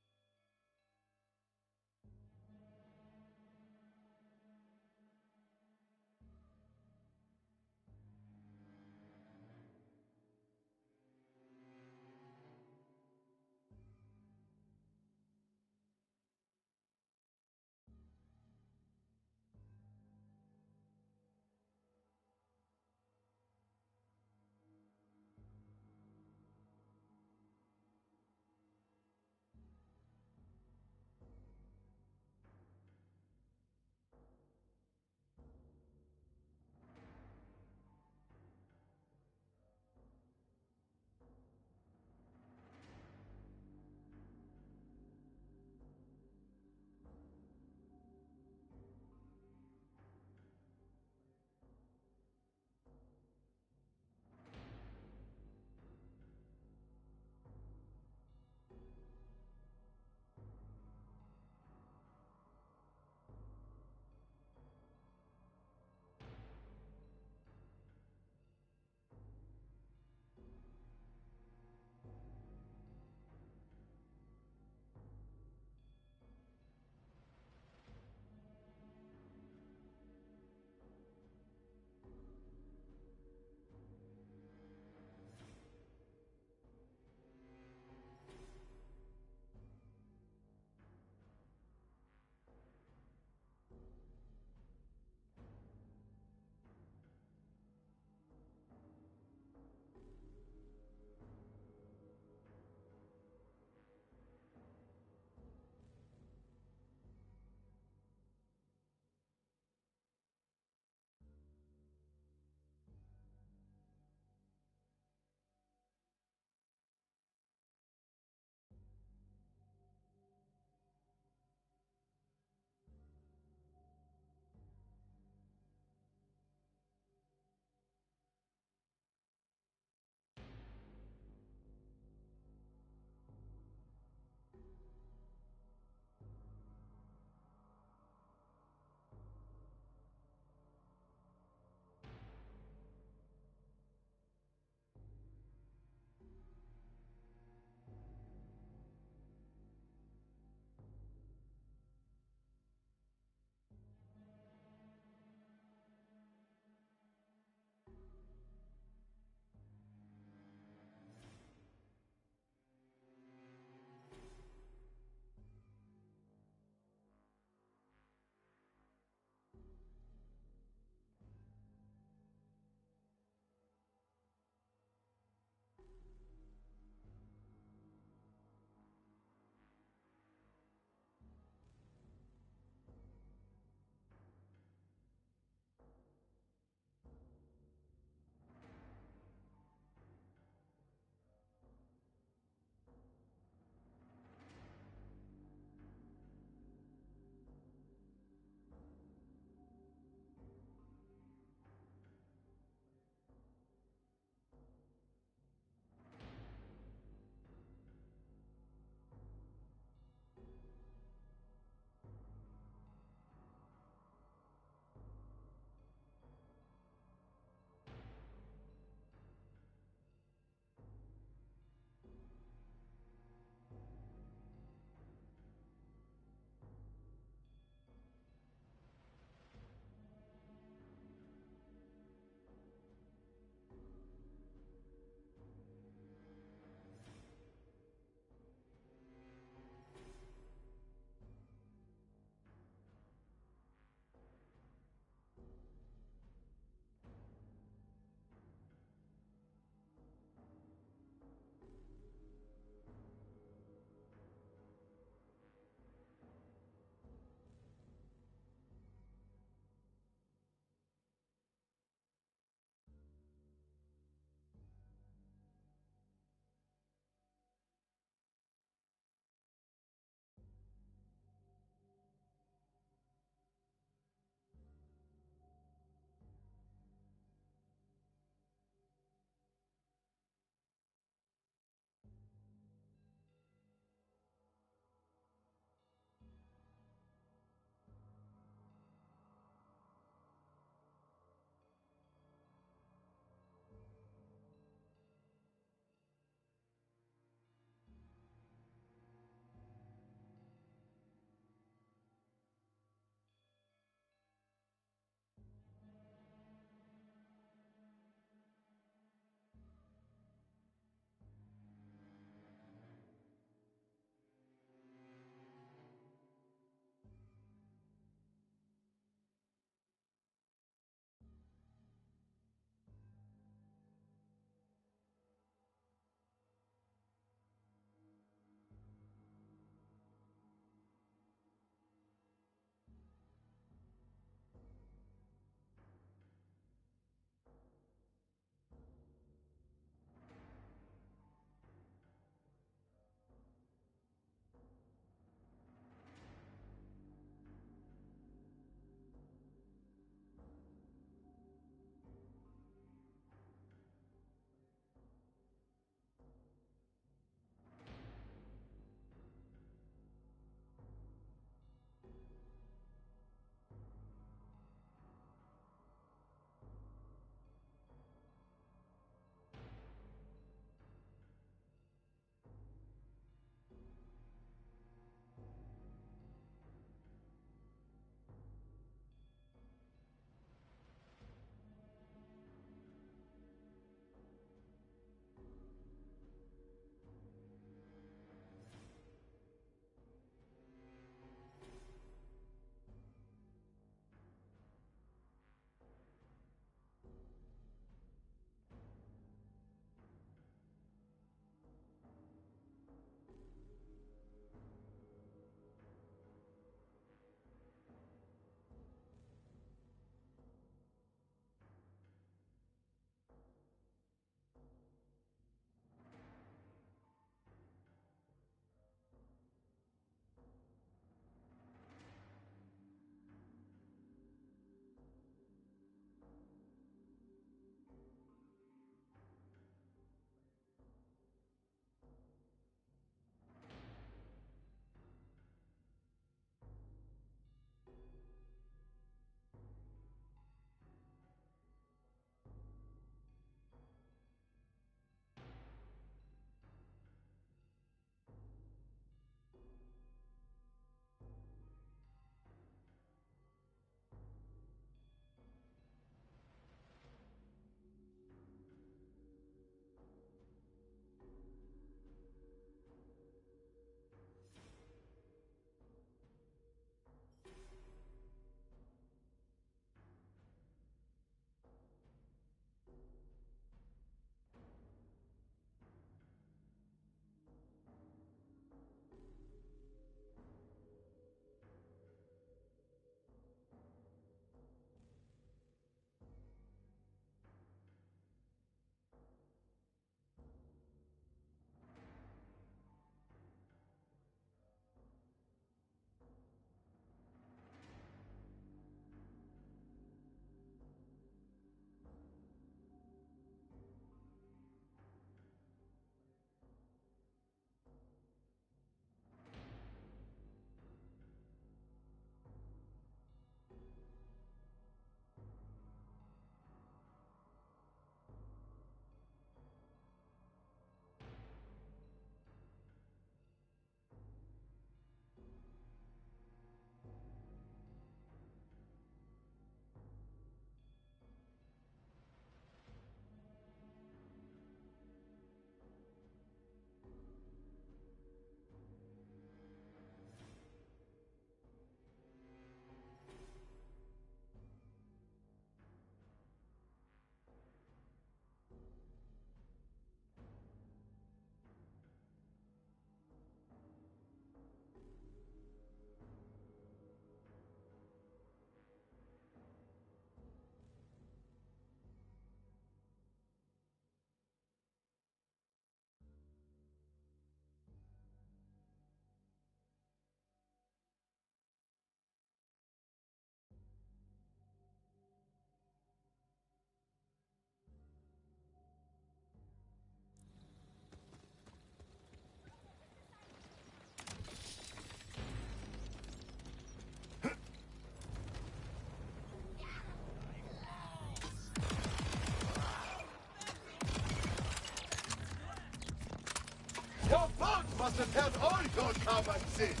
Your boat must have held all your common sense.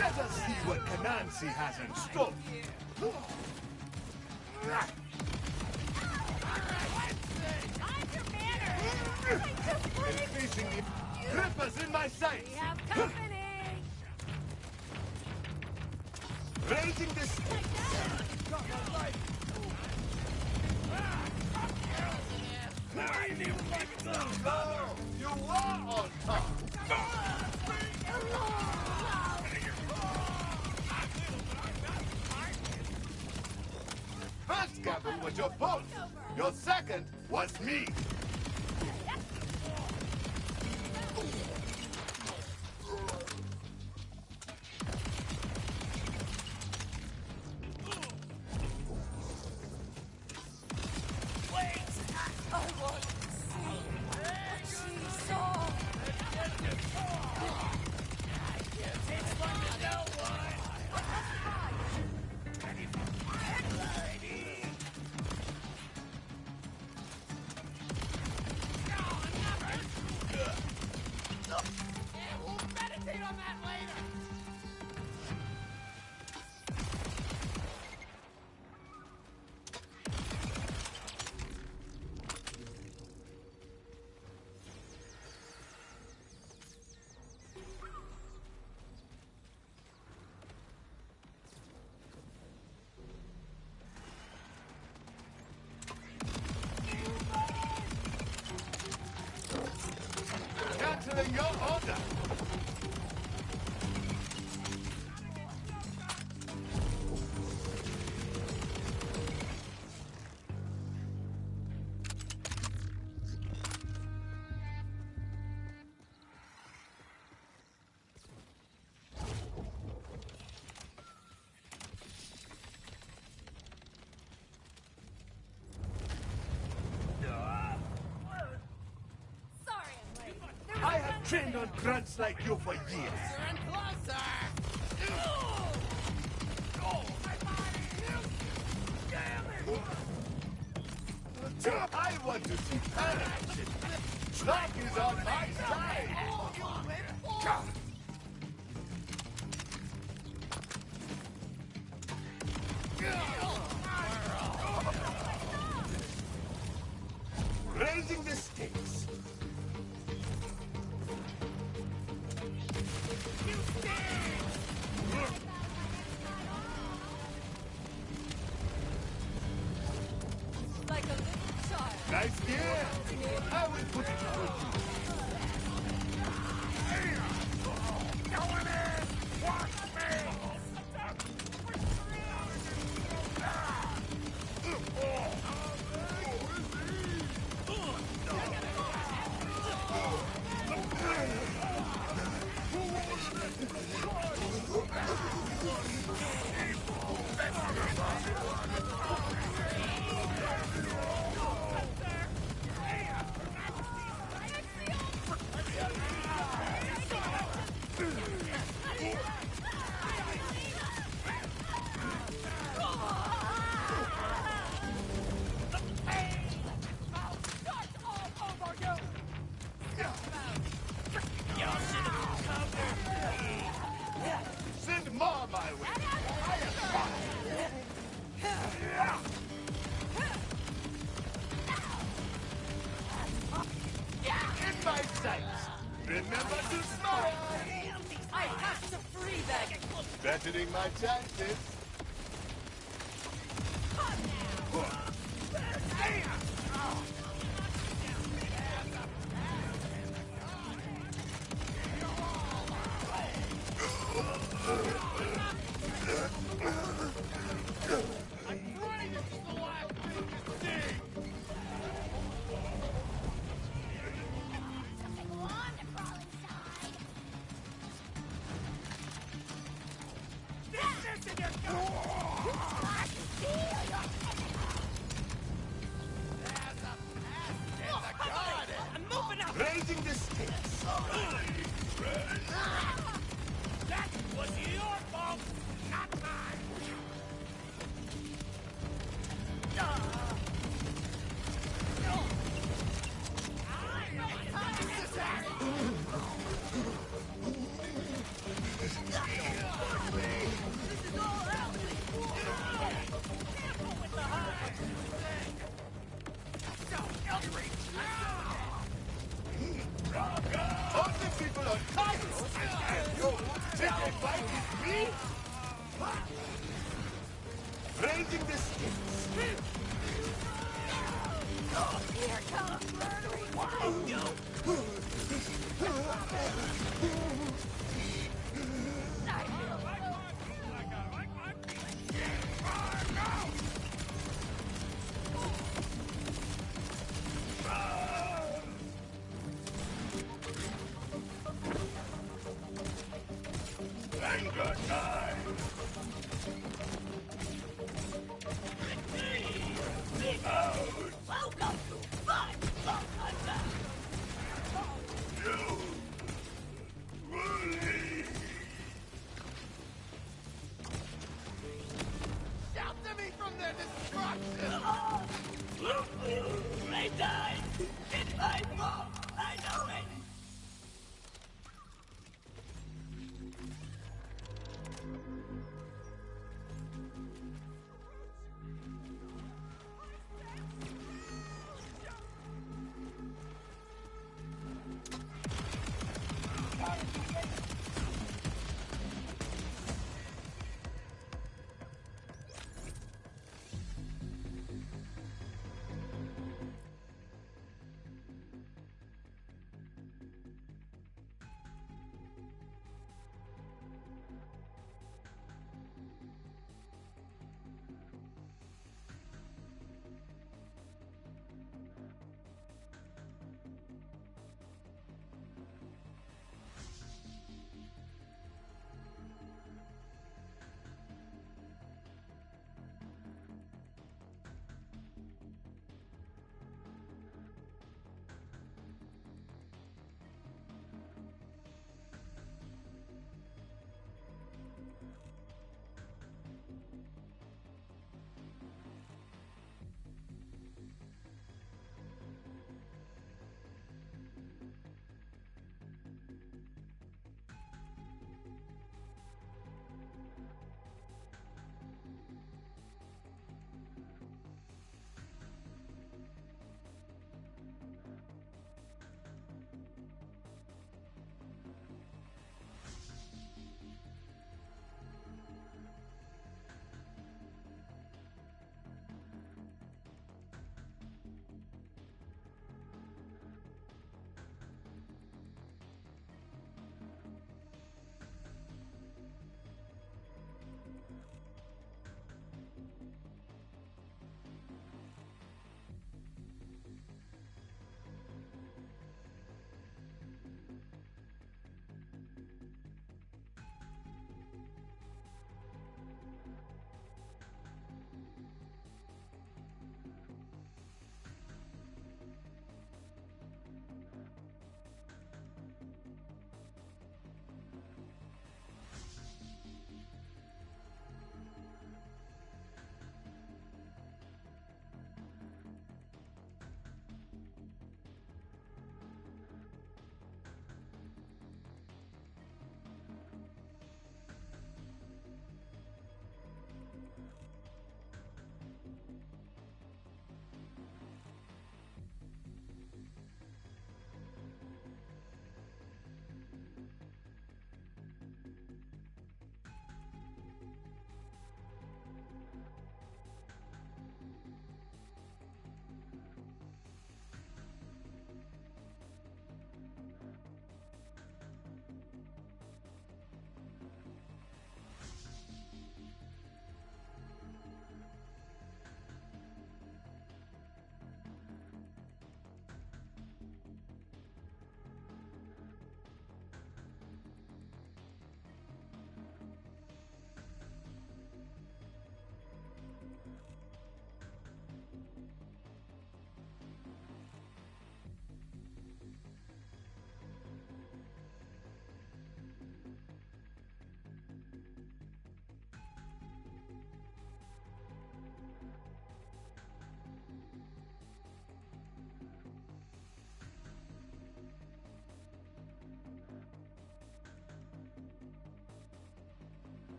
Let us see what Canancy has in store. Increasingly, Rippers in my sights. We have company. Raising the stakes. Oh, you are on top. First gamble was your boat. Your second was me. Canceling your order. I have trained on grunts like you for years. I want to see action. Luck is on my side. Raising the stakes. Like a little child. Nice gear. I will put it on you. Going in! Watch me! Send more my way. I am fine. In my sights. Remember to smile. I have to free them. Bettering my chances. Raising the stakes. Oh, here comes murdering wild. Anger time. Welcome to my Bloodhunter. You will leave. Shelter me from their destruction! They died. It's my fault. I know it.